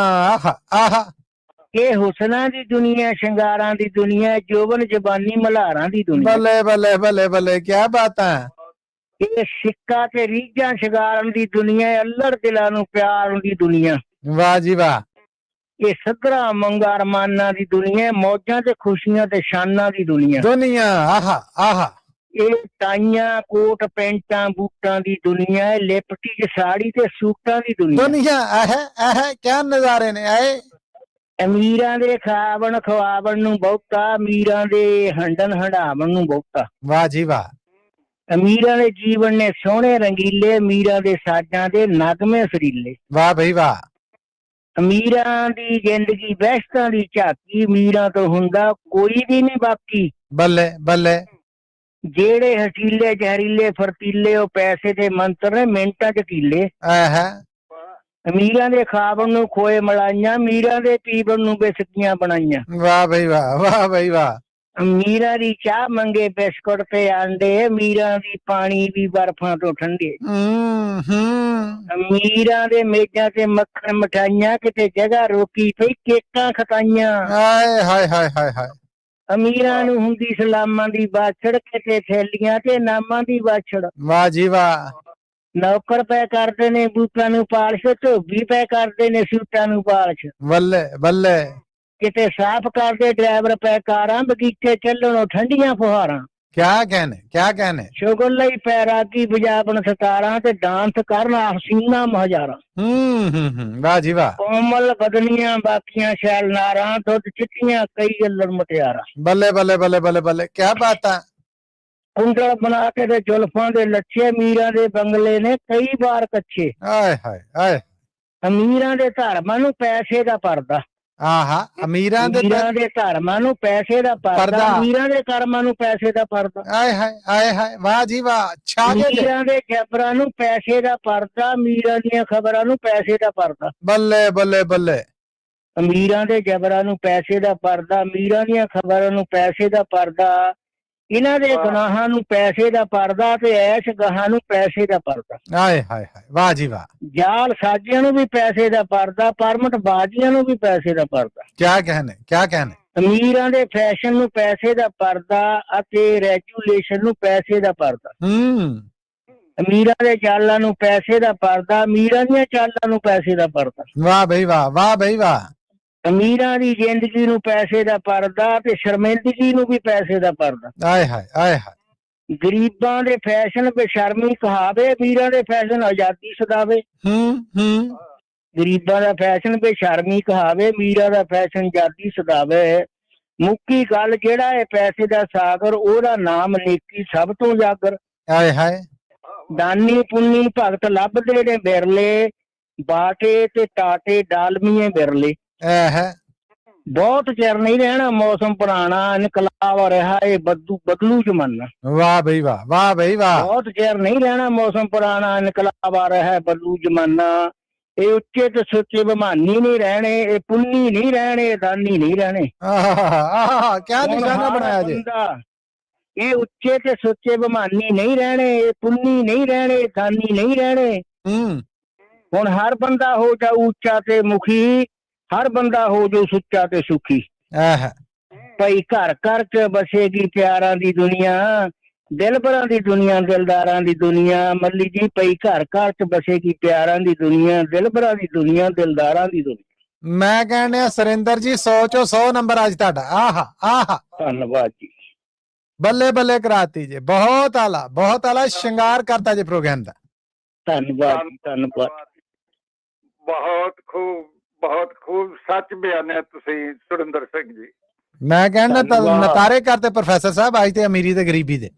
ਆਹਾ ਆਹਾ। ਇਹ ਹੁਸਨਾਂ ਦੀ ਦੁਨੀਆ, ਸ਼ਿੰਗਾਰਾਂ ਦੀ ਦੁਨੀਆ, ਜੋਬਨ ਜਬਾਨੀ ਮਲਹਾਰਾਂ ਦੀ ਦੁਨੀਆ। ਬੱਲੇ ਬੱਲੇ ਬੱਲੇ ਬੱਲੇ, ਕਿਆ ਬਾਤਾਂ। ਇਹ ਸਿੱਕਾ ਤੇ ਰੀਝਾਂ ਸ਼ਿੰਗਾਰਨ ਦੀ ਦੁਨੀਆ, ਅੱਲੜ ਦਿਲਾਂ ਨੂੰ ਪਿਆਰ ਦੀ ਦੁਨੀਆ। ਵਾਹ ਜੀ ਵਾਹ। ਇਹ ਸੱਧਰਾਂ ਮੰਗਾ ਅਰਮਾਨਾਂ ਦੀ ਦੁਨੀਆ, ਮੌਜਾਂ ਤੇ ਖੁਸ਼ੀਆਂ ਤੇ ਸ਼ਾਨਾਂ ਦੀ ਦੁਨੀਆ। ਦੁਨੀਆ। ਆਹਾ ਆਹਾ। ਇਹ ਟਾਈਆਂ, ਕੋਟ, ਪੈਂਟਾਂ, ਬੂਟਾਂ ਦੀ ਦੁਨੀਆ, ਲਿਪਟੀ ਚ ਸਾੜੀ ਤੇ ਸੂਟਾਂ ਦੀ ਦੁਨੀਆ। ਦੁਨੀਆ। ਇਹ ਕਿਆ ਨਜ਼ਾਰੇ ਨੇ ਆਏ। ਅਮੀਰਾਂ ਦੇ ਖਾਵਣ ਖਵਾਵਣ ਨੂੰ ਬਹੁਤਾ, ਅਮੀਰਾਂ ਦੇ ਹੰਡਨ ਹੰਡਾਵਣ ਨੂੰ ਬਹੁਤਾ। ਵਾਹ ਜੀ ਵਾਹ। ਅਮੀਰਾਂ ਦੇ ਜੀਵਨ ਨੇ ਸੋਹਣੇ ਰੰਗੀਲੇ, ਅਮੀਰਾਂ ਦੇ ਸਾਜ਼ਾਂ ਦੇ ਨਗਮੇ ਸੁਰੀਲੇ। ਵਾਹ ਬਈ ਵਾਹ। ਅਮੀਰਾਂ ਦੀ ਜ਼ਿੰਦਗੀ ਵਹਿਸ਼ਤਾਂ ਦੀ ਝਾਕੀ, ਅਮੀਰਾਂ ਤੋਂ ਹੁੰਦਾ ਕੋਈ ਵੀ ਨਹੀਂ ਬਾਕੀ। ਬੱਲੇ ਬੱਲੇ। ਜਿਹੜੇ ਹਟੀਲੇ ਜ਼ਹਿਰੀਲੇ ਫਰਤੀਲੇ, ਉਹ ਪੈਸੇ ਦੇ ਮੰਤਰ ਨੇ ਮਿੰਟਾਂ ਚ ਕੀਲੇ। ਅਮੀਰਾਂ ਦੇ ਖਾਵਣ ਨੂੰ ਖੋਏ ਮਲਾਈਆਂ, ਅਮੀਰਾਂ ਦੇ ਪੀਵਣ ਨੂੰ ਬਿਸਕੀਆਂ ਬਣਾਈਆਂ। ਵਾਹ ਬਈ ਵਾਹ, ਵਾਹ ਬਈ ਵਾਹ। ਅਮੀਰਾਂ ਦੀ ਚਾਹ ਮੰਗੇ ਬਿਸਕੁਟ ਤੇ ਆਂਡੇ, ਅਮੀਰਾਂ ਦੀ ਪਾਣੀ ਵੀ ਬਰਫਾਂ ਤੋਂ ਠੰਡੇ। ਅਮੀਰਾਂ ਦੇ ਮੇਜ਼ਾਂ ਤੇ ਮੱਖਣ ਮਠਾਈਆਂ, ਕਿਤੇ ਜਗ੍ਹਾ ਰੋਕੀ ਪਈ ਕੇਕਾਂ ਖਟਾਈਆਂ। ਹਾਏ ਹਾਏ ਹਾਏ ਹਾਏ ਹਾਏ। ਅਮੀਰਾਂ ਨੂੰ ਹੁੰਦੀ ਸਲਾਮਾਂ ਦੀ ਬਾਛੜ, ਕਿਤੇ ਥੈਲੀਆਂ ਤੇ ਨਾਮਾਂ ਦੀ ਬਾਛੜ। ਵਾਹ ਜੀ ਵਾਹ। ਨੌਕਰ ਪੈ ਕਰਦੇ ਨੇ ਬੂਟਾਂ ਨੂੰ ਪਾਲਿਸ਼, ਧੋਬੀ ਪੈ ਕਰਦੇ ਨੇ ਸੂਟਾਂ ਨੂੰ ਪਾਲਿਸ਼। ਬੱਲੇ ਬੱਲੇ। ਕਿਤੇ ਸਾਫ਼ ਕਰਦੇ ਡਰਾਈਵਰ ਪੈ ਕਾਰਾਂ, ਬਗੀਚੇ ਚੱਲਣੋਂ ਠੰਡੀਆਂ ਫੁਹਾਰਾਂ। ਕਿਆ ਕਹਿਣੇ, ਕਿਆ ਕਹਿਣੇ। ਸ਼ੁਗਲ ਲਈ ਪੈਰਾਗੀ ਵਜਾਵਣ ਸਤਾਰਾਂ, ਤੇ ਡਾਂਸ ਕਰਨ ਹਸੀਨਾ ਮਹਜਾਰਾਂ। ਵਾਹ ਜੀ ਵਾਹ। ਕੋਮਲ ਬਦਨੀਆਂ ਬਾਕੀਆਂ ਸ਼ੈਲ ਨਾਰਾਂ, ਦੁੱਧ ਚਿੱਟੀਆਂ ਕਈ ਗੱਲਣ ਮੁਟਿਆਰਾਂ। ਬੱਲੇ ਬੱਲੇ ਬੱਲੇ ਬੱਲੇ ਬੱਲੇ, ਕਿਆ ਬਾਤਾਂ। ਕੁੰਡਲ ਬਣਾ ਕੇ ਤੇ ਜ਼ੁਲਫਾਂ ਦੇ ਲੱਛੇ, ਅਮੀਰਾਂ ਦੇ ਬੰਗਲੇ ਨੇ ਕਈ ਵਾਰ ਕੱਚੇ। ਆਏ ਹਾਏ ਆਏ। ਅਮੀਰਾਂ ਦੇ ਧਰਮਾਂ ਨੂੰ ਪੈਸੇ ਦਾ ਪਰਦਾ। ਆਹਾ। ਅਮੀਰਾਂ ਦੇ ਧਰਮਾਂ ਨੂੰ ਪੈਸੇ ਦਾ ਪਰਦਾ, ਅਮੀਰਾਂ ਦੇ ਕਰਮਾਂ ਨੂੰ ਪੈਸੇ ਦਾ ਪਰਦਾ। ਆਏ ਹਾਏ ਆਏ ਹਾਏ। ਵਾਹ ਜੀ ਵਾਹ। ਅਮੀਰਾਂ ਦੇ ਜਬਰਾਂ ਨੂੰ ਪੈਸੇ ਦਾ ਪਰਦਾ, ਅਮੀਰਾਂ ਦੀਆਂ ਖਬਰਾਂ ਨੂੰ ਪੈਸੇ ਦਾ ਪਰਦਾ। ਬੱਲੇ ਬੱਲੇ ਬੱਲੇ। ਅਮੀਰਾਂ ਦੇ ਜਬਰਾਂ ਨੂੰ ਪੈਸੇ ਦਾ ਪਰਦਾ, ਅਮੀਰਾਂ ਦੀਆਂ ਖਬਰਾਂ ਨੂੰ ਪੈਸੇ ਦਾ ਪਰਦਾ। ਇਹਨਾਂ ਦੇ ਗੁਨਾਹਾਂ ਨੂੰ ਪੈਸੇ ਦਾ ਪਰਦਾ, ਤੇ ਐਸ਼ ਗਾਹਾਂ ਨੂੰ ਪੈਸੇ ਦਾ ਪਰਦਾ। ਆਏ ਹਾਏ ਹਾਏ। ਵਾਹ ਜੀ ਵਾਹ। ਜਾਲ ਸਾਜੀਆਂ ਨੂੰ ਵੀ ਪੈਸੇ ਦਾ ਪਰਦਾ, ਪਰਮਟ ਬਾਜ਼ੀਆਂ ਨੂੰ ਵੀ ਪੈਸੇ ਦਾ ਪਰਦਾ। ਕਿਆ ਕਹਿਣੇ, ਕਿਆ ਕਹਿਣੇ। ਅਮੀਰਾਂ ਦੇ ਫੈਸ਼ਨ ਨੂੰ ਪੈਸੇ ਦਾ ਪਰਦਾ, ਅਤੇ ਰੈਜੂਲੇਸ਼ਨ ਨੂੰ ਪੈਸੇ ਦਾ ਪਰਦਾ। ਅਮੀਰਾਂ ਦੇ ਚਾਲਾਂ ਨੂੰ ਪੈਸੇ ਦਾ ਪਰਦਾ, ਅਮੀਰਾਂ ਦੀਆਂ ਚਾਲਾਂ ਨੂੰ ਪੈਸੇ ਦਾ ਪਰਦਾ। ਵਾਹ ਬਈ ਵਾਹ, ਵਾਹ ਬਈ ਵਾਹ। ਅਮੀਰਾਂ ਦੀ ਜ਼ਿੰਦਗੀ ਨੂੰ ਪੈਸੇ ਦਾ ਪਰਦਾ, ਤੇ ਸ਼ਰਮਿੰਦਗੀ ਨੂੰ ਵੀ ਪੈਸੇ ਦਾ ਪਰਦਾ। ਆਏ ਹਾਏ ਆਏ ਹਾਏ। ਗਰੀਬਾਂ ਦੇ ਫੈਸ਼ਨ ਬੇਸ਼ਰਮੀ ਕਹਾਵੇ, ਅਮੀਰਾਂ ਦੇ ਫੈਸ਼ਨ ਆਜ਼ਾਦੀ ਸਦਾਵੇ। ਗਰੀਬਾਂ ਦਾ ਫੈਸ਼ਨ ਬੇਸ਼ਰਮੀ ਕਹਾਵੇ, ਅਮੀਰਾਂ ਦਾ ਫੈਸ਼ਨ ਆਜ਼ਾਦੀ ਸਦਾਵੇ। ਮੁੱਕੀ ਗੱਲ ਜਿਹੜਾ ਹੈ ਪੈਸੇ ਦਾ ਸਾਗਰ, ਉਹਦਾ ਨਾਮ ਨੇਕੀ ਸਭ ਤੋਂ ਜਾਗਰ। ਆਏ ਹਾਏ। ਦਾਨੀ ਪੁੰਨੀ ਭਗਤ ਲੱਭਦੇ ਨੇ ਬਿਰਲੇ, ਬਾਟੇ ਤੇ ਟਾਟੇ ਡਾਲਮੀਏ ਬਿਰਲੇ। ਬਹੁਤ ਚਿਰ ਨਹੀਂ ਰਹਿਣਾ ਮੌਸਮ ਪੁਰਾਣਾ, ਇਨਕਲਾਬ ਆ ਰਿਹਾ, ਇਹ ਬਦਲੂ ਜ਼ਮਾਨਾ। ਵਾਹ ਬਈ ਵਾਹ, ਵਾਹ ਬਈ ਵਾਹ। ਬਹੁਤ ਚਿਰ ਨਹੀਂ ਰਹਿਣਾ ਮੌਸਮ ਪੁਰਾਣਾ, ਇਨਕਲਾਬ ਆ ਰਿਹਾ ਹੈ, ਬਦਲੂ ਜ਼ਮਾਨਾ। ਇਹ ਉੱਚੇ ਤੇ ਸੁੱਚੇ ਬਹਾਨੀ ਨਹੀਂ ਰਹਿਣੇ, ਇਹ ਪੁੰਨੀ ਨਹੀਂ ਰਹਿਣੇ, ਦਾਨੀ ਨਹੀਂ ਰਹਿਣੇ। ਆਹ ਕਿਆ ਨਿਸ਼ਾਨਾ ਬਣਾਇਆ ਜੀ। ਇਹ ਉੱਚੇ ਤੇ ਸੁੱਚੇ ਬਹਾਨੀ ਨਹੀਂ ਰਹਿਣੇ, ਇਹ ਪੁੰਨੀ ਨਹੀਂ ਰਹਿਣੇ, ਦਾਨੀ ਨਹੀਂ ਰਹਿਣੇ। ਹੁਣ ਹਰ ਬੰਦਾ ਹੋ ਜਾ ਉੱਚਾ ਤੇ ਮੁਖੀ, ਹਰ ਬੰਦਾ ਹੋ ਜੋ ਸੁੱਚਾ ਤੇ ਸੁਖੀ। ਭਈ ਘਰ ਘਰ ਚ ਬਸੇਗੀ ਪਿਆਰਾਂ ਦੀ ਦੁਨੀਆ, ਦਿਲਬਰਾਂ ਦੀ ਦੁਨੀਆ, ਦਿਲਦਾਰਾਂ ਦੀ ਦੁਨੀਆ। ਮੱਲੀ ਜੀ ਭਈ ਘਰ ਘਰ ਚ ਬਸੇਗੀ ਪਿਆਰਾਂ ਦੀ ਦੁਨੀਆ, ਦਿਲਬਰਾਂ ਦੀ ਦੁਨੀਆ, ਦਿਲਦਾਰਾਂ ਦੀ ਦੁਨੀਆ। ਮੈਂ ਕਹਿੰਦਾ ਸੁਰਿੰਦਰ ਜੀ 100 ਚੋਂ 100 ਨੰਬਰ ਅੱਜ ਤੁਹਾਡਾ। ਆਹ ਧੰਨਵਾਦ ਜੀ, ਬੱਲੇ ਬੱਲੇ ਕਰਾਤੀ ਜੀ, ਬਹੁਤ ਆਲਾ ਸ਼ਿੰਗਾਰ ਕਰਤਾ ਜੀ ਪ੍ਰੋਗਰਾਮ ਦਾ। ਧੰਨਵਾਦ ਜੀ, ਧੰਨਵਾਦ। ਬਹੁਤ ਖੂਬ ਸੱਚ ਬਿਆਨਿਆ ਤੁਸੀਂ ਸੁਰਿੰਦਰ ਸਿੰਘ ਜੀ। ਮੈਂ ਕਹਿੰਦਾ ਨਤਾਰੇ ਕਰਤੇ ਪ੍ਰੋਫੈਸਰ ਸਾਹਿਬ ਅੱਜ ਤੇ ਅਮੀਰੀ ਤੇ ਗਰੀਬੀ ਦੇ।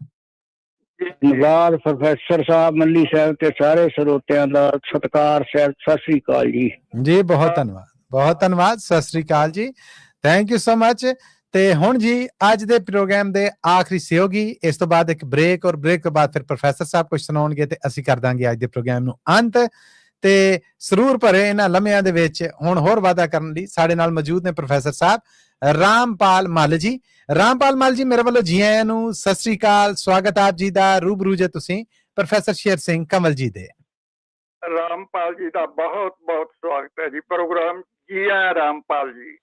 ਧੰਨਵਾਦ ਪ੍ਰੋਫੈਸਰ ਸਾਹਿਬ, ਮੱਲੀ ਸਾਹਿਬ ਤੇ ਸਾਰੇ ਸਰੋਤਿਆਂ ਦਾ ਸਤਿਕਾਰ। ਸਤਿ ਸ੍ਰੀ ਅਕਾਲ ਜੀ। ਜੀ ਬਹੁਤ ਧੰਨਵਾਦ, ਸਤਿ ਸ੍ਰੀ ਅਕਾਲ ਜੀ, ਥੈਂਕ ਯੂ ਸੋ ਮਚ। ਤੇ ਹੁਣ ਜੀ ਅੱਜ ਦੇ ਪ੍ਰੋਗਰਾਮ ਦੇ ਆਖਰੀ ਸਹਿਯੋਗੀ, ਇਸ ਤੋਂ ਬਾਅਦ ਇੱਕ ਬ੍ਰੇਕ, ਔਰ ਬ੍ਰੇਕ ਤੋਂ ਬਾਅਦ ਫਿਰ ਪ੍ਰੋਫੈਸਰ ਸਾਹਿਬ ਕੁਝ ਸੁਣਾਉਣਗੇ ਤੇ ਅਸੀਂ ਕਰ ਦਾਂਗੇ ਅੱਜ ਦੇ ਪ੍ਰੋਗਰਾਮ ਨੂੰ ਅੰਤ। ਤੇ ਸਰੂਰ ਭਰੇ ਇਹਨਾਂ ਲਮਿਆਂ ਦੇ ਵਿੱਚ ਹੁਣ ਹੋਰ ਵਾਅਦਾ ਕਰਨ ਲਈ ਸਾਡੇ ਨਾਲ ਮੌਜੂਦ ਨੇ ਪ੍ਰੋਫੈਸਰ ਸਾਹਿਬ ਰਾਮਪਾਲ ਮੱਲ ਜੀ। ਰਾਮਪਾਲ ਮੱਲ ਜੀ ਮੇਰੇ ਵੱਲੋਂ ਜੀ ਆਇਆਂ ਨੂੰ, ਸਤਿ ਸ੍ਰੀ ਅਕਾਲ, ਸਵਾਗਤ ਆਪ ਜੀ ਦਾ। ਰੂਬਰੂ ਜੇ ਤੁਸੀਂ ਪ੍ਰੋਫੈਸਰ ਸ਼ੇਰ ਸਿੰਘ ਕੰਵਲ ਜੀ ਦੇ। ਰਾਮਪਾਲ ਜੀ ਦਾ ਬਹੁਤ ਬਹੁਤ ਸਵਾਗਤ ਹੈ ਜੀ ਪ੍ਰੋਗਰਾਮ। ਜੀ ਆਇਆਂ ਰਾਮਪਾਲ ਜੀ।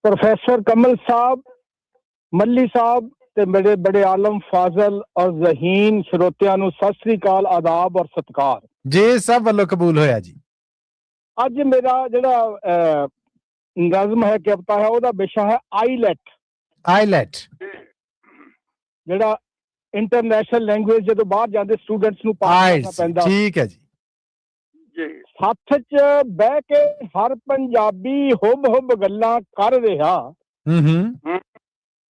ਪ੍ਰੋਫੈਸਰ ਕਮਲ ਸਾਹਿਬ, ਮੱਲੀ ਸਾਹਿਬ ਤੇ ਮੇਰੇ ਬੜੇ ਆਲਮ ਫਾਜ਼ਲ ਔਰ ਜ਼ਹੀਨ ਸਰੋਤਿਆਂ ਨੂੰ ਸਤਿ ਸ੍ਰੀ ਅਕਾਲ, ਆਦਾਬ ਔਰ ਸਤਿਕਾਰ ਜੀ। ਸਭ ਵੱਲੋਂ ਕਬੂਲ ਹੋਇਆ ਜੀ। ਅੱਜ ਮੇਰਾ ਜਿਹੜਾ ਨਜ਼ਮ ਹੈ, ਕਵਿਤਾ ਹੈ, ਉਹਦਾ ਵਿਸ਼ਾ ਹੈ ਆਈਲੈਟ, ਜਿਹੜਾ ਇੰਟਰਨੈਸ਼ਨਲ ਲੈਂਗੁਏਜ ਜਦੋਂ ਬਾਹਰ ਜਾਂਦੇ ਸਟੂਡੈਂਟਸ ਨੂੰ ਪਾਸ ਕਰਨਾ ਪੈਂਦਾ। ਠੀਕ ਹੈ ਜੀ। ਸੱਥ 'ਚ ਬਹਿ ਕੇ ਹਰ ਪੰਜਾਬੀ ਹੁਬ ਗੱਲਾਂ ਕਰ ਰਿਹਾ।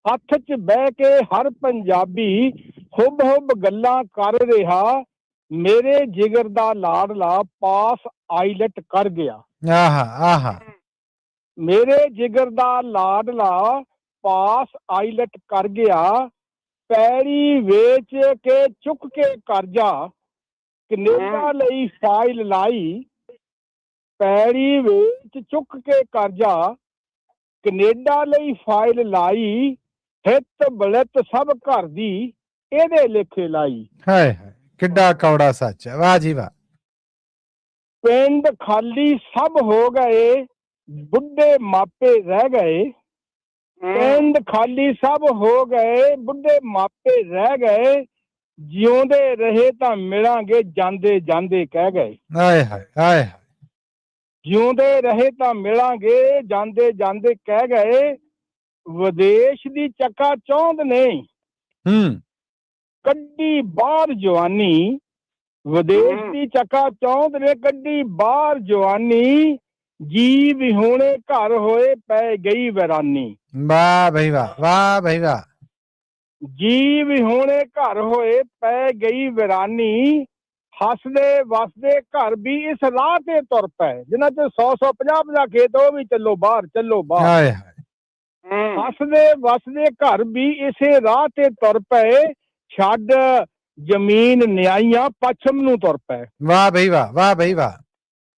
ਹੱਥ 'ਚ ਬਹਿ ਕੇ ਹਰ ਪੰਜਾਬੀ ਹੁਬ ਗੱਲਾਂ ਕਰ ਰਿਹਾ। ਮੇਰੇ ਜਿਗਰ ਦਾ ਲਾਡਲਾ ਪਾਸ ਆਈਲੈਟ ਕਰ ਗਿਆ। ਮੇਰੇ ਜਿਗਰ ਦਾ ਲਾਡਲਾ ਪਾਸ ਆਈਲੈਟ ਕਰ ਗਿਆ। ਪੈਰੀ ਵੇਚ ਕੇ ਚੁੱਕ ਕੇ ਕਰਜ਼ਾ ਕੈਨੇਡਾ ਲਈ ਫਾਈਲ ਲਾਈ। ਪੈਰੀ ਵੇਚ ਚੁੱਕ ਕੇ ਕਰਜ਼ਾ ਕੈਨੇਡਾ ਲਈ ਫਾਈਲ ਲਾਈ। ਹਿੱਤ ਬਲਤ ਸਭ ਘਰ ਦੀ ਇਹਦੇ ਲੇਖੇ ਲਾਈ। ਹਾਏ ਕਿੱਡਾ ਕੌੜਾ ਸੱਚ ਹੈ, ਵਾਹ ਜੀ ਵਾਹ। ਪਿੰਡ ਖਾਲੀ ਸਭ ਹੋ ਗਏ, ਬੁੱਢੇ ਮਾਪੇ ਰਹਿ ਗਏ। ਪਿੰਡ ਖਾਲੀ ਸਭ ਹੋ ਗਏ, ਬੁੱਢੇ ਮਾਪੇ ਰਹਿ ਗਏ। ਜਿਉਂਦੇ ਰਹੇ ਤਾਂ ਮਿਲਾਂਗੇ, ਜਾਂਦੇ ਜਾਂਦੇ ਕਹਿ ਗਏ। ਹਾਏ ਜਿਉਂਦੇ ਰਹੇ ਤਾਂ ਮਿਲਾਂਗੇ, ਜਾਂਦੇ ਜਾਂਦੇ ਕਹਿ ਗਏ। ਵਿਦੇਸ਼ ਦੀ ਚੱਕਾ ਚੌਂਦ ਨੇ ਕੱਢੀ ਬਾਹਰ ਜਵਾਨੀ। ਵਿਦੇਸ਼ ਦੀ ਚੱਕਾ ਚੌਂਦ ਨੇ ਕੱਢੀ ਬਾਹਰ ਜਵਾਨੀ। ਜੀ ਵਿਹੂਣੇ ਘਰ ਹੋਏ ਪੈ ਗਈ ਵੈਰਾਨੀ। ਵਾਹ ਬਈ ਵਾਹ, ਵਾਹ ਬਈ ਵਾਹ। ਜੀ ਵਿਹੂਣੇ ਘਰ ਹੋਏ ਪੈ ਗਈ ਵੈਰਾਨੀ। ਹੱਸਦੇ ਵਸਦੇ ਘਰ ਵੀ ਇਸ ਰਾਹ ਤੇ ਤੁਰ ਪਏ। ਜਿਨ੍ਹਾਂ ਚ 100 50 ਖੇਤ, ਉਹ ਵੀ ਚੱਲੋ ਬਾਹਰ, ਚੱਲੋ ਬਾਹਰ। ਹੱਸਦੇ ਵਸਦੇ ਘਰ ਵੀ ਇਸੇ ਰਾਹ ਤੇ ਤੁਰ ਪਏ। ਛੱਡ ਜ਼ਮੀਨ ਨਿਆਈਆਂ ਪੱਛਮ ਨੂੰ ਤੁਰ ਪਏ। ਵਾਹ ਬਈ ਵਾਹ, ਵਾਹ ਬਈ ਵਾਹ।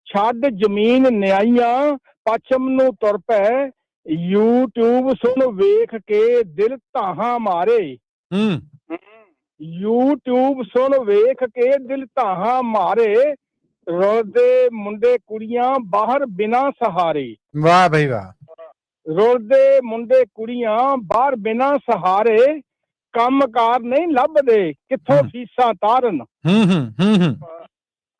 ਛੱਡ ਜ਼ਮੀਨ ਨਿਆਈਆਂ ਪੱਛਮ ਨੂੰ ਤੁਰ ਪਏ। YouTube ਸੁਣ ਵੇਖ ਕੇ ਦਿਲ ਧਾਹਾਂ ਮਾਰੇ। YouTube ਸੁਣ ਵੇਖ ਕੇ ਦਿਲ ਧਾਹਾਂ ਮਾਰੇ। ਰੁਲਦੇ ਮੁੰਡੇ ਕੁੜੀਆਂ ਬਾਹਰ ਬਿਨਾਂ ਸਹਾਰੇ। ਵਾਹ ਬਈ ਵਾਹ। ਰੁਲਦੇ ਮੁੰਡੇ ਕੁੜੀਆਂ ਬਾਹਰ ਬਿਨਾਂ ਸਹਾਰੇ। ਕੰਮਕਾਰ ਨਹੀਂ ਲੱਭਦੇ, ਕਿੱਥੋਂ ਫੀਸਾਂ ਤਾਰਨ।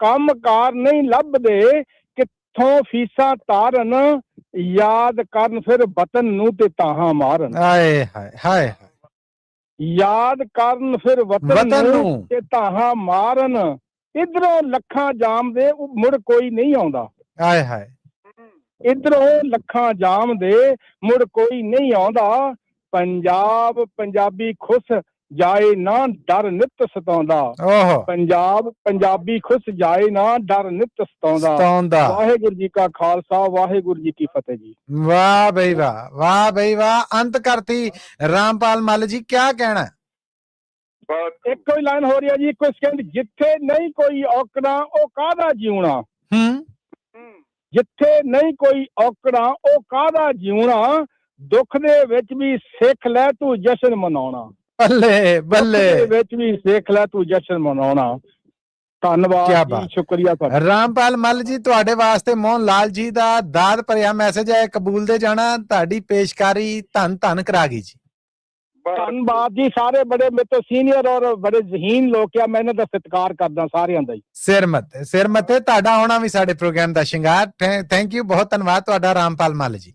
ਕੰਮਕਾਰ ਨਹੀਂ ਲੱਭਦੇ, ਕਿੱਥੋਂ ਫੀਸਾਂ ਤਾਰਨ। ਯਾਦ ਕਰਨ ਫਿਰ ਵਤਨ ਨੂੰ ਤੇ ਤਾਹਾਂ ਮਾਰਨ। ਹਾਏ ਯਾਦ ਕਰਨ ਫਿਰ ਵਤਨ ਨੂੰ ਤੇ ਤਾਹਾਂ ਮਾਰਨ। ਇਧਰੋਂ ਲੱਖਾਂ ਜਾਮ ਦੇ ਮੁੜ ਕੋਈ ਨਹੀਂ ਆਉਂਦਾ। ਇਧਰੋਂ ਲੱਖਾਂ ਜਾਮ ਦੇ ਮੁੜ ਕੋਈ ਨਹੀਂ ਆਉਂਦਾ। ਪੰਜਾਬ ਪੰਜਾਬੀ ਖੁਸ਼ ਜਾਏ ਨਾ ਡਰ ਨਿਤ ਸਤਾਉਂਦਾ। ਓਹੋ ਪੰਜਾਬੀ ਖੁਸ਼ ਜਾਏ ਨਾ ਡਰ ਨਿਤ ਸਤਾਉਂਦਾ। ਸਤਾਉਂਦਾ। ਵਾਹਿਗੁਰੂ ਜੀ ਕਾ ਖਾਲਸਾ, ਵਾਹਿਗੁਰੂ ਜੀ ਕੀ ਫਤਿਹ ਜੀ। ਵਾਹ ਬਈ ਵਾਹ, ਵਾਹ ਬਈ ਵਾਹ, ਅੰਤ ਕਰਤੀ ਰਾਮਪਾਲ ਮੱਲ ਜੀ, ਕਿਆ ਕਹਿਣਾ? ਇੱਕੋ ਹੀ ਲਾਈਨ ਹੋ ਰਹੀ ਹੈ ਜੀ, ਇੱਕੋ ਸਕਿੰਟ। ਜਿੱਥੇ ਨਹੀਂ ਕੋਈ ਔਕੜਾ ਉਹ ਕਾਹਦਾ ਜਿਉਣਾ। ਜਿੱਥੇ ਨਹੀਂ ਕੋਈ ਔਕੜਾ ਉਹ ਕਾਹਦਾ ਜਿਉਣਾ। ਦੁੱਖ ਦੇ ਵਿੱਚ ਵੀ ਸਿੱਖ ਲੈ ਤੂੰ ਜਸ਼ਨ ਮਨਾਉਣਾ। ਬੱਲੇ ਬੱਲੇ, ਦੁੱਖ ਦੇ ਵਿੱਚ ਵੀ ਸਿੱਖ ਲੈ ਤੂੰ ਜਸ਼ਨ ਮਨਾਉਣਾ। ਧੰਨਵਾਦ ਜੀ, ਸ਼ੁਕਰੀਆ ਤੁਹਾਡਾ। ਰਾਮਪਾਲ ਮੱਲ ਜੀ, ਤੁਹਾਡੇ ਵਾਸਤੇ ਮੋਹਨ ਲਾਲ ਜੀ ਦਾ ਦਾਦ ਭਰਿਆ ਮੈਸੇਜ ਹੈ, ਕਬੂਲ ਦੇ ਜਾਣਾ। ਤੁਹਾਡੀ ਪੇਸ਼ਕਾਰੀ ਧੰਨ ਧੰਨ ਕਰਾ ਗਈ ਜੀ। ਧੰਨਵਾਦ ਜੀ, ਸਾਰੇ ਬੜੇ ਮੇਰੇ ਤੋਂ ਸੀਨੀਅਰ ਔਰ ਬੜੇ ਜ਼ਹੀਨ ਲੋਕ ਆ, ਮੈਂ ਇਹਨਾਂ ਦਾ ਸਤਿਕਾਰ ਕਰਦਾ ਸਾਰਿਆਂ ਦਾ ਹੀ। ਸਿਰ ਮੱਥੇ ਤੁਹਾਡਾ ਆਉਣਾ ਵੀ ਸਾਡੇ ਪ੍ਰੋਗਰਾਮ ਦਾ ਸ਼ਿੰਗਾਰ। ਥੈਂਕ ਯੂ, ਬਹੁਤ ਧੰਨਵਾਦ ਤੁਹਾਡਾ Rampal Mal ji.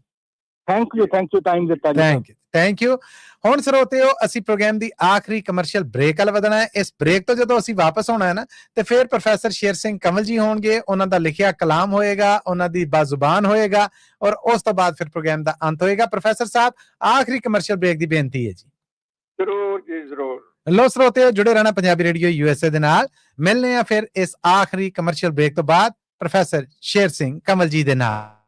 Thank you time ਦਿੱਤਾ ਜੀ। Thank you. ਹੁਣ ਸਰੋਤਿਓ, ਅਸੀਂ ਪ੍ਰੋਗਰਾਮ ਦੀ ਆਖਰੀ ਕਮਰਸ਼ੀਅਲ ਬ੍ਰੇਕ ਵੱਲ ਵਧਣਾ ਹੈ। ਇਸ ਬ੍ਰੇਕ ਤੋਂ ਜਦੋਂ ਅਸੀਂ ਵਾਪਸ ਆਉਣਾ ਹੈ ਨਾ, ਤੇ ਫਿਰ ਪ੍ਰੋਫੈਸਰ ਸ਼ੇਰ ਸਿੰਘ ਕੰਵਲ ਜੀ ਹੋਣਗੇ, ਉਹਨਾਂ ਦਾ ਲਿਖਿਆ ਕਲਾਮ ਹੋਏਗਾ, ਉਹਨਾਂ ਦੀ ਬਾਜ਼ੁਬਾਨ ਹੋਏਗਾ, ਔਰ ਉਸ ਤੋਂ ਬਾਅਦ ਫਿਰ ਪ੍ਰੋਗਰਾਮ ਦਾ ਅੰਤ ਹੋਏਗਾ। ਪ੍ਰੋਫੈਸਰ ਸਾਹਿਬ, ਆਖਰੀ ਕਮਰਸ਼ੀਅਲ ਬ੍ਰੇਕ ਦੀ ਬੇਨਤੀ ਹੈ ਜੀ। ਜ਼ਰੂਰ ਜੀ, ਜ਼ਰੂਰ। ਲੋ ਸਰੋਤਿਓ, ਜੁੜੇ ਰਹਿਣਾ ਪੰਜਾਬੀ ਰੇਡੀਓ USA ਦੇ ਨਾਲ। ਮਿਲਨੇ ਆ ਫਿਰ ਇਸ ਆਖਰੀ ਕਮਰਸ਼ੀਅਲ ਬ੍ਰੇਕ ਤੋਂ ਬਾਅਦ ਪ੍ਰੋਫੈਸਰ ਸ਼ੇਰ ਸਿੰਘ ਕੰਵਲ ਜੀ ਦੇ ਨਾਲ।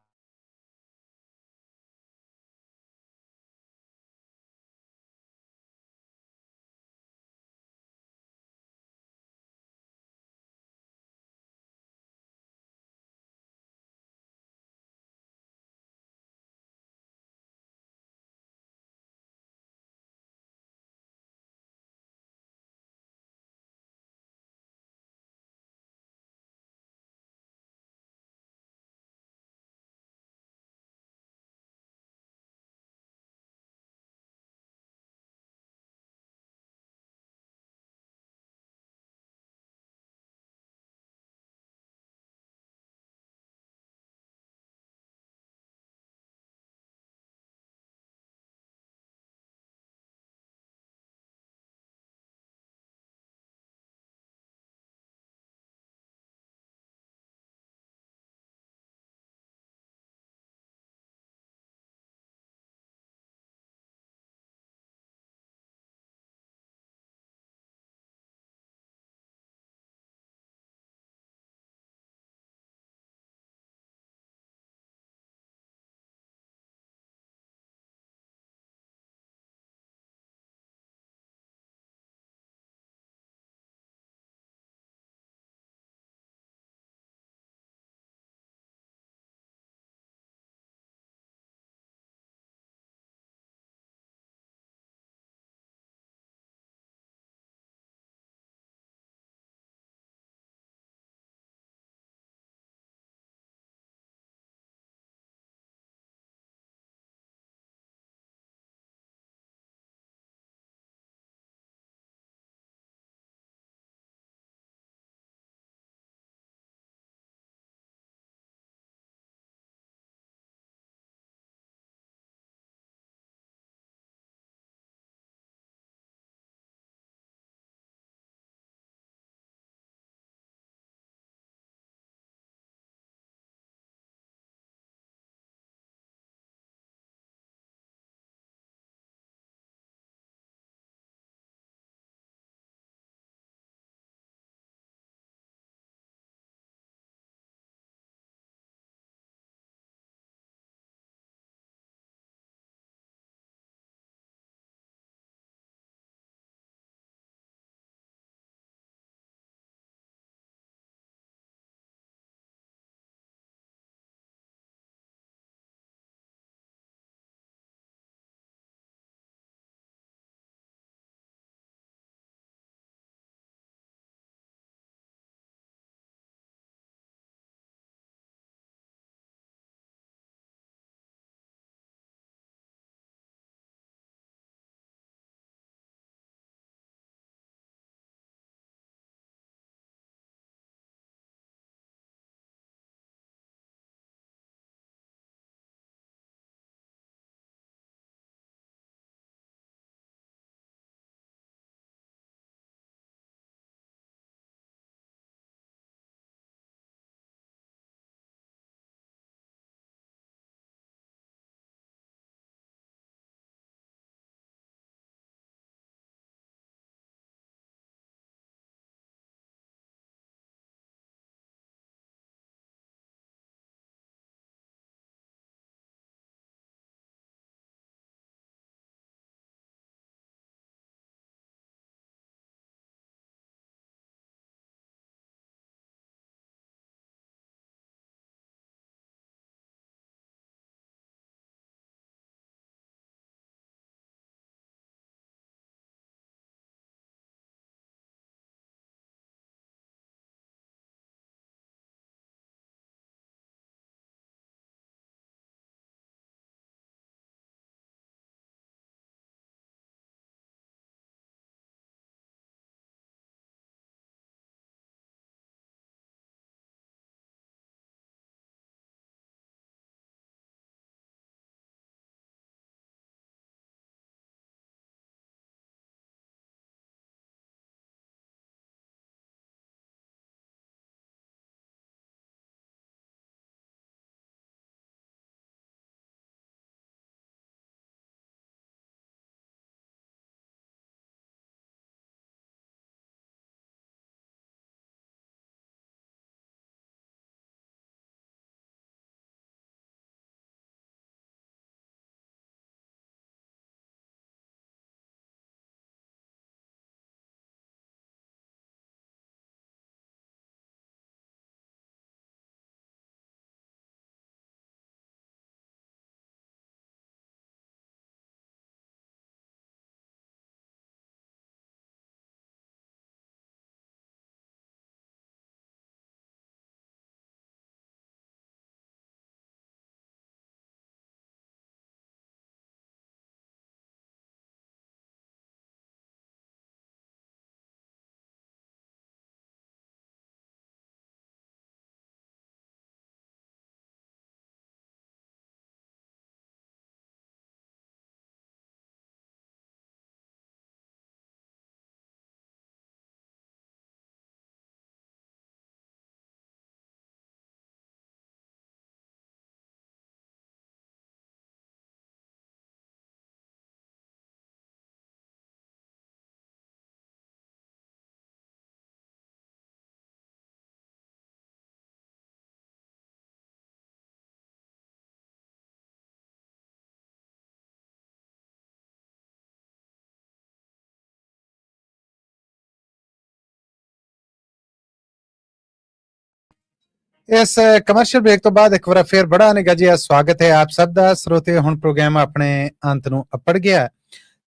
ਇਸ ਕਮਰਸ਼ੀਅਲ ਬ੍ਰੇਕ ਤੋਂ ਬਾਅਦ ਇੱਕ ਵਾਰ ਫਿਰ ਬੜਾ ਨਿੱਘਾ ਜਿਹਾ ਸਵਾਗਤ ਹੈ ਆਪ ਸਭ ਦਾ। ਸਰੋਤੇ, ਹੁਣ ਪ੍ਰੋਗਰਾਮ ਆਪਣੇ ਅੰਤ ਨੂੰ ਅੱਪੜ ਗਿਆ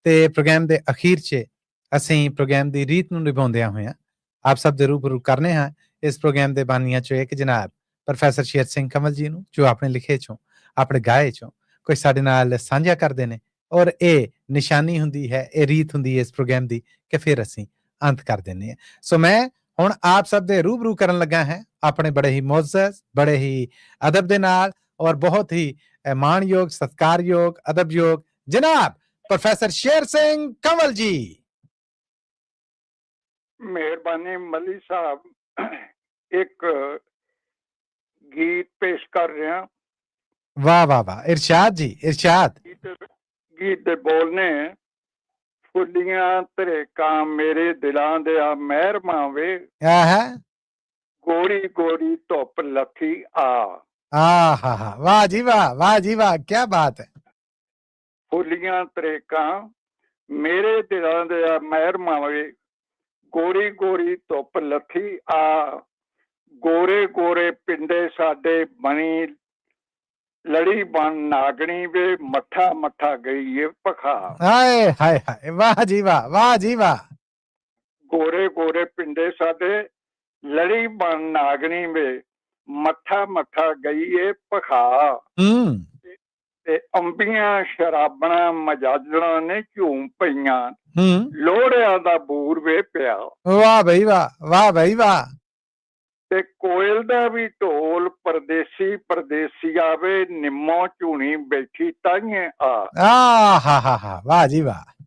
ਤੇ ਪ੍ਰੋਗਰਾਮ ਦੇ ਅਖੀਰ 'ਚ ਅਸੀਂ ਪ੍ਰੋਗਰਾਮ ਦੀ ਰੀਤ ਨੂੰ ਨਿਭਾਉਂਦਿਆਂ ਹੋਇਆਂ ਆਪ ਸਭ ਦੇ ਰੂਬਰੂ ਕਰਨੇ ਹਾਂ ਇਸ ਪ੍ਰੋਗਰਾਮ ਦੇ ਬਾਨੀਆਂ 'ਚੋਂ ਇੱਕ ਜਨਾਬ ਪ੍ਰੋਫੈਸਰ ਸ਼ੇਰ ਸਿੰਘ ਕੰਵਲ ਜੀ ਨੂੰ, ਜੋ ਆਪਣੇ ਲਿਖੇ 'ਚੋਂ ਆਪਣੇ ਗਾਏ 'ਚੋਂ ਕੁਝ ਸਾਡੇ ਨਾਲ ਸਾਂਝਾ ਕਰਦੇ ਨੇ। ਔਰ ਇਹ ਨਿਸ਼ਾਨੀ ਹੁੰਦੀ ਹੈ, ਇਹ ਰੀਤ ਹੁੰਦੀ ਹੈ ਇਸ ਪ੍ਰੋਗਰਾਮ ਦੀ ਕਿ ਫਿਰ ਅਸੀਂ ਅੰਤ ਕਰ ਦਿੰਦੇ ਹਾਂ। ਸੋ ਮੈਂ ਹੁਣ ਆਪ ਸਭ ਦੇ ਰੂਬਰੂ ਕਰਨ ਲੱਗਾ ਹੈ ਆਪਣੇ ਬੜੇ ਹੀ ਮੁਅੱਜ਼ਜ਼, ਬੜੇ ਹੀ ਅਦਬ ਦੇ ਨਾਲ ਔਰ ਬਹੁਤ ਹੀ ਮਾਣਯੋਗ, ਸਤਿਕਾਰਯੋਗ, ਅਦਬਯੋਗ ਜਨਾਬ ਪ੍ਰੋਫੈਸਰ ਸ਼ੇਰ ਸਿੰਘ ਕੰਵਲ ਜੀ। ਮਿਹਰਬਾਨੀ ਮੱਲੀ ਸਾਹਿਬ, ਇੱਕ ਗੀਤ ਪੇਸ਼ ਕਰ ਰਿਹਾ। ਵਾਹ ਵਾਹ ਵਾਹ, ਇਰਸ਼ਾਦ ਜੀ, ਇਰਸ਼ਾਦ। ਗੀਤ ਦੇ ਬੋਲ ਨੇ, ਫੁੱਲੀਆਂ ਧਰੇਕਾਂ ਮੇਰੇ ਦਿਲਾਂ ਦੇ ਆ ਮਹਿਰਮਾਂ ਵੇ, ਗੋਰੀ ਗੋਰੀ ਧੁੱਪ ਲੱਥੀ ਆ। ਵਾਹ ਜੀ ਵਾਹ, ਵਾਹ ਜੀ ਵਾਹ, ਕੀ ਬਾਤ ਹੈ। ਫੁੱਲੀਆਂ ਧਰੇਕਾਂ ਮੇਰੇ ਦਿਲਾਂ ਦੇ ਆ ਮਹਿਰਮਾਂ ਵੇ, ਗੋਰੀ ਗੋਰੀ ਧੁੱਪ ਲੱਥੀ ਆ। ਗੋਰੇ ਗੋਰੇ ਪਿੰਡੇ ਸਾਡੇ ਬਣੀ ਲੜੀ ਬਣ ਨਾਗਣੀ ਵੇ, ਮੱਠਾ ਮੱਠਾ ਗਈ ਏ ਭਖਾ। ਹਾਏ ਹਾਏ ਹਾਏ, ਵਾਹ ਜੀ ਵਾਹ, ਵਾਹ ਜੀ ਵਾਹ। ਗੋਰੇ ਗੋਰੇ ਪਿੰਡੇ ਸਾਡੇ ਲੜੀ ਬਣ ਨਾਗਣੀ ਵੇ, ਮੱਠਾ ਮੱਠਾ ਗਈ ਏ ਭਖਾ। ਤੇ ਅੰਬੀਆਂ ਸ਼ਰਾਬਣਾ ਮਜਾਜਣਾ ਨੇ ਝੂਮ ਪਈਆਂ, ਲੋਹੜਿਆਂ ਦਾ ਬੂਰ ਵੇ ਪਿਆ। ਵਾਹ ਬਈ ਵਾਹ, ਵਾਹ ਬਈ ਵਾਹ। ਤੇ ਕੋਇਲ ਦਾ ਵੀ ਢੋਲ ਪਰਦੇਸੀ ਪਰਦੇਸੀ ਆਵੇ, ਨਿੰਮੋ ਝੂਣੀ ਬੈਠੀ ਤਾਈਏ ਆ। ਵਾਹ ਜੀ ਵਾਹ।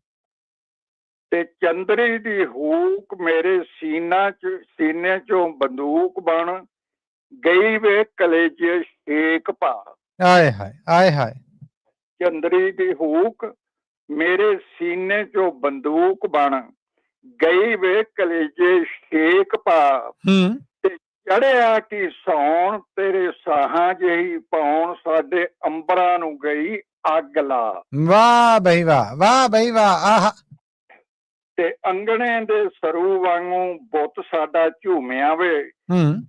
ਤੇ ਚੰਦਰੀ ਦੀ ਹੂਕ ਮੇਰੇ ਸੀਨੇ ਚੋਂ ਬੰਦੂਕ ਬਣ ਗਈ ਵੇ, ਕਲੇਜੇ ਸ਼ੇਕ ਪਾ। ਆਏ ਹਾਏ, ਆਏ ਹਾਏ। ਚੰਦਰੀ ਦੀ ਹੂਕ ਮੇਰੇ ਸੀਨੇ ਚੋਂ ਬੰਦੂਕ ਬਣ ਗਈ ਵੇ, ਕਲੇਜੇ ਸ਼ੇਕ ਪਾ। ਚੜਿਆ ਕੀ ਸੌਣ ਤੇਰੇ ਸਾਹਾਂ ਜਿਹੀ ਪਾਉਣ, ਸਾਡੇ ਅੰਬਰਾਂ ਨੂੰ ਗਈ ਅੱਗ ਲਾ। ਵਾਹ ਬਈ ਵਾਹ, ਵਾਹ ਬਈ ਵਾਹ। ਆਹ ਤੇ ਅੰਗਣੇ ਦੇ ਸਰੂ ਵਾਂਗੂ ਬੁੱਤ ਸਾਡਾ ਝੂਮਿਆ ਵੇ,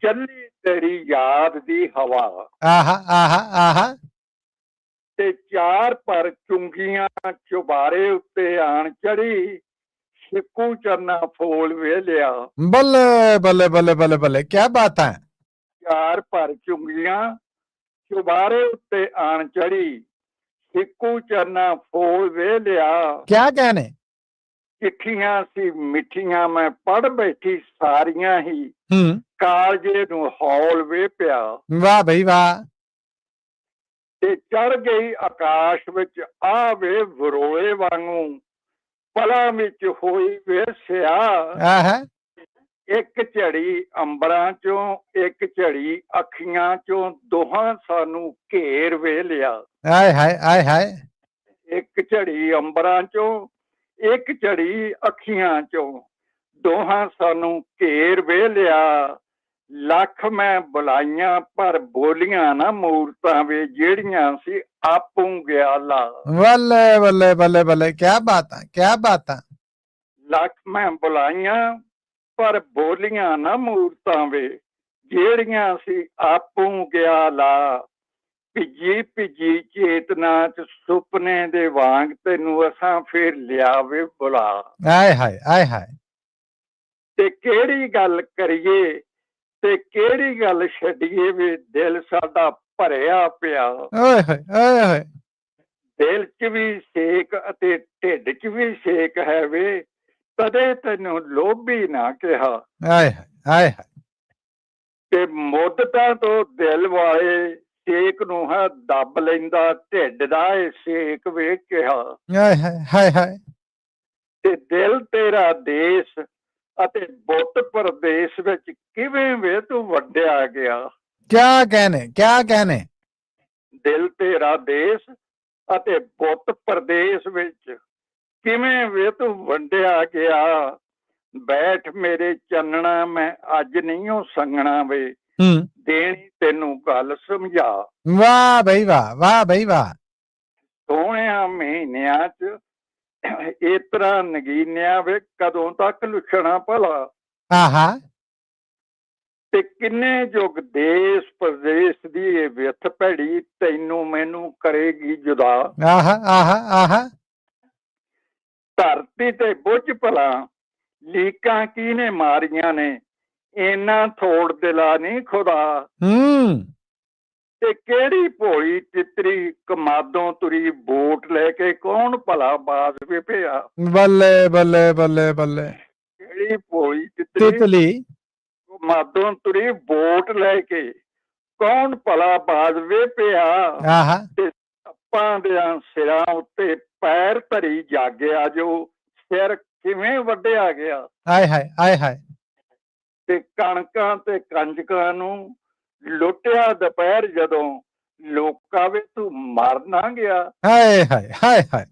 ਚੱਲੀ ਤੇਰੀ ਯਾਦ ਦੀ ਹਵਾ। ਆਹਾ। ਤੇ ਚਾਰ ਪਰ ਚੁੰਗੀਆਂ ਚੁਬਾਰੇ ਉੱਤੇ ਆਣ ਚੜੀ, ਸਿੱਕੂ ਚਰਨਾ ਫੋਲ ਵੇਲਿਆ। ਬੱਲੇ ਬੱਲੇ ਬੱਲੇ ਬੱਲੇ ਬੱਲੇ, ਕੀ ਬਾਤ ਹੈ। ਚਾਰ ਪਰ ਚੁੰਗੀਆਂ ਚੁਬਾਰੇ ਉੱਤੇ ਆਣ ਚੜੀ, ਸਿੱਕੂ ਚਰਨਾ ਫੋਲ ਵੇਲਿਆ। ਕਿਆ ਕਹਿਣੇ। ਚਿੱਠੀਆਂ ਸੀ ਮਿੱਠੀਆਂ ਮੈਂ ਪੜ ਬੈਠੀ ਸਾਰੀਆਂ ਹੀ, ਕਾਲਜੇ ਨੂੰ ਹੌਲ ਵੇ ਪਿਆ। ਵਾਹ ਬਈ ਵਾਹ। ਤੇ ਚੜ ਗਈ ਆਕਾਸ਼ ਵਿੱਚ ਆਵੇ ਵਰੋਲੇ ਵਾਂਗੂ, ਪਲਾਂ ਵਿੱਚ ਹੋਈ ਵੇ ਸਿਆ। ਇੱਕ ਝੜੀ ਅੰਬਰਾਂ ਚੋਂ ਇੱਕ ਝੜੀ ਅੱਖੀਆਂ ਚੋਂ, ਦੋਹਾਂ ਸਾਨੂੰ ਘੇਰ ਵੇ ਲਿਆ। ਆਏ ਹਾਏ, ਆਏ ਹਾਏ। ਇੱਕ ਝੜੀ ਅੰਬਰਾਂ ਚੋਂ ਇੱਕ ਝੜੀ ਅੱਖੀਆਂ ਚੋਂ, ਦੋਹਾਂ ਸਾਨੂੰ ਘੇਰ ਵੇ ਲਿਆ। ਲੱਖ ਮੈਂ ਬੁਲਾਈਆਂ ਪਰ ਬੋਲੀਆਂ ਨਾ ਮੂਰਤਾਂ ਵੇ, ਜਿਹੜੀਆਂ ਸੀ ਆਪੂ ਗਿਆ ਲਾ। ਬੱਲੇ ਬੱਲੇ ਬੱਲੇ ਬੱਲੇ, ਕੀ ਬਾਤਾਂ, ਕੀ ਬਾਤਾਂ। ਲੱਖ ਮੈਂ ਬੁਲਾਈਆਂ ਪਰ ਬੋਲੀਆਂ ਨਾ ਮੂਰਤਾਂ ਵੇ, ਜਿਹੜੀਆਂ ਸੀ ਆਪੂ ਗਿਆ ਲਾ। ਭਿੱਜੀ ਭਿੱਜੀ ਚੇਤਨਾ ਚ ਸੁਪਨੇ ਦੇ ਵਾਂਗ, ਤੈਨੂੰ ਅਸਾਂ ਫੇਰ ਲਿਆਵੇ ਬੁਲਾ। ਆਏ ਹਾਏ, ਆਏ ਹਾਏ। ਤੇ ਕਿਹੜੀ ਗੱਲ ਕਰੀਏ ਤੇ ਕਿਹੜੀ ਗੱਲ ਛੱਡੀਏ ਵੇ, ਦਿਲ ਸਾਡਾ ਭਰਿਆ ਪਿਆ। ਓਏ ਹੋਏ, ਓਏ ਹੋਏ। ਦਿਲ ਚ ਵੀ ਸੇਕ ਅਤੇ ਢਿੱਡ ਚ ਵੀ ਸੇਕ ਹੈ ਵੇ, ਕਦੇ ਤੈਨੂੰ ਲੋਭੀ ਨਾ ਕਿਹਾ। ਆਏ ਹਾਏ, ਆਏ ਹਾਏ। ਤੇ ਮੁੱਦਤਾਂ ਤੋਂ ਦਿਲ ਵਾਲੇ ਸੇਕ ਨੂੰ ਹੈ ਦੱਬ ਲੈਂਦਾ, ਢਿੱਡ ਦਾ ਇਹ ਸੇਕ ਵੇ ਕਿਹਾ। ਆਏ ਹਾਏ, ਹਾਏ ਹਾਏ। ਤੇ ਦਿਲ ਤੇਰਾ ਦੇਸ਼ ਅਤੇ ਬੁੱਤ ਪ੍ਰਦੇਸ਼ ਵਿੱਚ ਕਿਵੇਂ ਵੇ ਤੂੰ ਵੰਡਿਆ ਗਿਆ। ਕਿਆ ਕਹਿਣੇ, ਕਿਆ ਕਹਿਣੇ। ਦਿਲ ਤੇਰਾ ਦੇਸ਼ ਅਤੇ ਬੁੱਤ ਪ੍ਰਦੇਸ਼ ਵਿੱਚ ਕਿਵੇਂ ਵੇ ਤੂੰ ਵੰਡਿਆ ਗਿਆ। ਬੈਠ ਮੇਰੇ ਚੰਨਣਾ ਮੈਂ ਅੱਜ ਨਹੀਂ ਉਹ ਸੰਗਣਾ ਵੇ, ਦੇਣੀ ਤੈਨੂੰ ਗੱਲ ਸਮਝਾ। ਵਾਹ ਬਈ ਵਾਹ, ਵਾਹ ਬਈ ਵਾਹ। ਸੋਹਣਿਆਂ ਮਹੀਨਿਆਂ ਚ ਇਸ ਤਰ੍ਹਾਂ ਨਗੀਨਿਆ ਵੇ, ਕਦੋਂ ਤੱਕ ਲੁੱਛਣਾ ਭਲਾ। ਤੇ ਕਿੰਨੇ ਯੁੱਗ ਦੇਸ ਪ੍ਰਦੇਸ਼ ਦੀ ਇਹ ਵਿੱਥ ਭੈੜੀ ਤੈਨੂੰ ਮੈਨੂੰ ਕਰੇਗੀ ਜੁਦਾ। ਆਹਾ ਆਹਾ ਆਹਾ। ਧਰਤੀ ਤੇ ਬੁੱਝ ਭਲਾ ਲੀਕਾਂ ਕਿਹਨੇ ਮਾਰੀਆਂ ਨੇ, ਇਹਨਾਂ ਥੋੜ ਦਿਲਾ ਨਹੀਂ ਖੁਦਾ। ਤੇ ਕਿਹੜੀ ਭੋਲੀ ਤਿੱਤਰੀ ਕਮਾਦੋਂ ਤੁਰੀ ਵੋਟ ਲੈ ਕੇ ਕੌਣ ਭਲਾ ਬਾਜ਼ ਵੇ ਪਿਆ। ਬੱਲੇ ਬੱਲੇ ਬੱਲੇ ਬੱਲੇ। ਕਿਹੜੀ ਭੋਲੀ ਤਿੱਤਰੀ ਤਿਤਲੀ ਕਮਾਦੋਂ ਤੁਰੀ ਵੋਟ ਲੈ ਕੇ ਕੌਣ ਭਲਾ ਬਾਜ਼ ਵੇ ਪਿਆ। ਆਹਾ। ਤੇ ਸੱਪਾਂ ਦੇ ਸਿਰਾਂ ਉੱਤੇ ਪੈਰ ਧਰੀ ਜਾਗਿਆ ਜੋ ਸਿਰ ਕਿਵੇਂ ਵੱਢਿਆ ਗਿਆ। ਆਏ ਹਾਏ ਆਏ ਹਾਏ। ਤੇ ਕਣਕਾਂ ਤੇ ਕੰਜਕਾਂ ਨੂੰ ਲੁੱਟਿਆ ਦੁਪਹਿਰ ਜਦੋਂ ਲੋਕਾਂ ਵਿੱਚ ਤੂੰ ਮਰ ਨਾ ਗਿਆ। ਹਾਏ ਹਾਏ ਹਾਏ ਹਾਏ।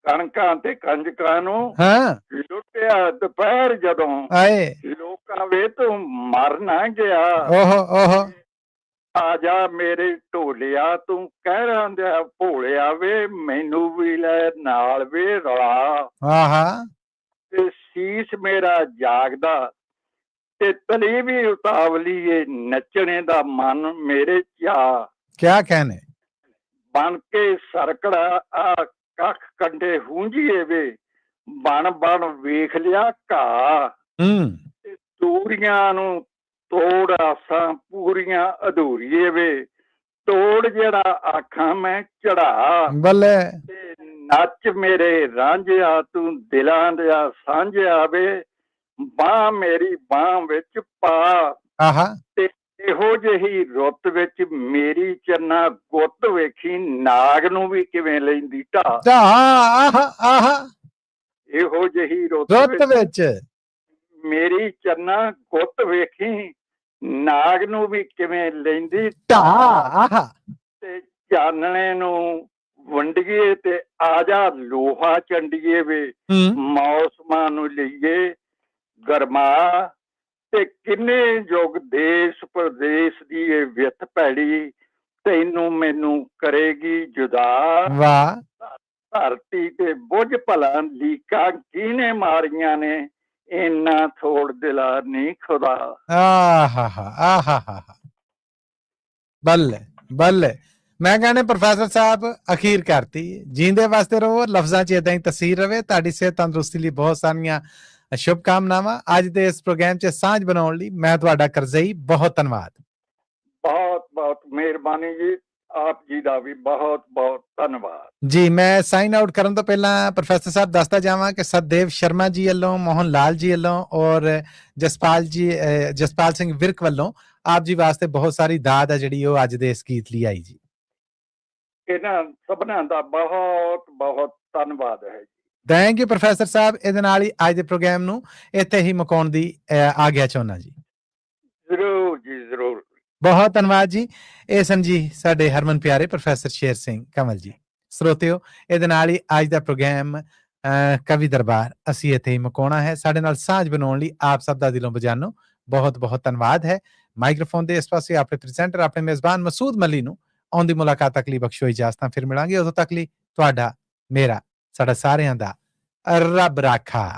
ਕਣਕਾਂ ਤੇ ਕੰਜਕਾਂ ਨੂੰ ਹਾਂ ਲੁੱਟਿਆ ਦੁਪਹਿਰ ਜਦੋਂ ਆਏ ਲੋਕਾਂ ਵਿੱਚ ਤੂੰ ਮਰ ਨਾ ਗਿਆ। ਓਹੋ ਓਹੋ। ਆ ਜਾ ਮੇਰੇ ਢੋਲਿਆ ਤੂੰ ਕਹਿ ਰਿਹਾ ਭੋਲਿਆ ਵੇ ਮੈਨੂੰ ਵੀ ਲੈ ਨਾਲ ਵੇ ਰਲਾ। ਆਹਾ। ਤੇ ਸੀਸ ਮੇਰਾ ਜਾਗਦਾ ਤੇ ਤਲੀ ਵੀ ਉਤਾਵਲੀ ਏ ਨੱਚਣੇ ਦਾ ਮਨ ਮੇਰੇ ਚਾਅ। ਕਿਆ ਕਹਿਣੇ। ਬਣ ਕੇ ਸਰਕੜਾ ਆ ਕੱਖ ਕੰਡੇ ਹੁੰਝੀਏ ਵੇ ਬਣ ਬਣ ਵੇਖ ਲਿਆ ਘਾਹ। ਤੇ ਤੂੜੀਆਂ ਨੂੰ ਤੋੜ ਆਸਾਂ ਪੂਰੀਆਂ ਅਧੂਰੀਏ ਵੇ ਤੋੜ ਜਿਹੜਾ ਆਖਾਂ ਮੈਂ ਚੜਾ। ਬੱਲੇ। ਤੇ ਨੱਚ ਮੇਰੇ ਰਾਂਝਿਆ ਤੂੰ ਦਿਲਾਂ ਦਾ ਸਾਂਝਿਆ ਵੇ ਬਾਂਹ ਮੇਰੀ ਬਾਂਹ ਵਿੱਚ ਪਾ। ਆਹਾ। ਤੇ ਇਹੋ ਜਿਹੀ ਰੁੱਤ ਵਿੱਚ ਮੇਰੀ ਚੰਨਾ ਗੁੱਤ ਵੇਖੀ ਨਾਗ ਨੂੰ ਵੀ ਕਿਵੇਂ ਲੈਂਦੀ ਢਾਹ। ਆਹਾ ਆਹਾ। ਇਹੋ ਜਿਹੀ ਰੁੱਤ ਵਿੱਚ ਮੇਰੀ ਚੰਨਾ ਗੁੱਤ ਵੇਖੀ ਨਾਗ ਨੂੰ ਵੀ ਕਿਵੇਂ ਲੈਂਦੀ ਢਾਹ। ਆਹਾ। ਤੇ ਚਾਨਣੇ ਨੂੰ ਵੰਡੀਏ ਤੇ ਆ ਜਾ ਲੋਹਾ ਚੰਡੀਏ ਵੇ ਮੌਸਮਾਂ ਨੂੰ ਲਈਏ ਗਰਮਾ। ਤੇ ਕਿੰਨੇ ਯੁੱਗ ਦੇਸ਼ ਪ੍ਰਦੇਸ਼ ਦੀ ਇਹ ਵਿੱਥ ਭੈੜੀ ਤੈਨੂੰ ਮੈਨੂੰ ਕਰੇਗੀ ਜੁਦਾ। ਵਾਹ। ਧਰਤੀ ਤੇ ਬੁੱਝ ਭਲਾ ਲੀਕਾਂ ਕਿਹਨੇ ਮਾਰੀਆਂ ਨੇ ਇਹਨਾਂ ਥੋੜ ਦਿਲਾ ਨਹੀਂ ਖੁਦਾ। ਆਹਾ ਆਹਾ। ਬੱਲੇ ਬੱਲੇ। ਮੈਂ ਕਹਿੰਦਾ ਪ੍ਰੋਫੈਸਰ ਸਾਹਿਬ ਅਖੀਰ ਕਰਤੀ। ਜੀਂਦੇ ਵਾਸਤੇ ਰਹੋ, ਲਫ਼ਜ਼ਾਂ 'ਚ ਇਦਾਂ ਹੀ ਤਸੀਰ ਰਵੇ। ਤੁਹਾਡੀ ਸਿਹਤ ਤੰਦਰੁਸਤੀ ਲਈ ਬਹੁਤ ਸਾਰੀਆਂ ਸ਼ੁਭਕਾਮਨਾਵਾਂ। ਅੱਜ ਦੇ ਇਸ ਪ੍ਰੋਗਰਾਮ 'ਚ ਸਾਂਝ ਬਣਾਉਣ ਲਈ ਮੈਂ ਤੁਹਾਡਾ ਕਰਜ਼ਈ ਬਹੁਤ ਧੰਨਵਾਦ। ਬਹੁਤ ਬਹੁਤ ਮਿਹਰਬਾਨੀ ਜੀ। ਆਪ ਜੀ ਦਾ ਵੀ ਬਹੁਤ ਬਹੁਤ ਧੰਨਵਾਦ ਜੀ। ਮੈਂ ਸਾਈਨ ਆਊਟ ਕਰਨ ਤੋਂ ਪਹਿਲਾਂ ਪ੍ਰੋਫੈਸਰ ਸਾਹਿਬ ਦੱਸਦਾ ਜਾਵਾਂ ਕਿ ਸਤਦੇਵ ਸ਼ਰਮਾ ਜੀ ਵੱਲੋਂ, ਮੋਹਨ ਲਾਲ ਜੀ ਵੱਲੋਂ ਔਰ ਜਸਪਾਲ ਸਿੰਘ ਵਿਰਕ ਵੱਲੋਂ ਆਪ ਜੀ ਵਾਸਤੇ ਬਹੁਤ ਸਾਰੀ ਦਾਦ ਹੈ ਜਿਹੜੀ ਉਹ ਅੱਜ ਦੇ ਇਸ ਗੀਤ ਲਈ ਆਈ ਜੀ। ਇਹਨਾਂ ਸਭਨਾਂ ਦਾ ਬਹੁਤ ਬਹੁਤ ਧੰਨਵਾਦ ਹੈ ਜੀ। ਥੈਂਕ ਯੂ ਪ੍ਰੋਫੈਸਰ ਸਾਹਿਬ। ਇਹਦੇ ਨਾਲ ਹੀ ਅੱਜ ਦੇ ਪ੍ਰੋਗਰਾਮ ਨੂੰ ਇੱਥੇ ਹੀ ਮੁਕਾਉਣ ਦੀ ਆਗਿਆ ਚਾਹੁੰਦਾ ਜੀ। ਜ਼ਰੂਰ ਜੀ ਜ਼ਰੂਰ। ਬਹੁਤ ਧੰਨਵਾਦ ਜੀ। ਇਹ ਸਨ ਜੀ ਸਾਡੇ ਹਰਮਨ ਪਿਆਰੇ ਪ੍ਰੋਫੈਸਰ ਸ਼ੇਰ ਸਿੰਘ ਕੰਵਲ ਜੀ। ਸਰੋਤਿਓ, ਇਹਦੇ ਨਾਲ ਹੀ ਅੱਜ ਦਾ ਪ੍ਰੋਗਰਾਮ ਕਵੀ ਦਰਬਾਰ ਅਸੀਂ ਇੱਥੇ ਹੀ ਮੁਕਾਉਣਾ ਹੈ। ਸਾਡੇ ਨਾਲ ਸਾਂਝ ਬਣਾਉਣ ਲਈ ਆਪ ਸਭ ਦਾ ਦਿਲੋਂ ਬਜਾਨੋ ਬਹੁਤ ਬਹੁਤ ਧੰਨਵਾਦ ਹੈ। ਮਾਈਕ੍ਰੋਫੋਨ ਦੇ ਇਸ ਪਾਸੇ ਆਪਣੇ ਪ੍ਰੈਜ਼ੈਂਟਰ ਆਪਣੇ ਮੇਜ਼ਬਾਨ ਮਸੂਦ ਮੱਲੀ ਨੂੰ ਆਉਂਦੀ ਮੁਲਾਕਾਤ ਤੱਕ ਲਈ ਬਖਸ਼ੋ ਇਜਾਜ਼ਤਾਂ। ਫਿਰ ਮਿਲਾਂਗੇ। ਉਦੋਂ ਤੱਕ ਲਈ ਤੁਹਾਡਾ ਮੇਰਾ ਸਾਡਾ ਸਾਰਿਆਂ ਦਾ ਰੱਬ ਰਾਖਾ।